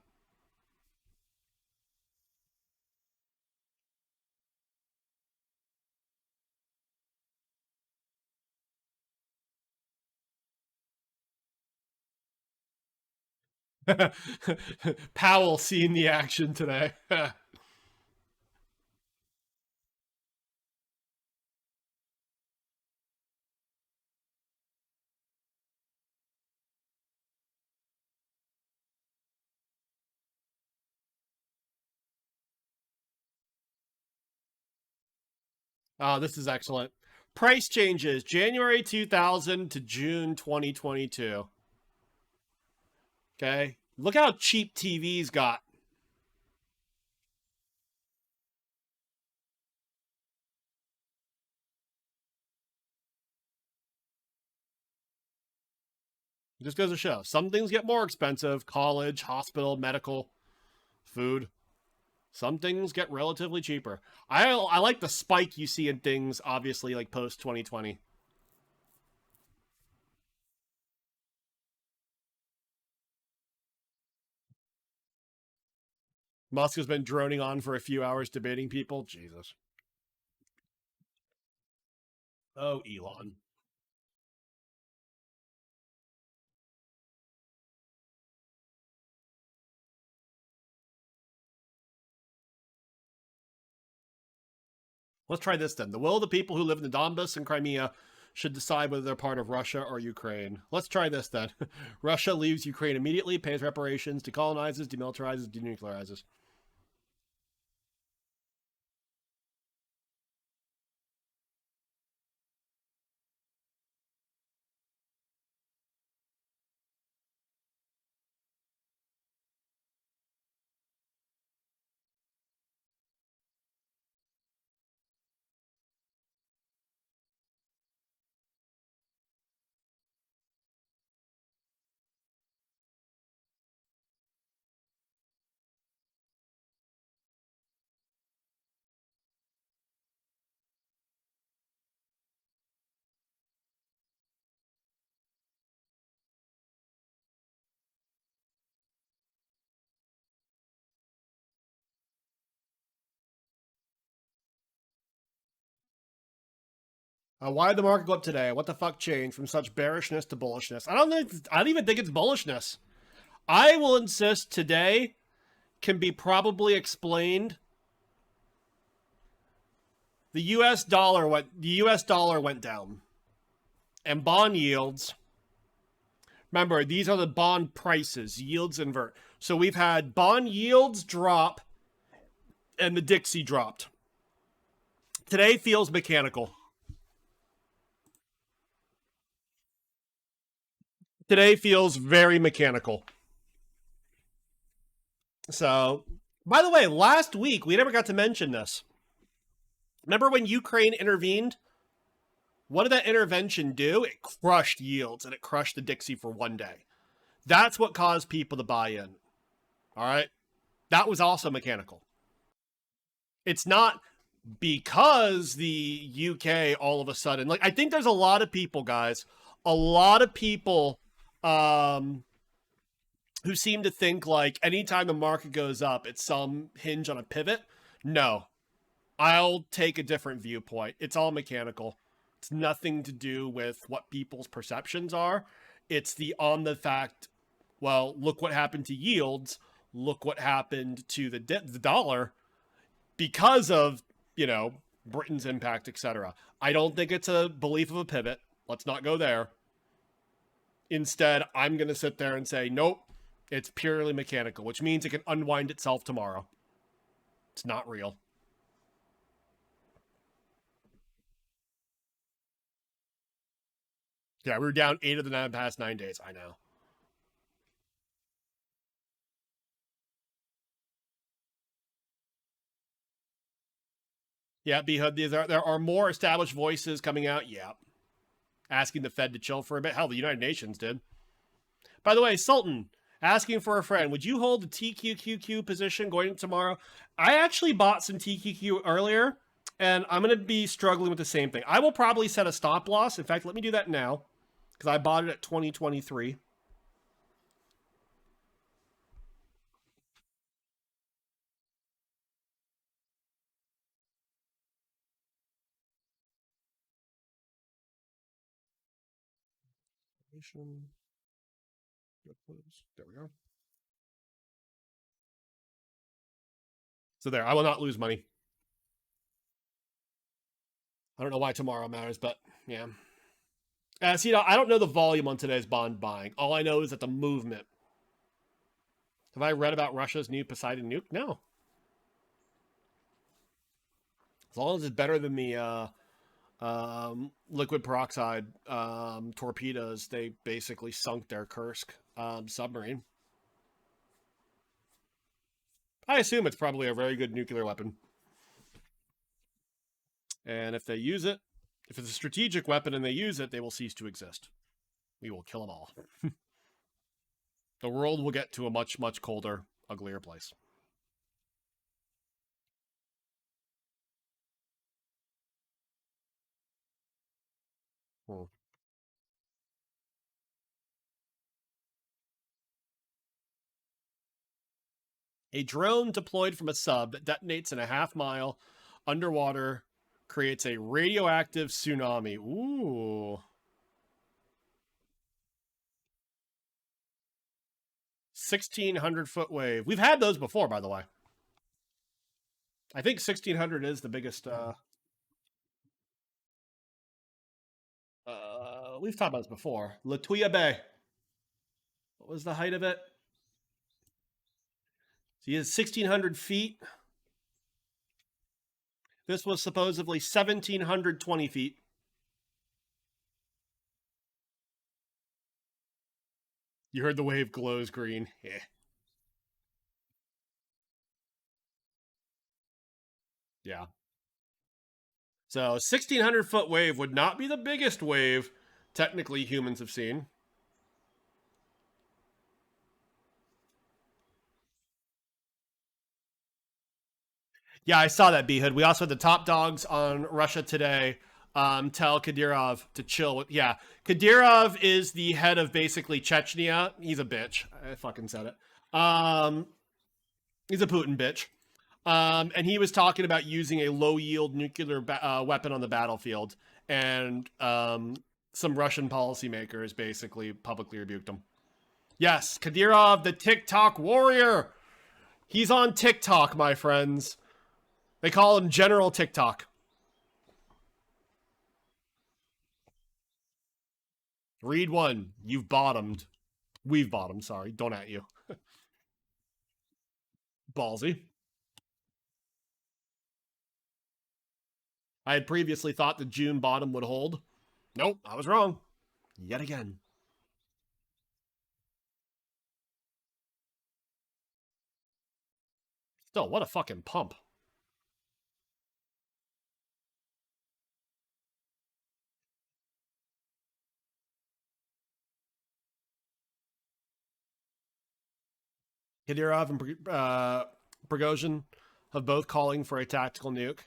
Powell seeing the action today. Oh, this is excellent. Price changes January 2000 to June 2022. Okay. Look how cheap TVs got. It just goes to show. Some things get more expensive college, hospital, medical, food. Some things get relatively cheaper. I like the spike you see in things, obviously, like post 2020. Musk has been droning on for a few hours debating people. Jesus. Oh, Elon. Let's try this then. The will of the people who live in the Donbas and Crimea should decide whether they're part of Russia or Ukraine. Let's try this then. Russia leaves Ukraine immediately, pays reparations, decolonizes, demilitarizes, denuclearizes. Why did the market go up today? What the fuck changed from such bearishness to bullishness? I don't even think it's bullishness. I will insist today can be probably explained. The US dollar went down. And bond yields, remember, these are the bond prices, yields invert. So we've had bond yields drop and the DXY dropped. Today feels mechanical. Today feels very mechanical. So, by the way, last week we never got to mention this. Remember when Ukraine intervened? What did that intervention do? It crushed yields and it crushed the DXY for one day. That's what caused people to buy in. All right? That was also mechanical. It's not because the UK all of a sudden, like, I think there's a lot of people, guys, a lot of people who seem to think like anytime the market goes up, it's some hinge on a pivot. No, I'll take a different viewpoint. It's all mechanical. It's nothing to do with what people's perceptions are. It's on the fact, well, look what happened to yields. Look what happened to the dollar because of, Britain's impact, etc. I don't think it's a belief of a pivot. Let's not go there. Instead, I'm going to sit there and say, nope, It's purely mechanical, which means it can unwind itself tomorrow. It's not real. Yeah, we were down 8 of the past 9 days. I know. Yeah, B-Hood, there are more established voices coming out. Yeah. Asking the Fed to chill for a bit. Hell, the United Nations did. By the way, Sultan, asking for a friend, would you hold the TQQQ position going into tomorrow? I actually bought some TQQ earlier, and I'm going to be struggling with the same thing. I will probably set a stop loss. In fact, let me do that now, because I bought it at 2023. There we go. So there, I will not lose money. I don't know why tomorrow matters, but yeah. See, I don't know the volume on today's bond buying. All I know is that the movement. Have I read about Russia's new Poseidon nuke? No. As long as it's better than the liquid peroxide torpedoes, they basically sunk their Kursk submarine. I assume it's probably a very good nuclear weapon. And if they use it, if it's a strategic weapon and they use it, they will cease to exist. We will kill them all. The world will get to a much, much colder, uglier place. A drone deployed from a sub that detonates in a half-mile underwater creates a radioactive tsunami. Ooh. 1,600-foot wave. We've had those before, by the way. I think 1,600 is the biggest. We've talked about this before. Latuya Bay. What was the height of it? So he has 1,600 feet. This was supposedly 1,720 feet. You heard the wave glows green. Yeah. Yeah. So 1,600-foot wave would not be the biggest wave technically humans have seen. Yeah, I saw that, B-Hood. We also had the top dogs on Russia Today tell Kadyrov to chill. Yeah, Kadyrov is the head of basically Chechnya. He's a bitch. I fucking said it. He's a Putin bitch. And he was talking about using a low-yield nuclear weapon on the battlefield. And some Russian policymakers basically publicly rebuked him. Yes, Kadyrov, the TikTok warrior. He's on TikTok, my friends. They call him General TikTok. Read one. You've bottomed. We've bottomed, sorry. Don't at you. Ballsy. I had previously thought the June bottom would hold. Nope, I was wrong. Yet again. Still, what a fucking pump. Kadyrov and Prigozhin have both calling for a tactical nuke,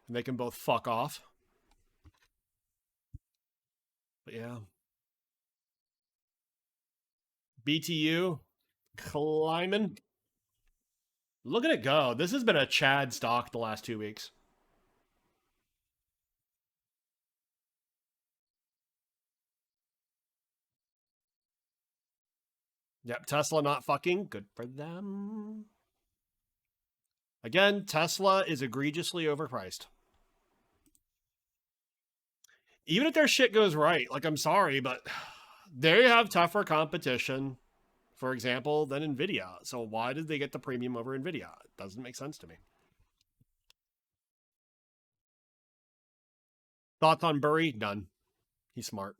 and they can both fuck off. But yeah. BTU climbing. Look at it go. This has been a Chad stock the last 2 weeks. Yep, Tesla not fucking. Good for them. Again, Tesla is egregiously overpriced. Even if their shit goes right, like, I'm sorry, but they have tougher competition for example, than NVIDIA. So why did they get the premium over NVIDIA? It doesn't make sense to me. Thoughts on Burry? None. He's smart.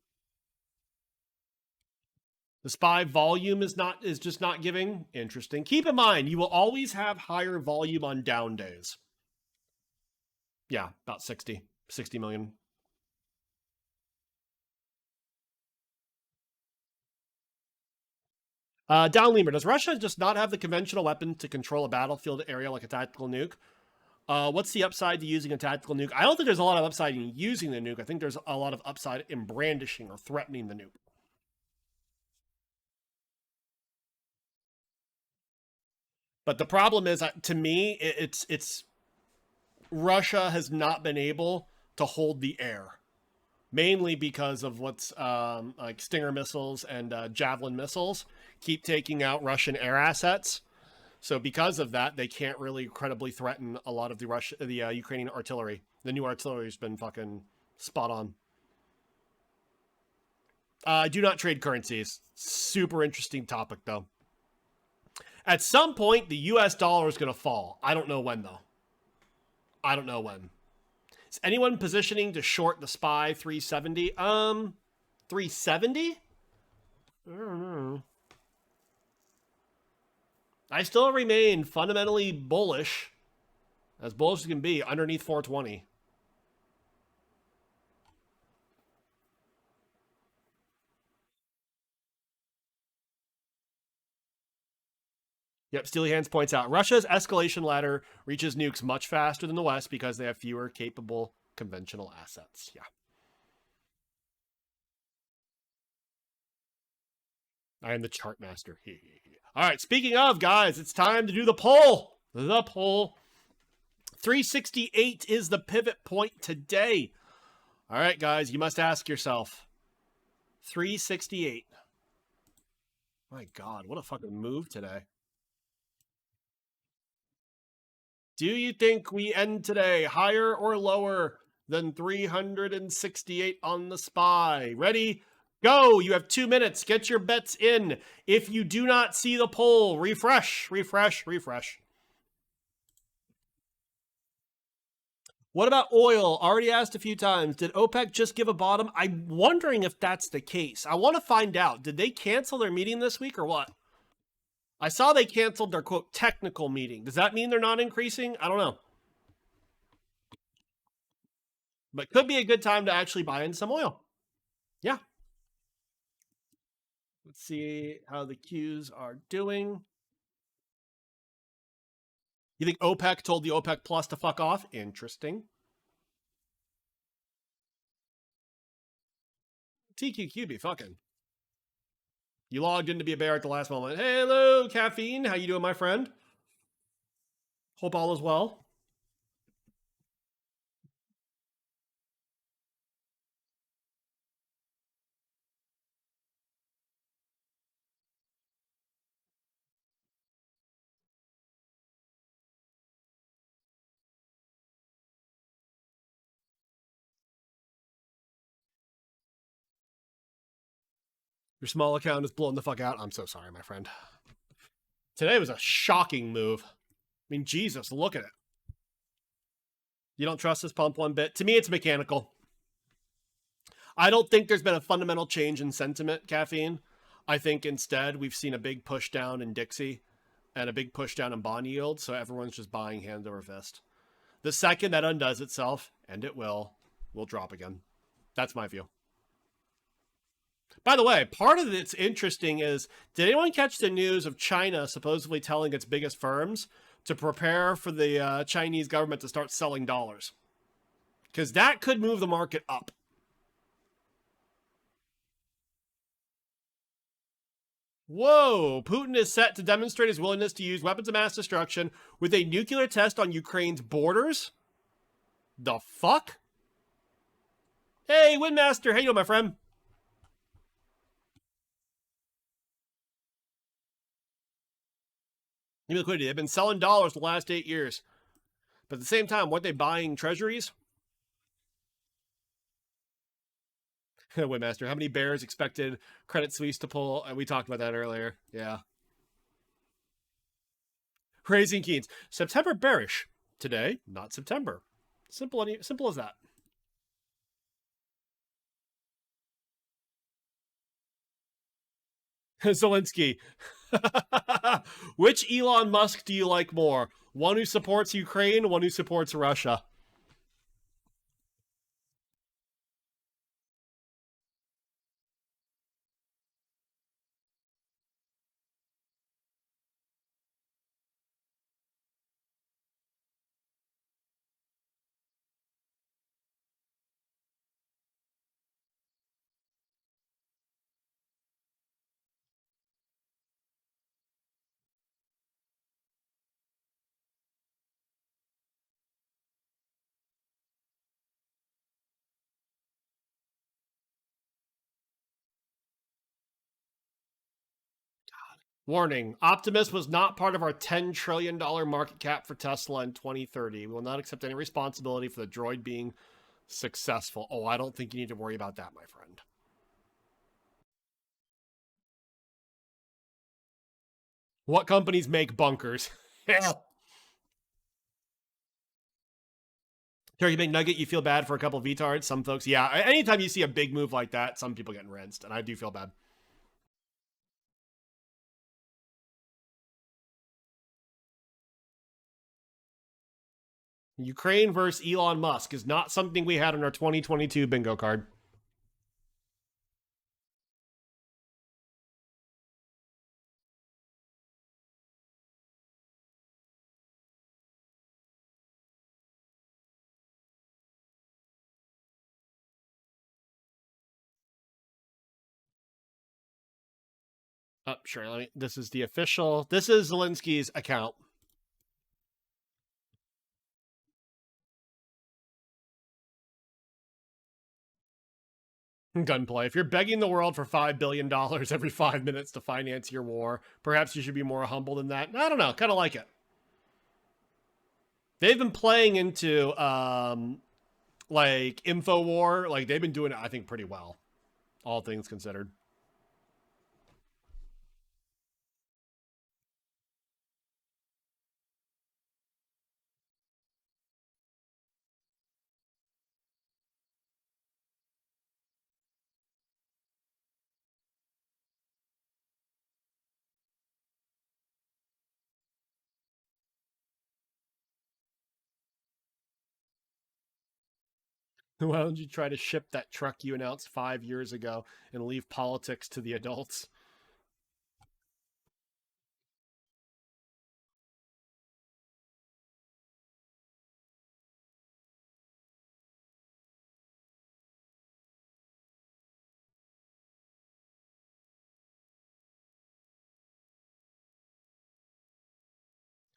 The SPY volume is just not giving. Interesting. Keep in mind, you will always have higher volume on down days. Yeah, about 60 million. Downleamer, does Russia just not have the conventional weapon to control a battlefield area like a tactical nuke? What's the upside to using a tactical nuke? I don't think there's a lot of upside in using the nuke. I think there's a lot of upside in brandishing or threatening the nuke. But the problem is, to me, it's Russia has not been able to hold the air, mainly because of what's like Stinger missiles and Javelin missiles keep taking out Russian air assets. So because of that, they can't really credibly threaten a lot of the Ukrainian artillery. The new artillery has been fucking spot on. I do not trade currencies. Super interesting topic, though. At some point, the US dollar is going to fall. I don't know when, though. I don't know when. Is anyone positioning to short the SPY 370? 370? I don't know. I still remain fundamentally bullish, as bullish as can be, underneath 420. Yep, Steely Hands points out, Russia's escalation ladder reaches nukes much faster than the West because they have fewer capable conventional assets. Yeah. I am the chart master. All right, speaking of, guys, it's time to do the poll. The poll. 368 is the pivot point today. All right, guys, you must ask yourself. 368. My God, what a fucking move today. Do you think we end today higher or lower than 368 on the SPY? Ready? Go! You have 2 minutes. Get your bets in. If you do not see the poll, refresh. What about oil? Already asked a few times. Did OPEC just give a bottom? I'm wondering if that's the case. I want to find out. Did they cancel their meeting this week or what? I saw they canceled their, quote, technical meeting. Does that mean they're not increasing? I don't know. But could be a good time to actually buy in some oil. Yeah. Let's see how the Qs are doing. You think OPEC told the OPEC Plus to fuck off? Interesting. TQQ be fucking. You logged in to be a bear at the last moment. Hey, hello, Caffeine. How you doing, my friend? Hope all is well. Your small account is blowing the fuck out. I'm so sorry, my friend. Today was a shocking move. I mean, Jesus, look at it. You don't trust this pump one bit? To me, it's mechanical. I don't think there's been a fundamental change in sentiment, Caffeine. I think instead we've seen a big push down in Dixie and a big push down in bond yield, so everyone's just buying hand over fist. The second that undoes itself, and it will drop again. That's my view. By the way, part of it's interesting is, did anyone catch the news of China supposedly telling its biggest firms to prepare for the Chinese government to start selling dollars? Because that could move the market up. Whoa, Putin is set to demonstrate his willingness to use weapons of mass destruction with a nuclear test on Ukraine's borders? The fuck? Hey, Windmaster, how you doing, my friend? Liquidity. They've been selling dollars the last 8 years. But at the same time, weren't they buying treasuries? Windmaster, how many bears expected Credit Suisse to pull? We talked about that earlier. Yeah. Raising Keens. September bearish. Today, not September. Simple as that. Zelensky. Which Elon Musk do you like more? One who supports Ukraine, one who supports Russia? Warning, Optimus was not part of our $10 trillion market cap for Tesla in 2030. We will not accept any responsibility for the droid being successful. Oh, I don't think you need to worry about that, my friend. What companies make bunkers? Turkey McNugget, you feel bad for a couple of VTards? Some folks, yeah. Anytime you see a big move like that, some people getting rinsed, and I do feel bad. Ukraine versus Elon Musk is not something we had on our 2022 bingo card. Oh, sure. This is the official. This is Zelensky's account. Gunplay. If you're begging the world for $5 billion every 5 minutes to finance your war, perhaps you should be more humble than that. I don't know. Kind of like it. They've been playing into like InfoWar. Like they've been doing it, I think, pretty well, all things considered. Why don't you try to ship that truck you announced 5 years ago and leave politics to the adults?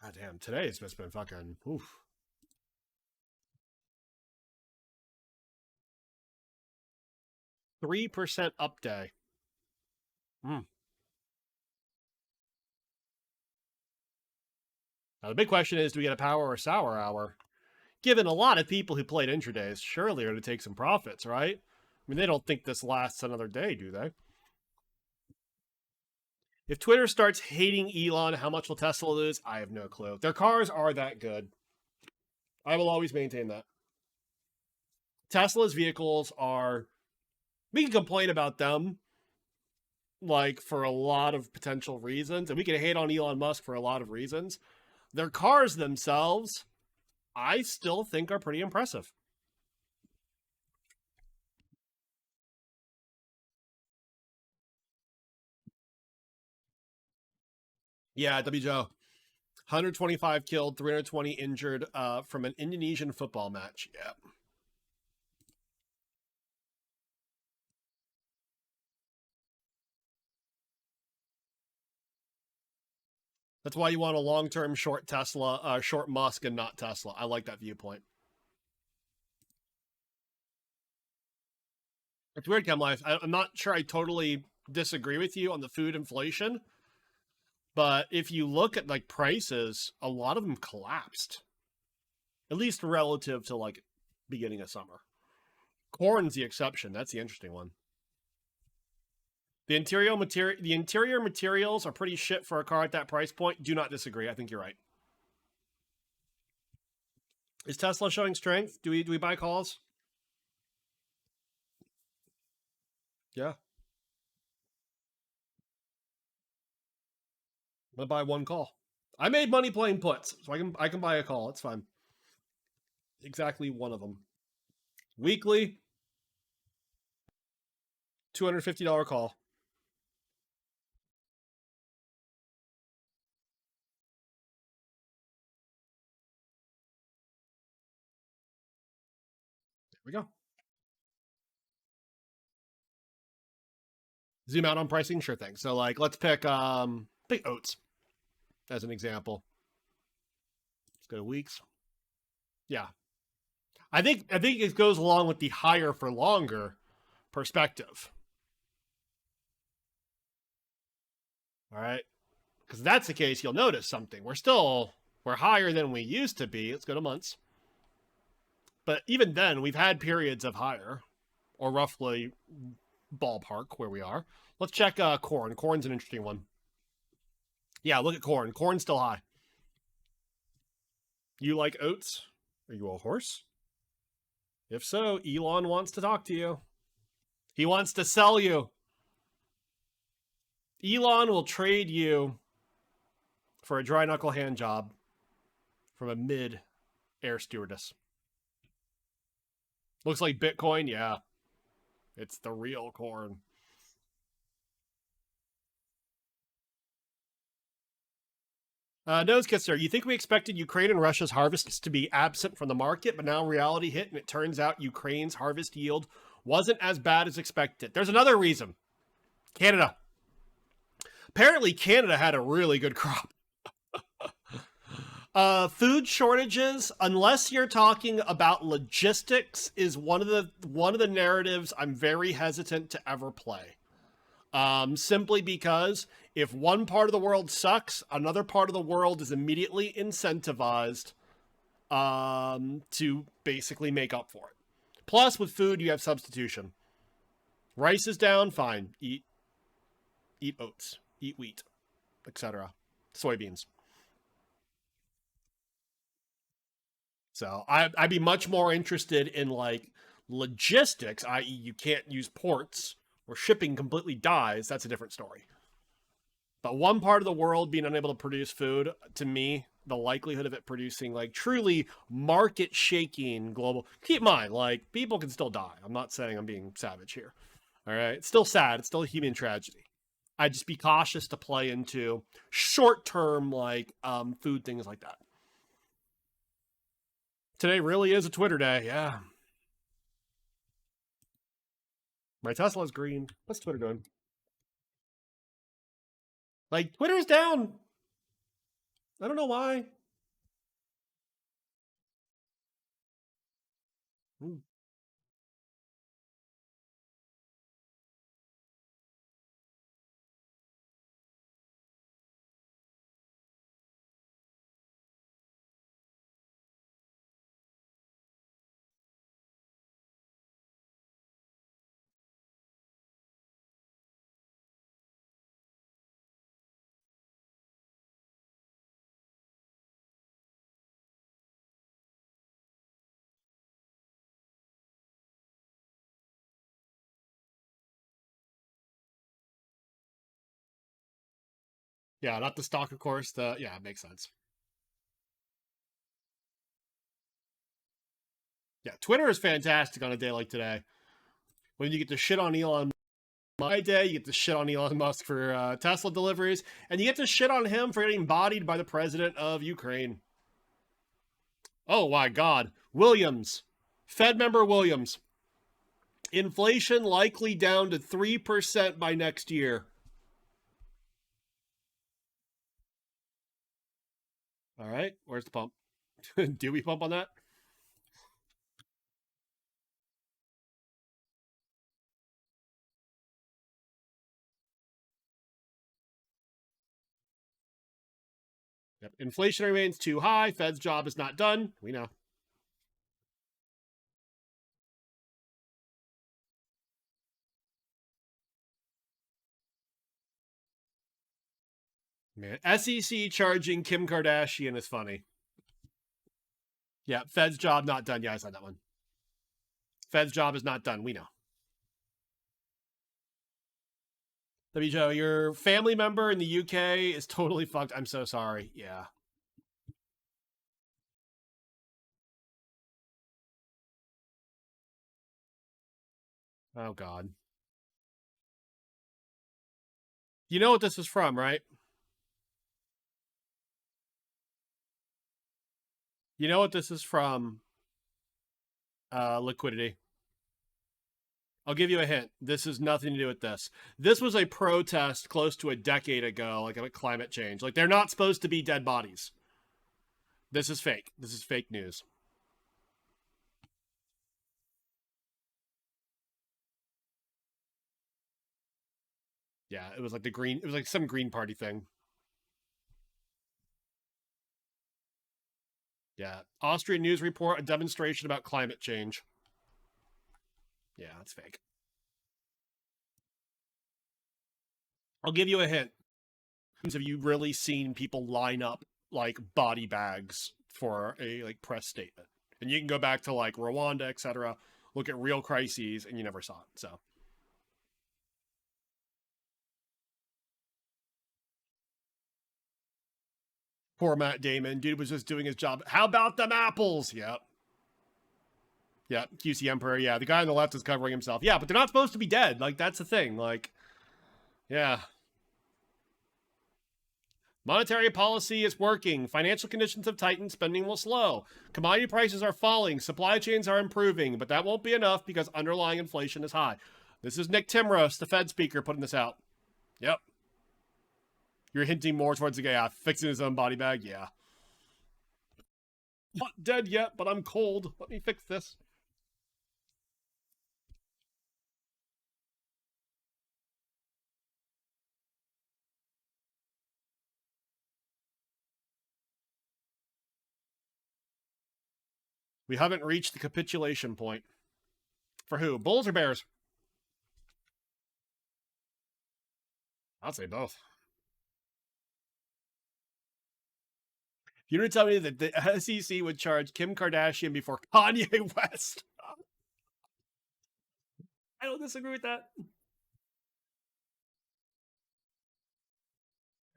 God damn, today's just been fucking oof. 3% up day. Hmm. Now the big question is, do we get a power or sour hour? Given a lot of people who played intradays, surely are to take some profits, right? I mean, they don't think this lasts another day, do they? If Twitter starts hating Elon, how much will Tesla lose? I have no clue. Their cars are that good. I will always maintain that. Tesla's vehicles are, we can complain about them like for a lot of potential reasons, and we can hate on Elon Musk for a lot of reasons. Their cars themselves, I still think are pretty impressive. Yeah, W. Joe. 125 killed, 320 injured from an Indonesian football match. Yeah. That's why you want a long-term short Tesla, short Musk and not Tesla. I like that viewpoint. It's weird, Chem Life. I'm not sure I totally disagree with you on the food inflation, but if you look at like prices, a lot of them collapsed, at least relative to like beginning of summer. Corn's the exception. That's the interesting one. The interior materials are pretty shit for a car at that price point. Do not disagree. I think you're right. Is Tesla showing strength? Do we buy calls? Yeah. I'm gonna buy one call. I made money playing puts, so I can buy a call. It's fine. Exactly one of them. Weekly, $250 call. There we go. Zoom out on pricing, sure thing. So like, let's pick oats as an example. Let's go to weeks. Yeah, I think it goes along with the higher for longer perspective. All right, because if that's the case, you'll notice something. We're higher than we used to be. Let's go to months. But even then, we've had periods of higher, or roughly ballpark where we are. Let's check corn. Corn's an interesting one. Yeah, look at corn. Corn's still high. You like oats? Are you a horse? If so, Elon wants to talk to you. He wants to sell you. Elon will trade you for a dry knuckle hand job from a mid air stewardess. Looks like Bitcoin. Yeah, it's the real corn. Nose Kisser, you think we expected Ukraine and Russia's harvests to be absent from the market, but now reality hit and it turns out Ukraine's harvest yield wasn't as bad as expected. There's another reason. Canada. Apparently, Canada had a really good crop. Food shortages, unless you're talking about logistics, is one of the narratives I'm very hesitant to ever play. Simply because if one part of the world sucks, another part of the world is immediately incentivized to basically make up for it. Plus, with food, you have substitution. Rice is down, fine. Eat oats, eat wheat, etc. Soybeans. So I'd be much more interested in like logistics, i.e., you can't use ports or shipping completely dies. That's a different story. But one part of the world being unable to produce food, to me, the likelihood of it producing like truly market shaking global. Keep in mind, like people can still die. I'm not saying I'm being savage here. All right, it's still sad. It's still a human tragedy. I'd just be cautious to play into short term like food things like that. Today really is a Twitter day. Yeah. My Tesla's green. What's Twitter doing? Like, Twitter's down. I don't know why. Ooh. Yeah, not the stock, of course. Yeah, it makes sense. Yeah, Twitter is fantastic on a day like today. When you get to shit on Elon my day, you get to shit on Elon Musk for Tesla deliveries, and you get to shit on him for getting bodied by the president of Ukraine. Oh my God. Williams. Fed member Williams. Inflation likely down to 3% by next year. All right, where's the pump? Do we pump on that? Yep. Inflation remains too high. Fed's job is not done. We know. Man, SEC charging Kim Kardashian is funny. Yeah, Fed's job not done. Yeah, I said that one. Fed's job is not done. We know. W. Joe, your family member in the UK is totally fucked. I'm so sorry. Yeah. Oh, God. You know what this is from, right? You know what this is from? Liquidity. I'll give you a hint. This has nothing to do with this. This was a protest close to a decade ago, like about climate change. Like, they're not supposed to be dead bodies. This is fake. This is fake news. Yeah, it was like the green. It was like some Green Party thing. Yeah, Austrian news report a demonstration about climate change. Yeah, it's fake. I'll give you a hint. Have you really seen people line up like body bags for a like press statement? And you can go back to like Rwanda, etc. Look at real crises, and you never saw it. So poor Matt Damon, dude was just doing his job. How about them apples? Yep. Yeah, QC Emperor. Yeah, the guy on the left is covering himself. Yeah, but they're not supposed to be dead. Like, that's the thing. Like, yeah. Monetary policy is working. Financial conditions have tightened. Spending will slow. Commodity prices are falling. Supply chains are improving. But that won't be enough because underlying inflation is high. This is Nick Timros, the Fed speaker, putting this out. Yep. You're hinting more towards the guy fixing his own body bag? Yeah. Not dead yet, but I'm cold. Let me fix this. We haven't reached the capitulation point. For who? Bulls or bears? I'd say both. You don't tell me that the SEC would charge Kim Kardashian before Kanye West. I don't disagree with that.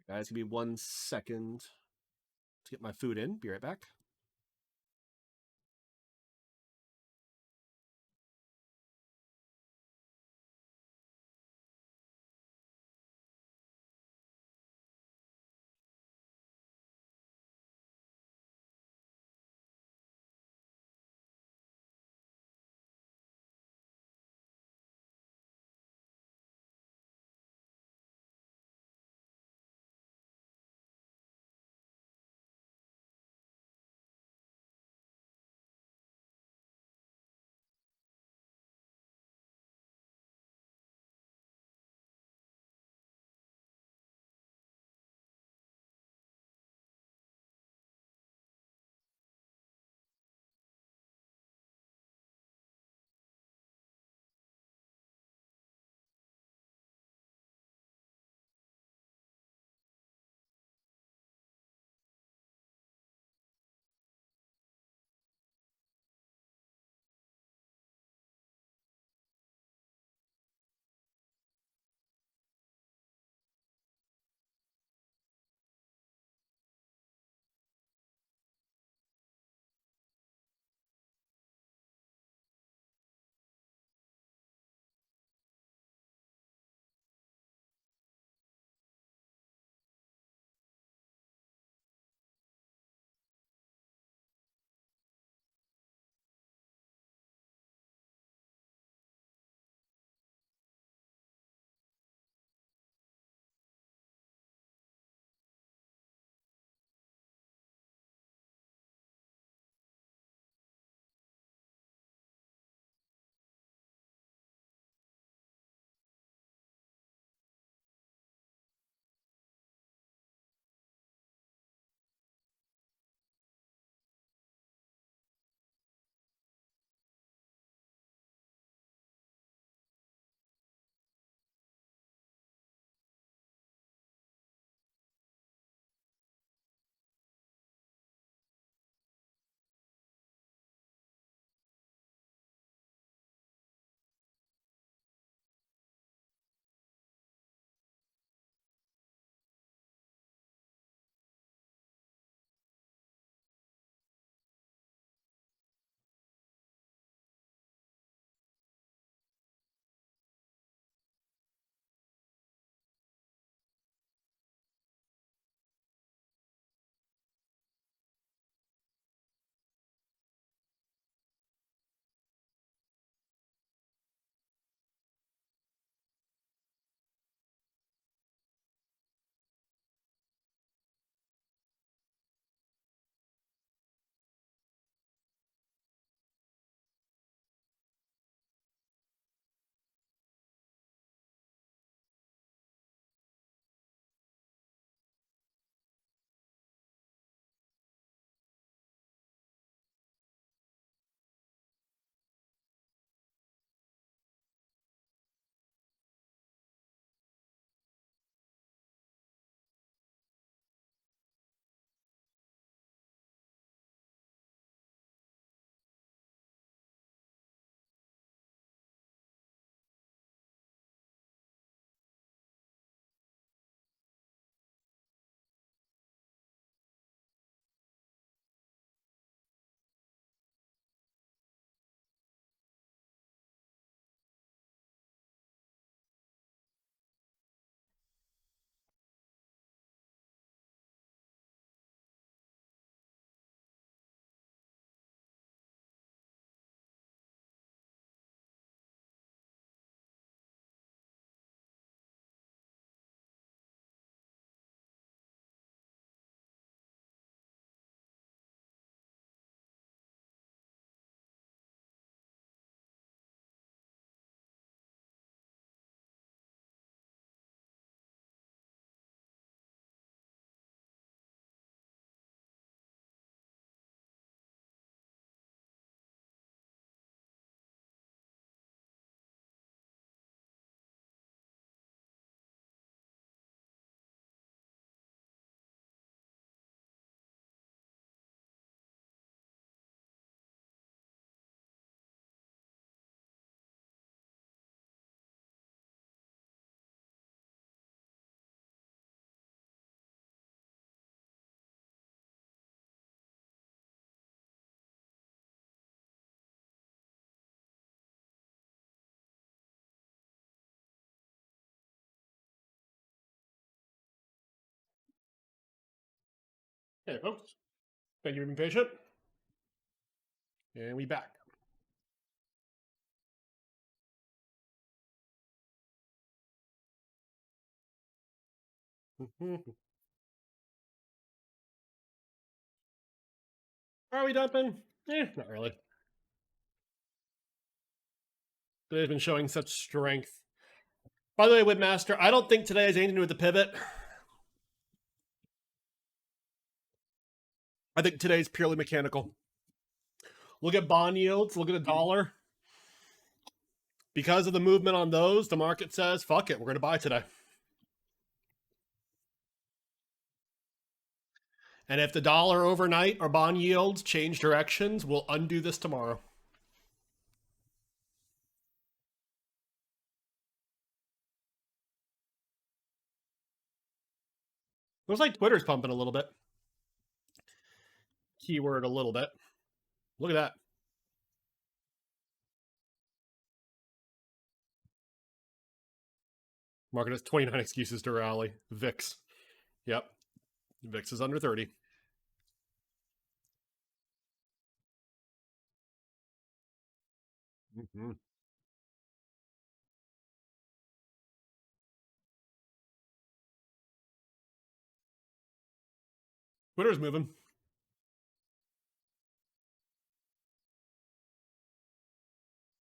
Guys, give me 1 second to get my food in. Be right back. Hey, folks. Thank you for being patient. And we back. Are we dumping? Not really. Today's been showing such strength. By the way, Whipmaster, I don't think today has anything to do with the pivot. I think today's purely mechanical. Look at bond yields, look at the dollar. Because of the movement on those, the market says, fuck it, we're going to buy today. And if the dollar overnight or bond yields change directions, we'll undo this tomorrow. Looks like Twitter's pumping a little bit. Keyword a little bit. Look at that. Market has 29 excuses to rally. VIX. Yep. VIX is under 30. Mm-hmm. Twitter's moving.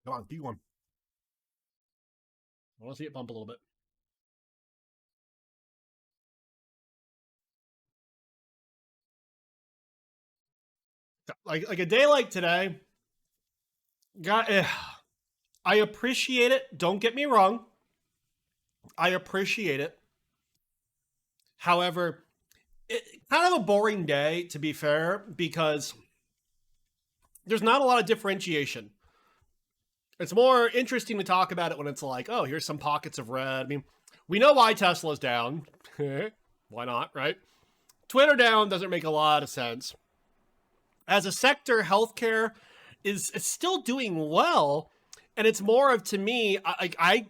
Come on, do one. I want to see it bump a little bit. Like a day like today, I appreciate it. Don't get me wrong. I appreciate it. However, kind of a boring day, to be fair, because there's not a lot of differentiation. It's more interesting to talk about it when it's like, oh, here's some pockets of red. I mean, we know why Tesla's down. Why not, right? Twitter down doesn't make a lot of sense. As a sector, healthcare is still doing well, and it's more of, to me, I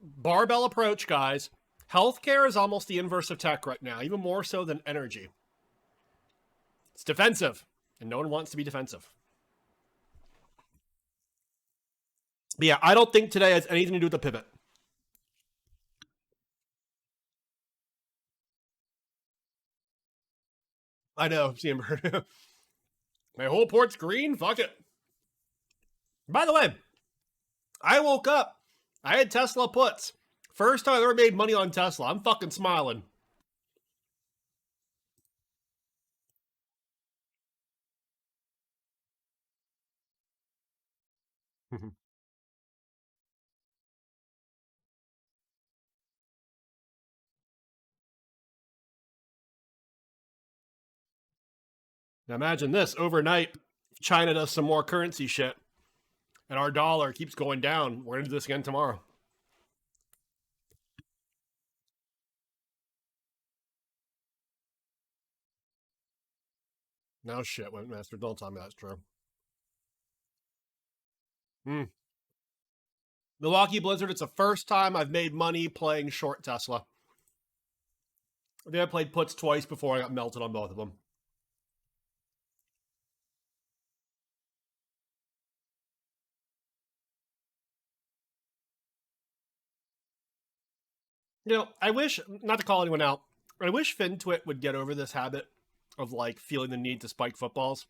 barbell approach, guys. Healthcare is almost the inverse of tech right now, even more so than energy. It's defensive, and no one wants to be defensive. But yeah, I don't think today has anything to do with the pivot. I know, CM. My whole port's green? Fuck it. By the way, I woke up. I had Tesla puts. First time I ever made money on Tesla. I'm fucking smiling. Now imagine this. Overnight, China does some more currency shit, and our dollar keeps going down. We're going to do this again tomorrow. No shit, Master. Don't tell me that's true. Milwaukee Blizzard, it's the first time I've made money playing short Tesla. I think I played puts twice before I got melted on both of them. You know, I wish, not to call anyone out, I wish FinTwit would get over this habit of like feeling the need to spike footballs.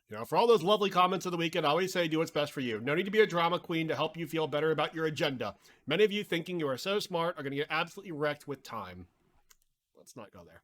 You know, for all those lovely comments of the weekend, I always say do what's best for you. No need to be a drama queen to help you feel better about your agenda. Many of you thinking you are so smart are going to get absolutely wrecked with time. Let's not go there.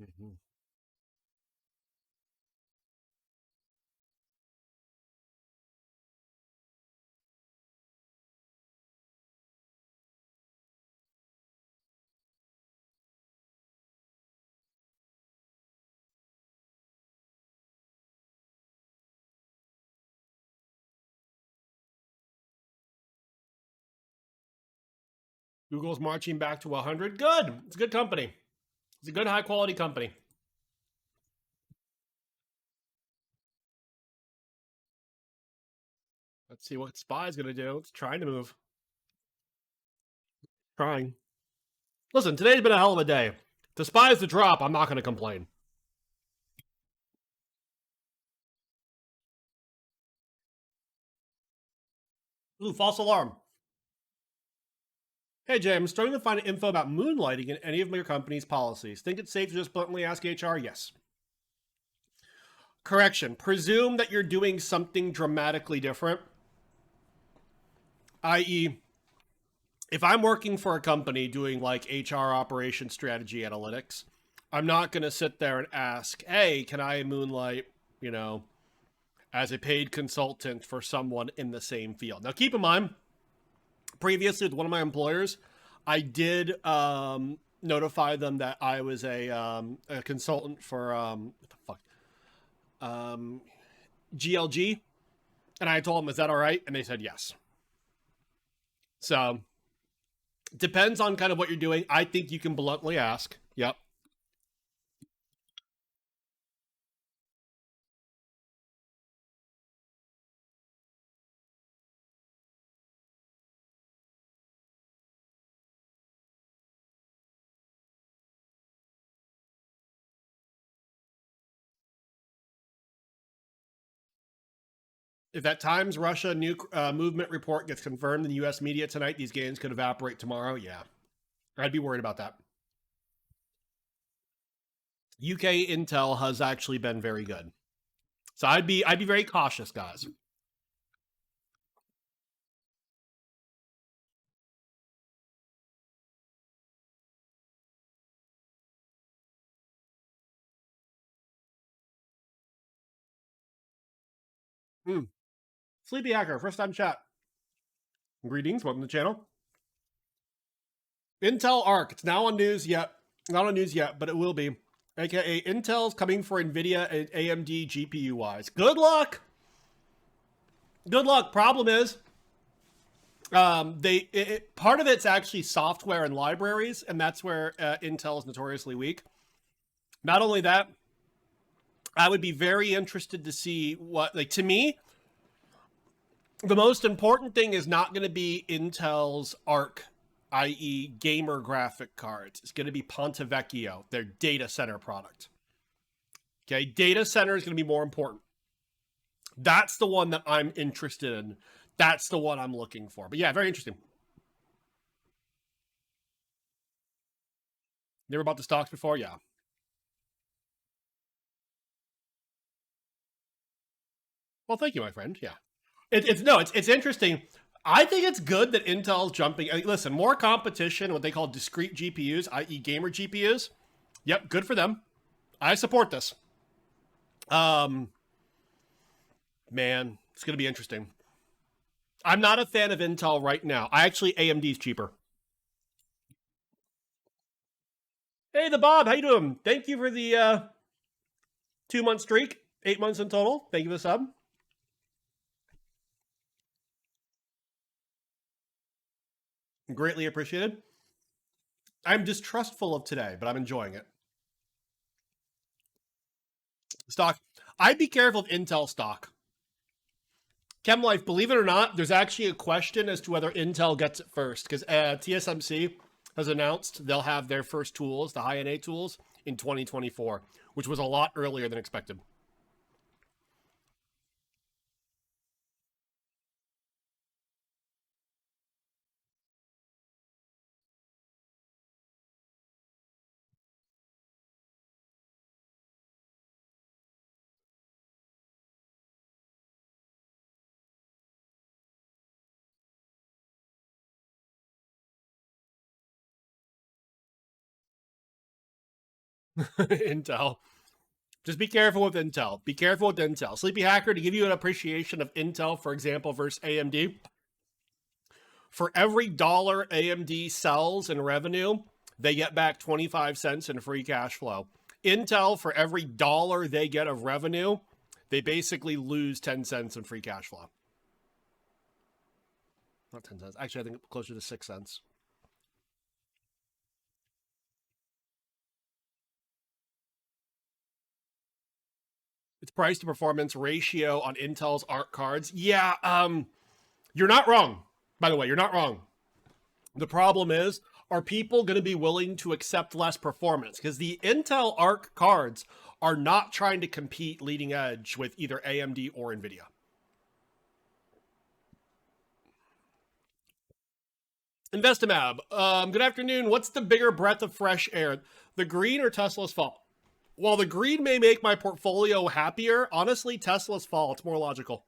Mm-hmm. Google's marching back to 100. Good. It's a good company. It's a good, high-quality company. Let's see what SPY's going to do. It's trying to move. Trying. Listen, today's been a hell of a day. The SPY's the drop. I'm not going to complain. Ooh, false alarm. Hey, Jay, I'm starting to find info about moonlighting in any of your company's policies. Think it's safe to just bluntly ask HR? Yes. Correction. Presume that you're doing something dramatically different. I.e., if I'm working for a company doing like HR operation strategy analytics, I'm not going to sit there and ask, hey, can I moonlight, as a paid consultant for someone in the same field? Now, keep in mind, previously with one of my employers, I did notify them that I was a consultant for, what the fuck? GLG. And I told them, is that all right? And they said yes. So, depends on kind of what you're doing. I think you can bluntly ask. Yep. If that Times Russia nuke movement report gets confirmed in the U.S. media tonight, these gains could evaporate tomorrow. Yeah, I'd be worried about that. UK intel has actually been very good, so I'd be very cautious, guys. Sleepy Hacker, first time chat. Greetings, welcome to the channel. Intel Arc, it's now on news yet. Not on news yet, but it will be. AKA Intel's coming for NVIDIA and AMD GPU wise. Good luck. Good luck. Problem is, part of it's actually software and libraries, and that's where Intel is notoriously weak. Not only that, I would be very interested to see what, like, to me, the most important thing is not going to be Intel's Arc, i.e. gamer graphic cards. It's going to be Ponte Vecchio, their data center product. Okay, data center is going to be more important. That's the one that I'm interested in. That's the one I'm looking for. But yeah, very interesting. Never bought the stocks before? Yeah. Well, thank you, my friend. Yeah. It's interesting. I think it's good that Intel's jumping. Listen, more competition, what they call discrete GPUs, i.e. gamer GPUs. Yep, good for them. I support this. Man, it's going to be interesting. I'm not a fan of Intel right now. AMD's cheaper. Hey, the Bob, how you doing? Thank you for the 2-month streak. 8 months in total. Thank you for the sub. Greatly appreciated. I'm distrustful of today, but I'm enjoying it. Stock. I'd be careful of Intel stock. ChemLife, believe it or not, there's actually a question as to whether Intel gets it first, because TSMC has announced they'll have their first tools, the high-NA tools, in 2024, which was a lot earlier than expected. Intel. Just be careful with Intel. Be careful with Intel. Sleepy Hacker, to give you an appreciation of Intel, for example, versus AMD, for every dollar AMD sells in revenue, they get back 25 cents in free cash flow. Intel, for every dollar they get of revenue, they basically lose 10 cents in free cash flow. Not 10 cents. Actually, I think closer to 6 cents. Its price to performance ratio on Intel's ARC cards. Yeah, you're not wrong. By the way, you're not wrong. The problem is, are people going to be willing to accept less performance? Because the Intel ARC cards are not trying to compete leading edge with either AMD or NVIDIA. Investimab, good afternoon. What's the bigger breath of fresh air, the green or Tesla's fall? While the green may make my portfolio happier, honestly, Tesla's fall. It's more logical.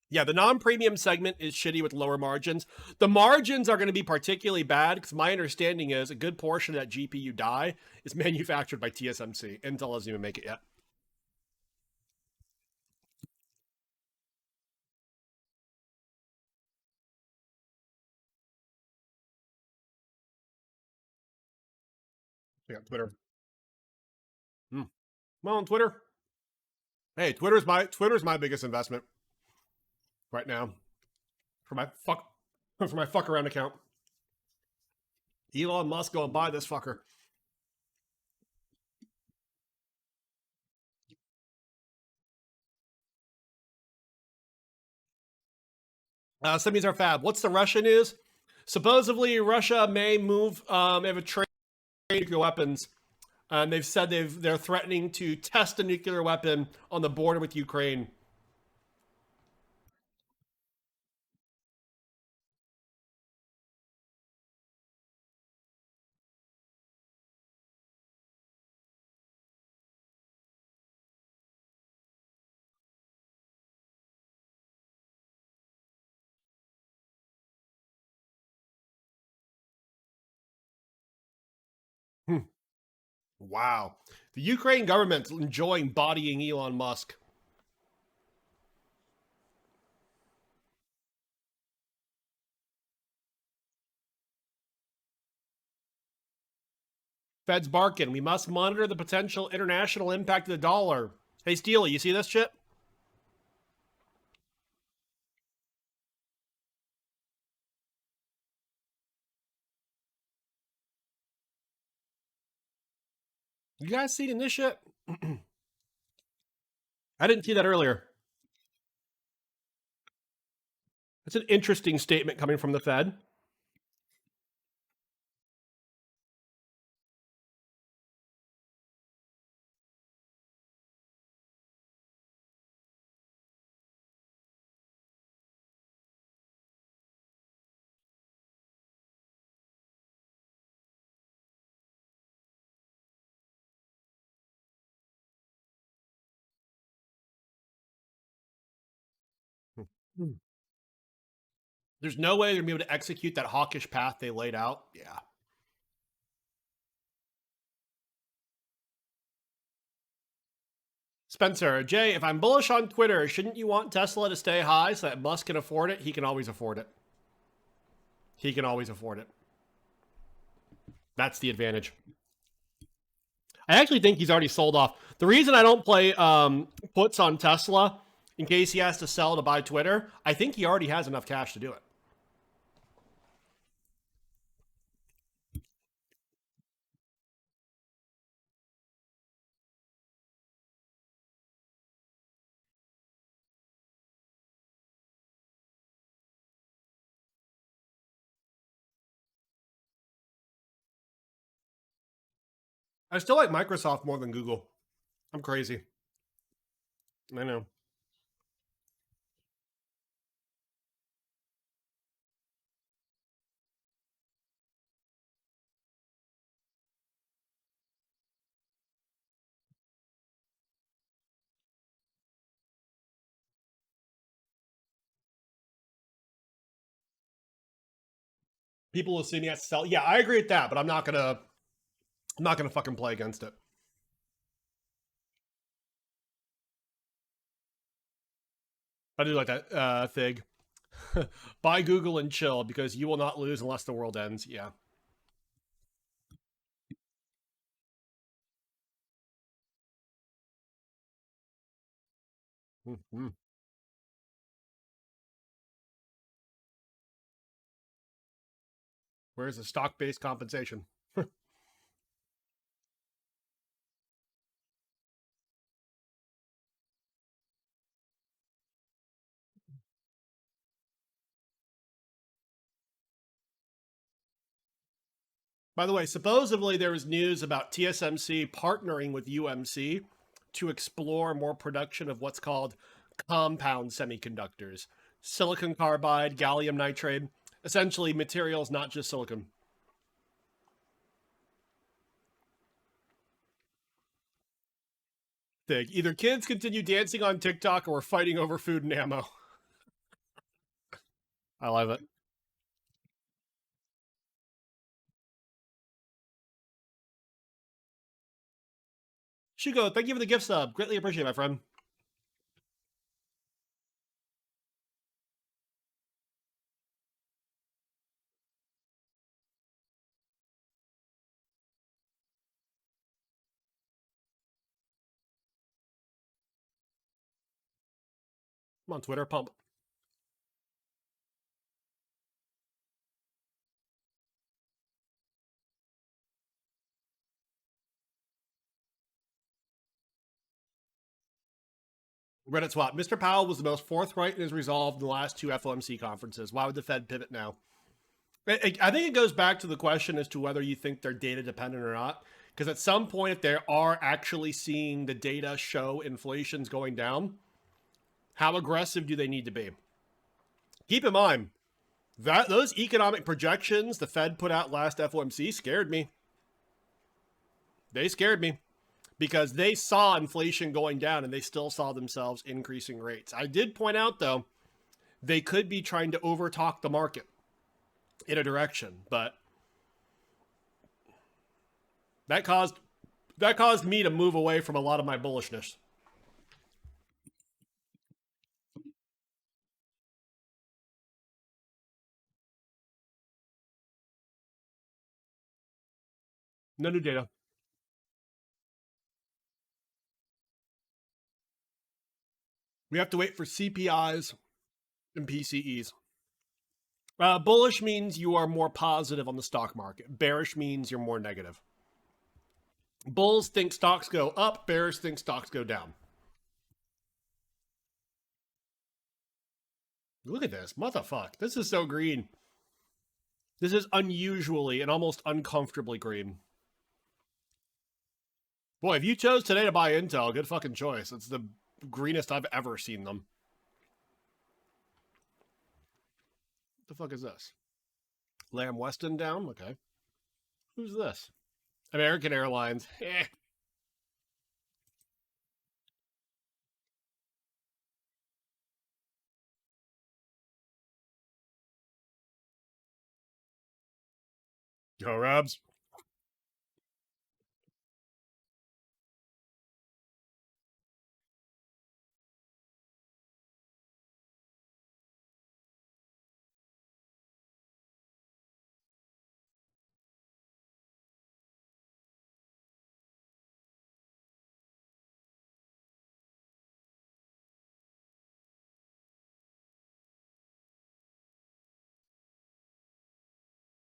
Yeah, the non-premium segment is shitty with lower margins. The margins are going to be particularly bad because my understanding is a good portion of that GPU die is manufactured by TSMC. Intel doesn't even make it yet. Yeah, Twitter. Well, on Twitter. Hey, Twitter's my biggest investment right now for my fuck around account. Elon Musk go and buy this fucker. Semis are fab. What's the Russia news? Supposedly, Russia may move. They have a trade nuclear weapons. And they've said they're threatening to test a nuclear weapon on the border with Ukraine. Wow. The Ukraine government's enjoying bodying Elon Musk. Fed's barking. We must monitor the potential international impact of the dollar. Hey, Steely, you see this shit? You guys seen this shit? I didn't see that earlier. That's an interesting statement coming from the Fed. There's no way they're going to be able to execute that hawkish path they laid out. Yeah. Spencer, Jay, if I'm bullish on Twitter, shouldn't you want Tesla to stay high so that Musk can afford it? He can always afford it. He can always afford it. That's the advantage. I actually think he's already sold off. The reason I don't play puts on Tesla in case he has to sell to buy Twitter, I think he already has enough cash to do it. I still like Microsoft more than Google. I'm crazy. I know. People assume he has to sell. Yeah, I agree with that, but I'm not gonna fucking play against it. I do like that Thig. Buy Google and chill because you will not lose unless the world ends. Yeah. Mm-hmm. Where's the stock-based compensation? By the way, supposedly there was news about TSMC partnering with UMC to explore more production of what's called compound semiconductors. Silicon carbide, gallium nitride, essentially materials not just silicon. Thing. Either kids continue dancing on TikTok or we're fighting over food and ammo. I love it. Shugo, thank you for the gift sub. Greatly appreciate it, my friend. I'm on Twitter, pump. Reddit swap. Mr. Powell was the most forthright in his resolve in the last two FOMC conferences. Why would the Fed pivot now? I think it goes back to the question as to whether you think they're data dependent or not. Because at some point, if they are actually seeing the data show inflation's going down, how aggressive do they need to be? Keep in mind that those economic projections the Fed put out last FOMC scared me. They scared me because they saw inflation going down and they still saw themselves increasing rates. I did point out, though, they could be trying to overtalk the market in a direction, but that caused me to move away from a lot of my bullishness. No new data. We have to wait for CPIs and PCEs. Bullish means you are more positive on the stock market. Bearish means you're more negative. Bulls think stocks go up. Bears think stocks go down. Look at this. Motherfuck. This is so green. This is unusually and almost uncomfortably green. Boy, if you chose today to buy Intel, good fucking choice. It's the greenest I've ever seen them. What the fuck is this? Lamb Weston down? Okay. Who's this? American Airlines. Eh. Go Rabs.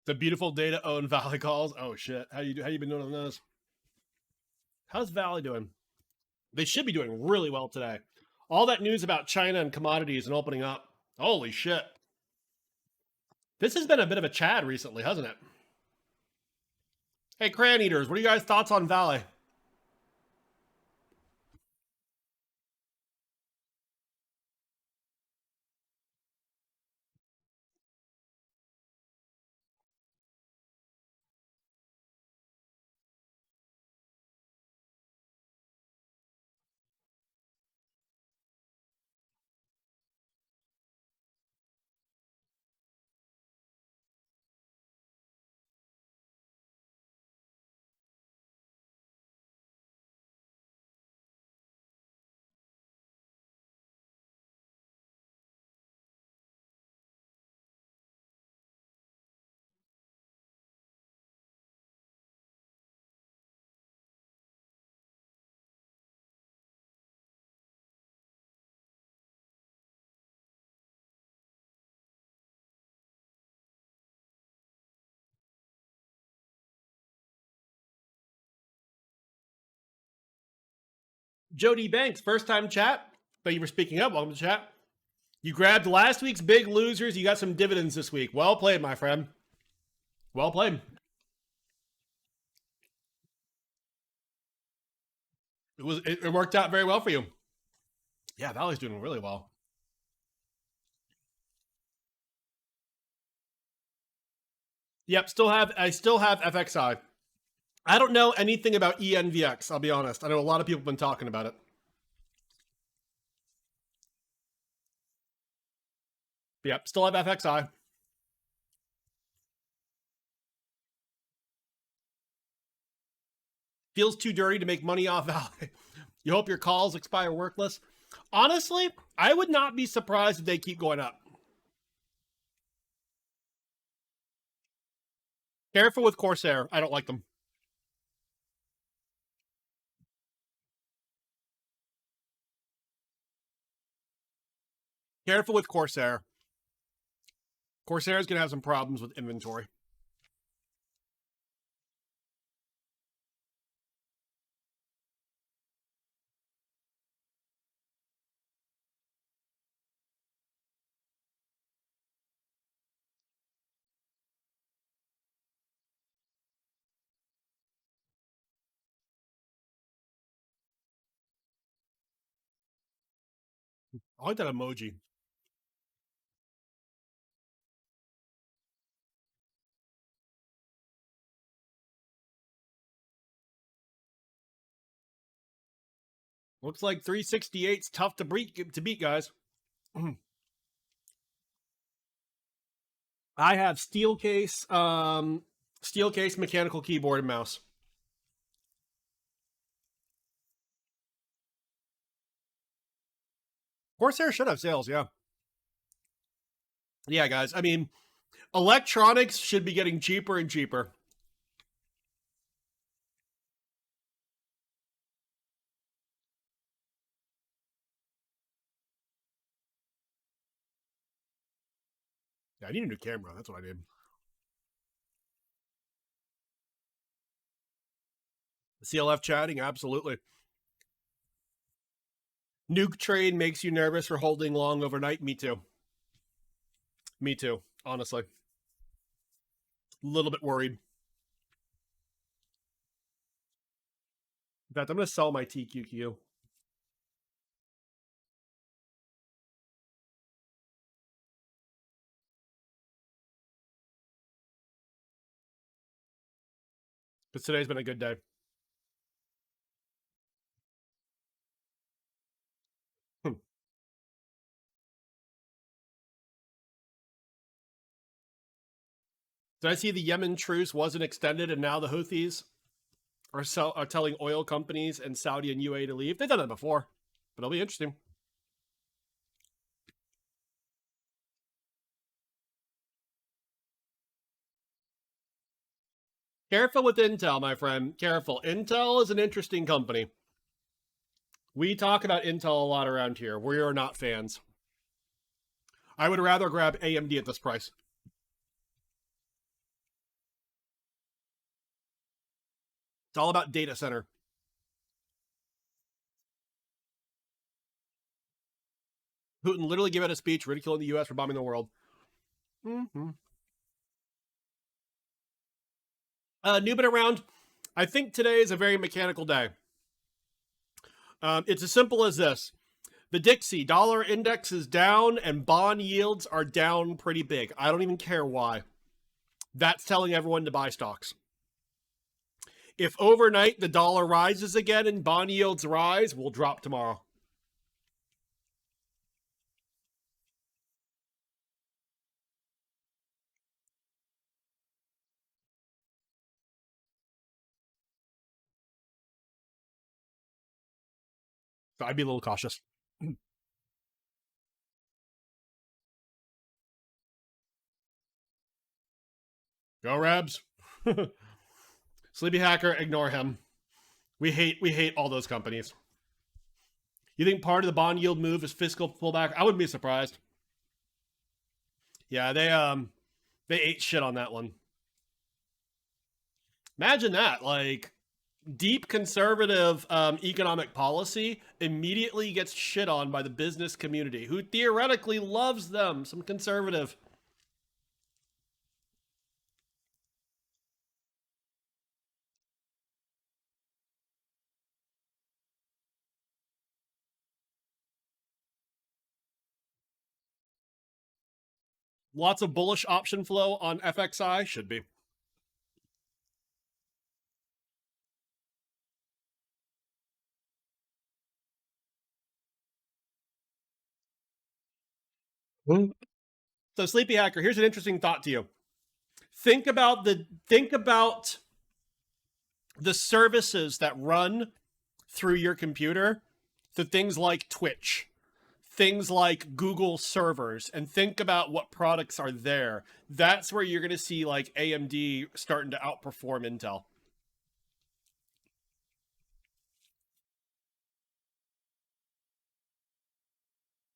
The beautiful data owned Valley calls. Oh shit. How you been doing on those? How's Valley doing? They should be doing really well today. All that news about China and commodities and opening up. Holy shit. This has been a bit of a Chad recently, hasn't it? Hey, Cran Eaters, what are you guys' thoughts on Valley? Jody Banks, first time chat. Thank you for speaking up. Welcome to chat. You grabbed last week's big losers. You got some dividends this week. Well played, my friend. Well played. It worked out very well for you. Yeah, Valley's doing really well. Yep, I still have FXI. I don't know anything about ENVX, I'll be honest. I know a lot of people have been talking about it. But yep, still have FXI. Feels too dirty to make money off Valley. You hope your calls expire workless. Honestly, I would not be surprised if they keep going up. Careful with Corsair. I don't like them. Careful with Corsair. Corsair is going to have some problems with inventory. I like that emoji. Looks like 368's tough to beat, guys. I have steel case mechanical keyboard and mouse. Corsair should have sales, yeah. Yeah, guys. I mean, electronics should be getting cheaper and cheaper. Yeah, I need a new camera. That's what I need. CLF chatting, absolutely. Nuke trade makes you nervous for holding long overnight. Me too. Me too, honestly. A little bit worried. In fact, I'm going to sell my TQQ. Because today's been a good day. Did I see the Yemen truce wasn't extended and now the Houthis are telling oil companies and Saudi and UAE to leave? They've done that before, but it'll be interesting. Careful with Intel, my friend. Careful. Intel is an interesting company. We talk about Intel a lot around here. We are not fans. I would rather grab AMD at this price. It's all about data center. Putin literally gave out a speech ridiculing the U.S. for bombing the world. Mm-hmm. New bit around. I think today is a very mechanical day. It's as simple as this. The DXY dollar index is down and bond yields are down pretty big. I don't even care why. That's telling everyone to buy stocks. If overnight the dollar rises again and bond yields rise, we'll drop tomorrow. So I'd be a little cautious. Go Rabs. Sleepy Hacker, ignore him. We hate all those companies. You think part of the bond yield move is fiscal pullback? I wouldn't be surprised. Yeah, they ate shit on that one. Imagine that, like deep conservative economic policy immediately gets shit on by the business community, who theoretically loves them. Some conservative. Lots of bullish option flow on FXI. Should be. So Sleepy Hacker, here's an interesting thought to you. Think about the services that run through your computer, the things like Twitch, things like Google servers, and think about what products are there. That's where you're going to see like AMD starting to outperform Intel.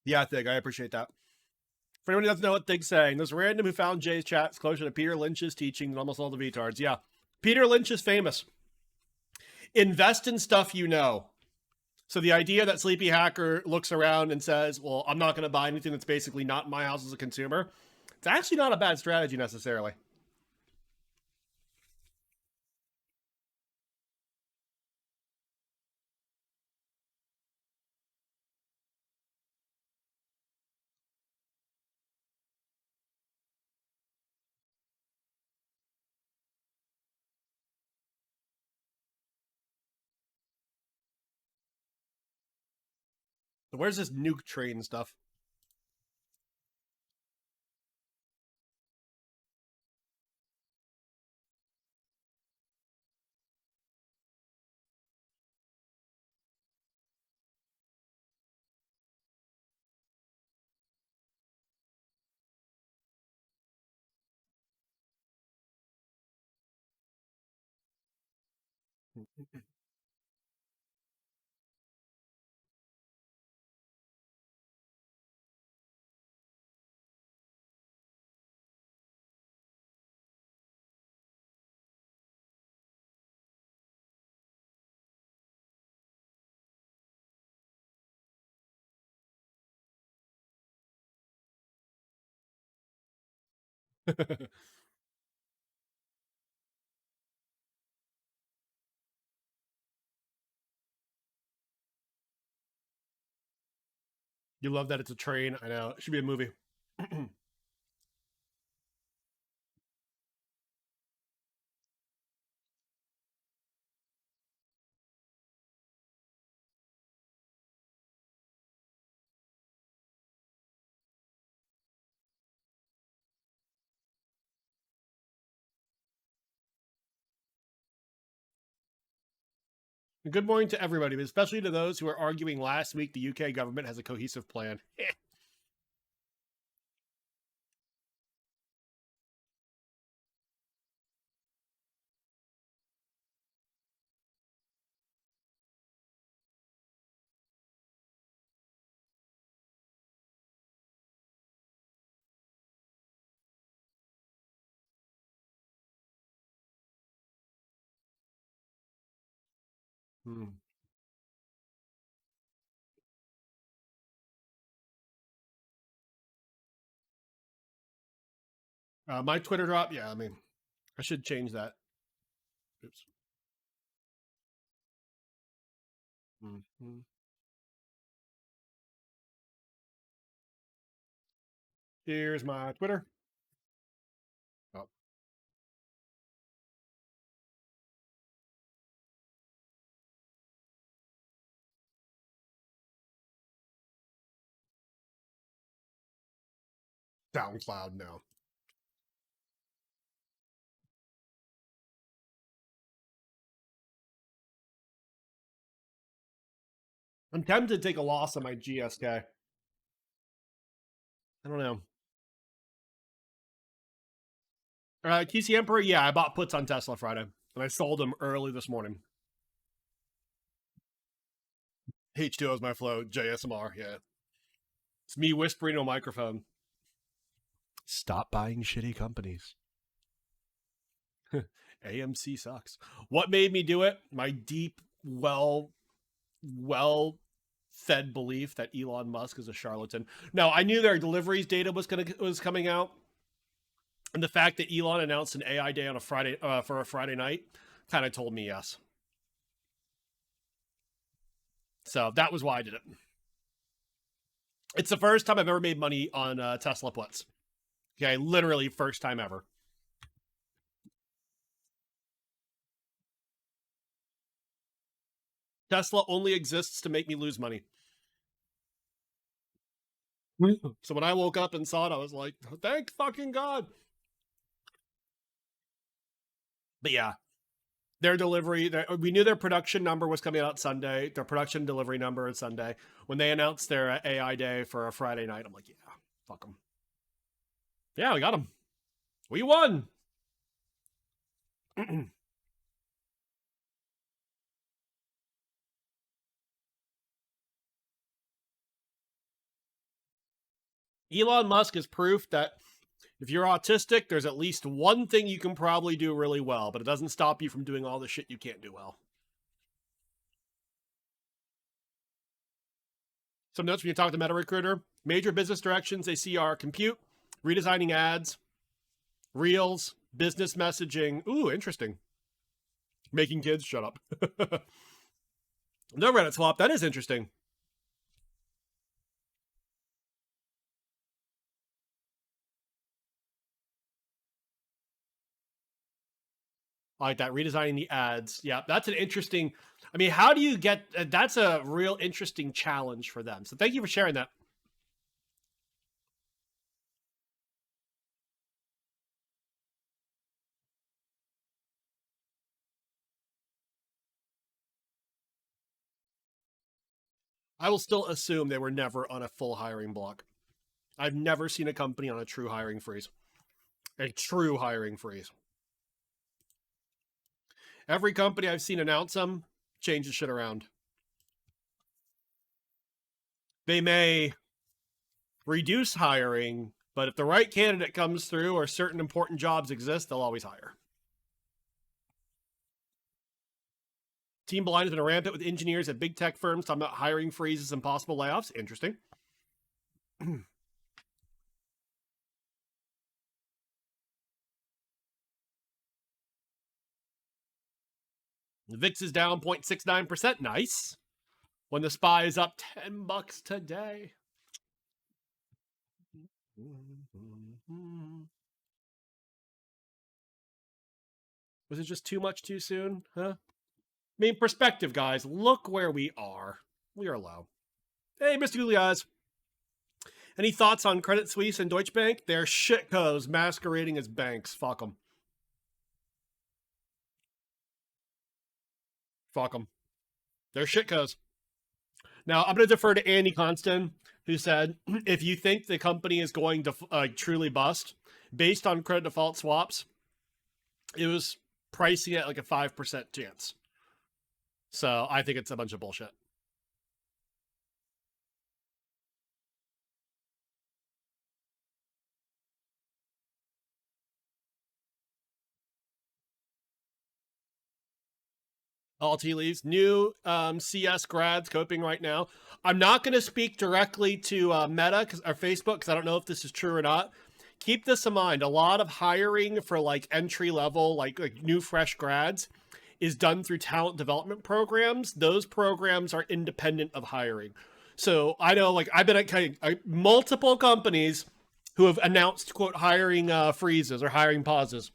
Yeah, Thig, I appreciate that. For anyone who doesn't know what Thig's saying, this random who found Jay's chat's closer to Peter Lynch's teaching than almost all the VTards. Yeah, Peter Lynch is famous. Invest in stuff you know. So the idea that Sleepy Hacker looks around and says, well, I'm not going to buy anything that's basically not in my house as a consumer, it's actually not a bad strategy necessarily. So where's this nuke train stuff? You love that it's a train. I know. It should be a movie. Good morning to everybody, but especially to those who are arguing last week the UK government has a cohesive plan. My Twitter drop, yeah, I mean, I should change that. Oops. Mm-hmm. Here's my Twitter. Oh. SoundCloud now. I'm tempted to take a loss on my GSK. I don't know. TC Emperor, yeah, I bought puts on Tesla Friday, and I sold them early this morning. H2O is my flow. JSMR, yeah. It's me whispering to a microphone. Stop buying shitty companies. AMC sucks. What made me do it? My deep, well fed belief that Elon Musk is a charlatan. No, I knew their deliveries data was coming out, and the fact that Elon announced an AI day on a Friday for a Friday night kind of told me yes. So that was why I did it. It's the first time I've ever made money on Tesla puts. Okay, literally first time ever. Tesla only exists to make me lose money. So when I woke up and saw it, I was like, thank fucking God. But yeah, their delivery, we knew their production number was coming out Sunday. Their production delivery number is Sunday. When they announced their AI day for a Friday night, I'm like, yeah, fuck them. Yeah, we got them. We won. Elon Musk is proof that if you're autistic, there's at least one thing you can probably do really well, but it doesn't stop you from doing all the shit you can't do well. Some notes when you talk to Meta Recruiter. Major business directions they see are compute, redesigning ads, reels, business messaging. Ooh, interesting. Making kids shut up. No Reddit swap. That is interesting. I like that. Redesigning the ads. Yeah, that's an interesting. I mean, how do you get that's a real interesting challenge for them. So thank you for sharing that. I will still assume they were never on a full hiring block. I've never seen a company on a true hiring freeze. A true hiring freeze. Every company I've seen announce them changes shit around. They may reduce hiring, but if the right candidate comes through or certain important jobs exist, they'll always hire. Team Blind has been rampant with engineers at big tech firms talking about hiring freezes and possible layoffs. Interesting. The VIX is down 0.69%. Nice. When the SPY is up $10 today. Was it just too much too soon? Huh? I mean, perspective, guys. Look where we are. We are low. Hey, Mr. Googly Eyes. Any thoughts on Credit Suisse and Deutsche Bank? They're shitcos masquerading as banks. Fuck them. Fuck them. They're shitcos. Now, I'm going to defer to Andy Constant, who said, if you think the company is going to truly bust, based on credit default swaps, it was pricing at like a 5% chance. So I think it's a bunch of bullshit. All tea leaves. New CS grads coping right now. I'm not going to speak directly to Meta or Facebook because I don't know if this is true or not. Keep this in mind. A lot of hiring for like entry level, like new fresh grads is done through talent development programs. Those programs are independent of hiring. So I know, like, I've been at multiple companies who have announced, quote, hiring freezes or hiring pauses.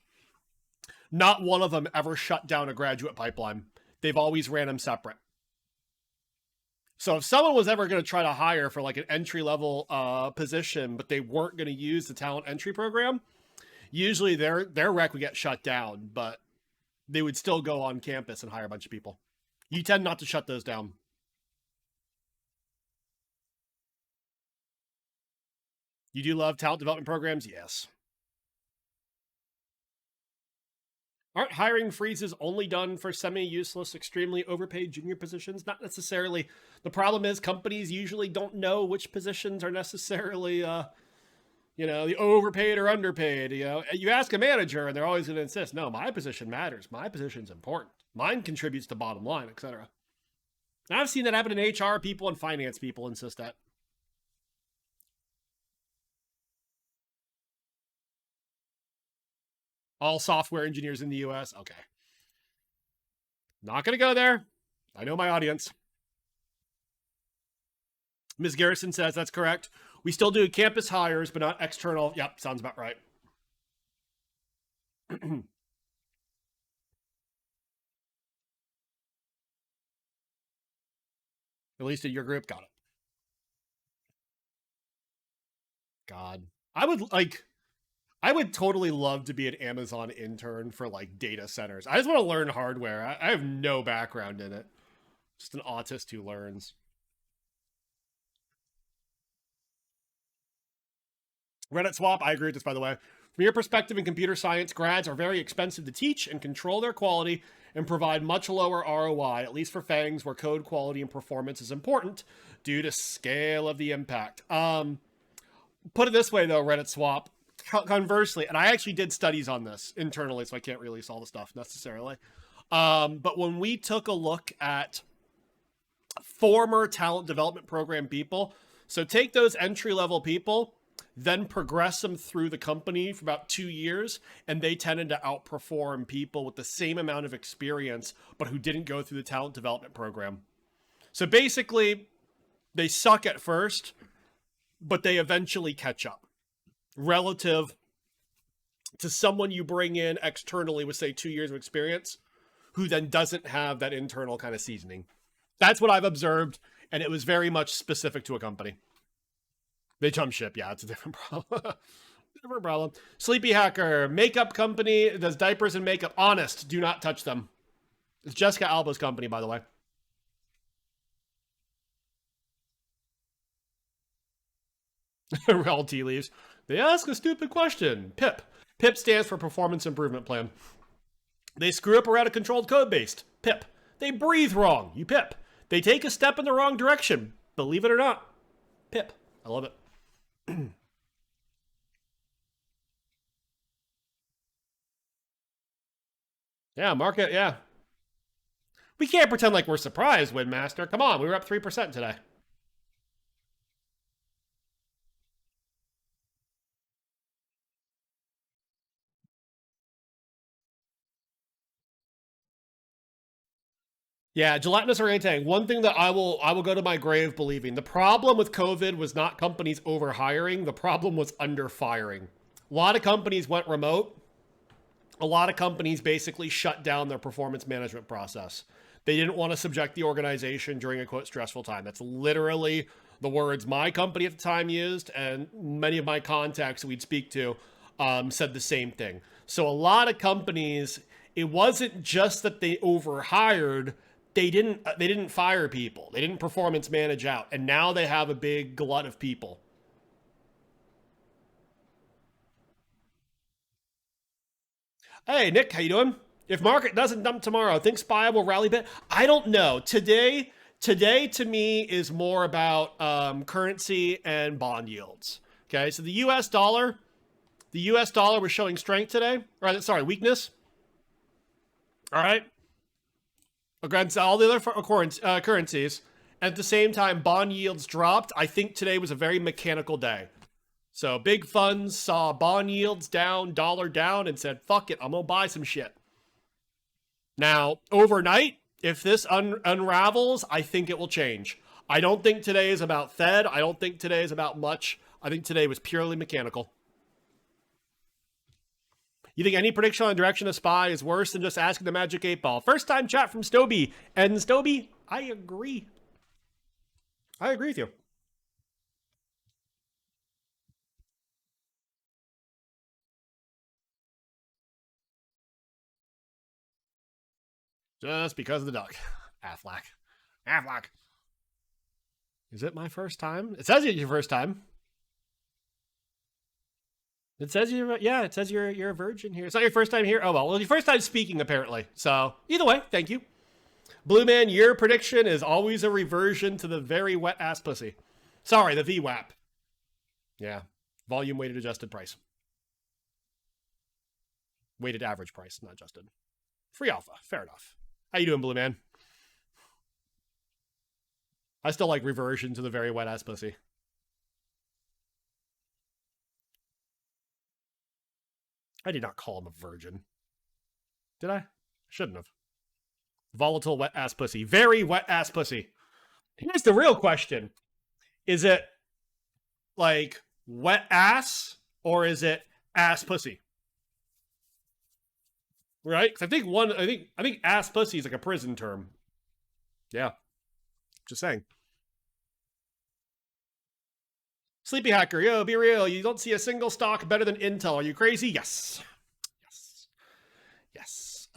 Not one of them ever shut down a graduate pipeline. They've always ran them separate. So if someone was ever going to try to hire for like an entry level position, but they weren't going to use the talent entry program, usually their rec would get shut down, but they would still go on campus and hire a bunch of people. You tend not to shut those down. You do love talent development programs? Yes. Aren't hiring freezes only done for semi-useless, extremely overpaid junior positions? Not necessarily. The problem is companies usually don't know which positions are necessarily, the overpaid or underpaid. You ask a manager and they're always going to insist, no, my position matters. My position's important. Mine contributes to bottom line, etc. And I've seen that happen in HR people and finance people insist that. All software engineers in the US? Okay. Not going to go there. I know my audience. Ms. Garrison says that's correct. We still do campus hires, but not external. Yep, sounds about right. At least in your group, got it. God, I would totally love to be an Amazon intern for like data centers. I just want to learn hardware. I have no background in it. Just an autist who learns. Reddit swap, I agree with this, by the way. From your perspective, in computer science, grads are very expensive to teach and control their quality and provide much lower ROI, at least for FANGs, where code quality and performance is important due to scale of the impact. Put it this way, though, Reddit swap. Conversely, and I actually did studies on this internally, so I can't release all the stuff necessarily. But when we took a look at former talent development program people, so take those entry-level people, then progress them through the company for about 2 years, and they tended to outperform people with the same amount of experience, but who didn't go through the talent development program. So basically, they suck at first, but they eventually catch up relative to someone you bring in externally with, say, 2 years of experience, who then doesn't have that internal kind of seasoning. That's what I've observed, and it was very much specific to a company. They jump ship. Yeah, it's a different problem. Different problem. Sleepy Hacker. Makeup company does diapers and makeup. Honest. Do not touch them. It's Jessica Alba's company, by the way. Real tea leaves. They ask a stupid question. PIP. PIP stands for Performance Improvement Plan. They screw up around a controlled code base. PIP. They breathe wrong. You PIP. They take a step in the wrong direction. Believe it or not. PIP. I love it. Yeah, market, yeah. We can't pretend like we're surprised, Windmaster. Come on, we were up 3% today. Yeah, gelatinous orangutan. One thing that I will go to my grave believing. The problem with COVID was not companies overhiring. The problem was under firing. A lot of companies went remote. A lot of companies basically shut down their performance management process. They didn't want to subject the organization during a quote stressful time. That's literally the words my company at the time used, and many of my contacts we'd speak to said the same thing. So a lot of companies, it wasn't just that they overhired, they didn't fire people. They didn't performance manage out, and now they have a big glut of people. Hey, Nick, how you doing? If market doesn't dump tomorrow, think SPY will rally a bit. I don't know. Today to me is more about currency and bond yields. Okay, so the U.S. dollar was showing strength today. Or sorry, weakness. All right, against all the other currencies. At the same time, bond yields dropped. I think today was a very mechanical day. So big funds saw bond yields down, dollar down, and said, fuck it, I'm going to buy some shit. Now, overnight, if this unravels, I think it will change. I don't think today is about Fed. I don't think today is about much. I think today was purely mechanical. You think any prediction on the direction of SPY is worse than just asking the magic 8-ball? First time chat from Stoby. And Stoby, I agree. I agree with you. Just because of the duck. Affleck. Affleck. Is it my first time? It says it's your first time. It says it says you're a virgin here. It's not your first time here. Oh well, your first time speaking apparently. So either way, thank you. Blue Man, your prediction is always a reversion to the very wet ass pussy. Sorry, the VWAP. Yeah, volume weighted adjusted price. Weighted average price, not adjusted. Free alpha, fair enough. How you doing, Blue Man? I still like reversion to the very wet ass pussy. I did not call him a virgin. Did I? Shouldn't have. Volatile wet ass pussy. Very wet ass pussy. Here's the real question. Is it like wet ass or is it ass pussy? Right? Because I think ass pussy is like a prison term. Yeah, just saying. Sleepy Hacker, yo, be real. You don't see a single stock better than Intel. Are you crazy? Yes. Yes. Yes.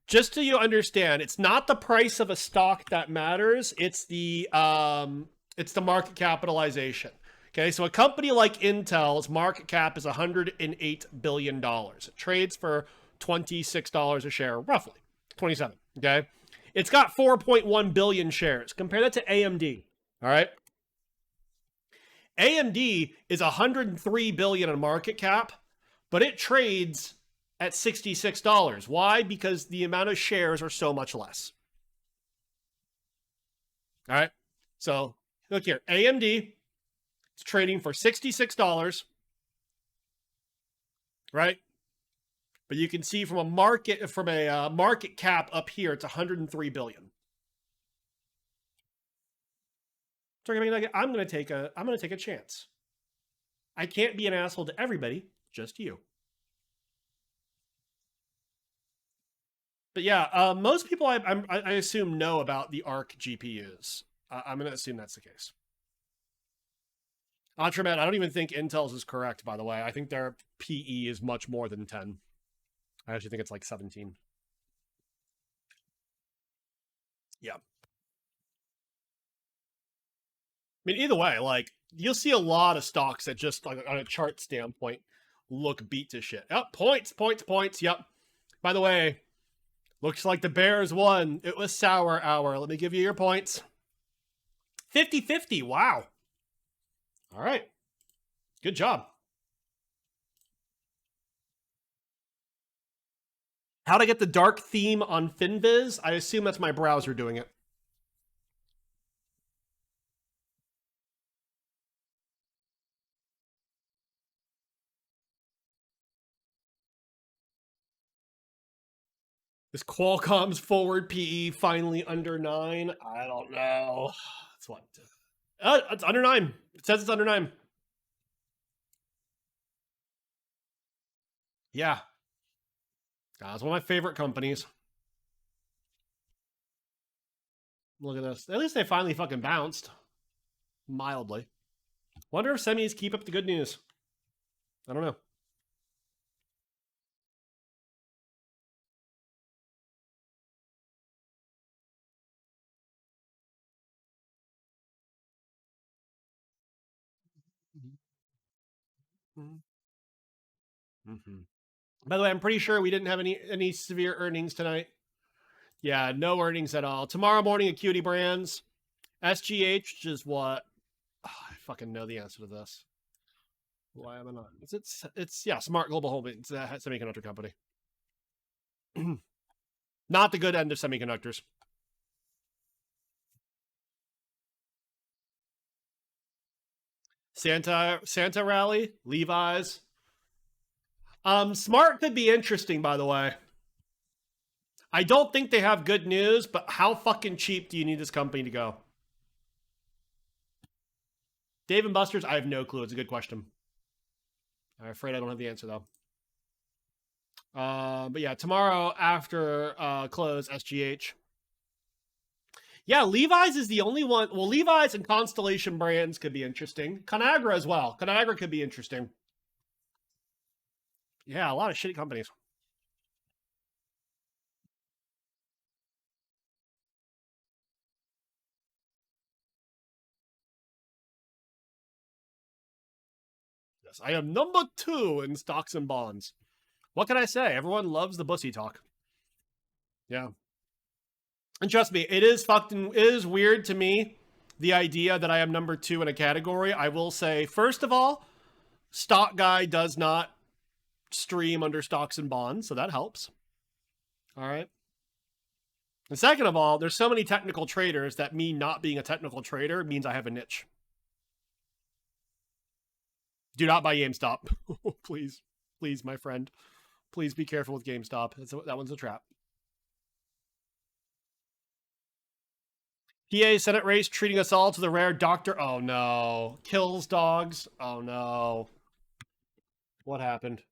Just so you understand, it's not the price of a stock that matters. It's the market capitalization. Okay, so a company like Intel's market cap is $108 billion. It trades for $26 a share, roughly. 27. Okay. It's got 4.1 billion shares. Compare that to AMD. All right. AMD is 103 billion in market cap, but it trades at $66. Why? Because the amount of shares are so much less. All right. So look here, AMD, it's trading for $66, right? But you can see from a market cap up here, it's 103 billion. So I'm gonna take a chance. I can't be an asshole to everybody, just you. But yeah, most people I assume know about the ARC GPUs. I'm gonna assume that's the case. Ultraman, I don't even think Intel's is correct, by the way. I think their PE is much more than 10. I actually think it's like 17. Yeah. I mean, either way, like, you'll see a lot of stocks that just, like, on a chart standpoint, look beat to shit. Oh, points. Yep. By the way, looks like the Bears won. It was sour hour. Let me give you your points. 50-50. Wow. All right. Good job. How to get the dark theme on FinViz? I assume that's my browser doing it. Is Qualcomm's forward PE finally under 9? I don't know. That's what. It's under 9. It says it's under 9. Yeah. It's one of my favorite companies. Look at this. At least they finally fucking bounced. Mildly. Wonder if semis keep up the good news. I don't know. Mm-hmm. By the way, I'm pretty sure we didn't have any severe earnings tonight. Yeah, no earnings at all. Tomorrow morning, Acuity Brands. SGH, which is what? Oh, I fucking know the answer to this. Why am I not? It's yeah, Smart Global Holdings. It's a semiconductor company. Not the good end of semiconductors. Santa Rally, Levi's. Smart could be interesting, by the way. I don't think they have good news, but how fucking cheap do you need this company to go? Dave and Buster's, I have no clue. It's a good question. I'm afraid I don't have the answer, though. But yeah, tomorrow after close, SGH. Yeah, Levi's is the only one. Well, Levi's and Constellation Brands could be interesting. Conagra as well. Conagra could be interesting. Yeah, a lot of shitty companies. Yes, I am number 2 in stocks and bonds. What can I say? Everyone loves the bussy talk. Yeah. And trust me, it is weird to me, the idea that I am number 2 in a category. I will say, first of all, Stock Guy does not stream under stocks and bonds, so that helps. All right. And second of all, there's so many technical traders that me not being a technical trader means I have a niche. Do not buy GameStop. Please, my friend. Please be careful with GameStop. That one's a trap. PA Senate race treating us all to the rare doctor. Oh no. Kills dogs. Oh no. What happened?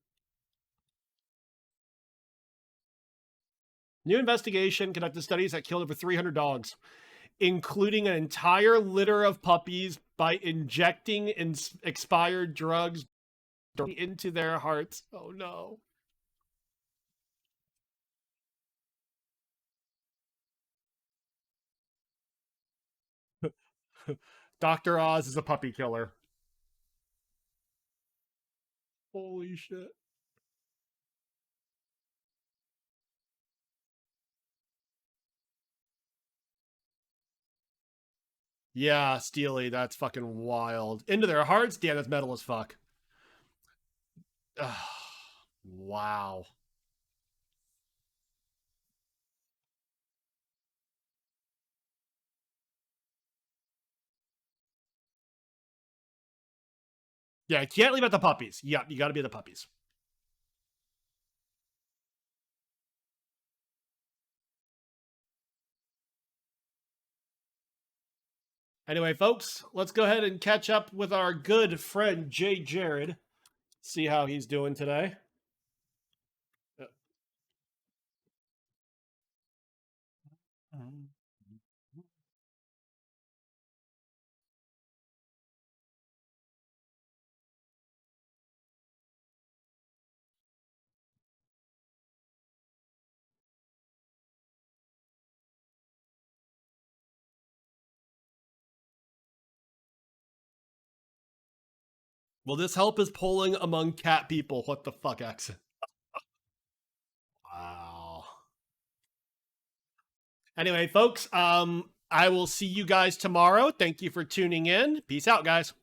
New investigation conducted studies that killed over 300 dogs, including an entire litter of puppies by injecting expired drugs into their hearts. Oh no. Dr. Oz is a puppy killer. Holy shit. Yeah, Steely, that's fucking wild. Into their hearts? Damn, that's metal as fuck. Ugh. Wow. Yeah, you can't leave out the puppies. Yeah, you gotta be the puppies. Anyway, folks, let's go ahead and catch up with our good friend Jay Jared. See how he's doing today. Will this help his polling among cat people? What the fuck, X? Wow. Anyway, folks, I will see you guys tomorrow. Thank you for tuning in. Peace out, guys.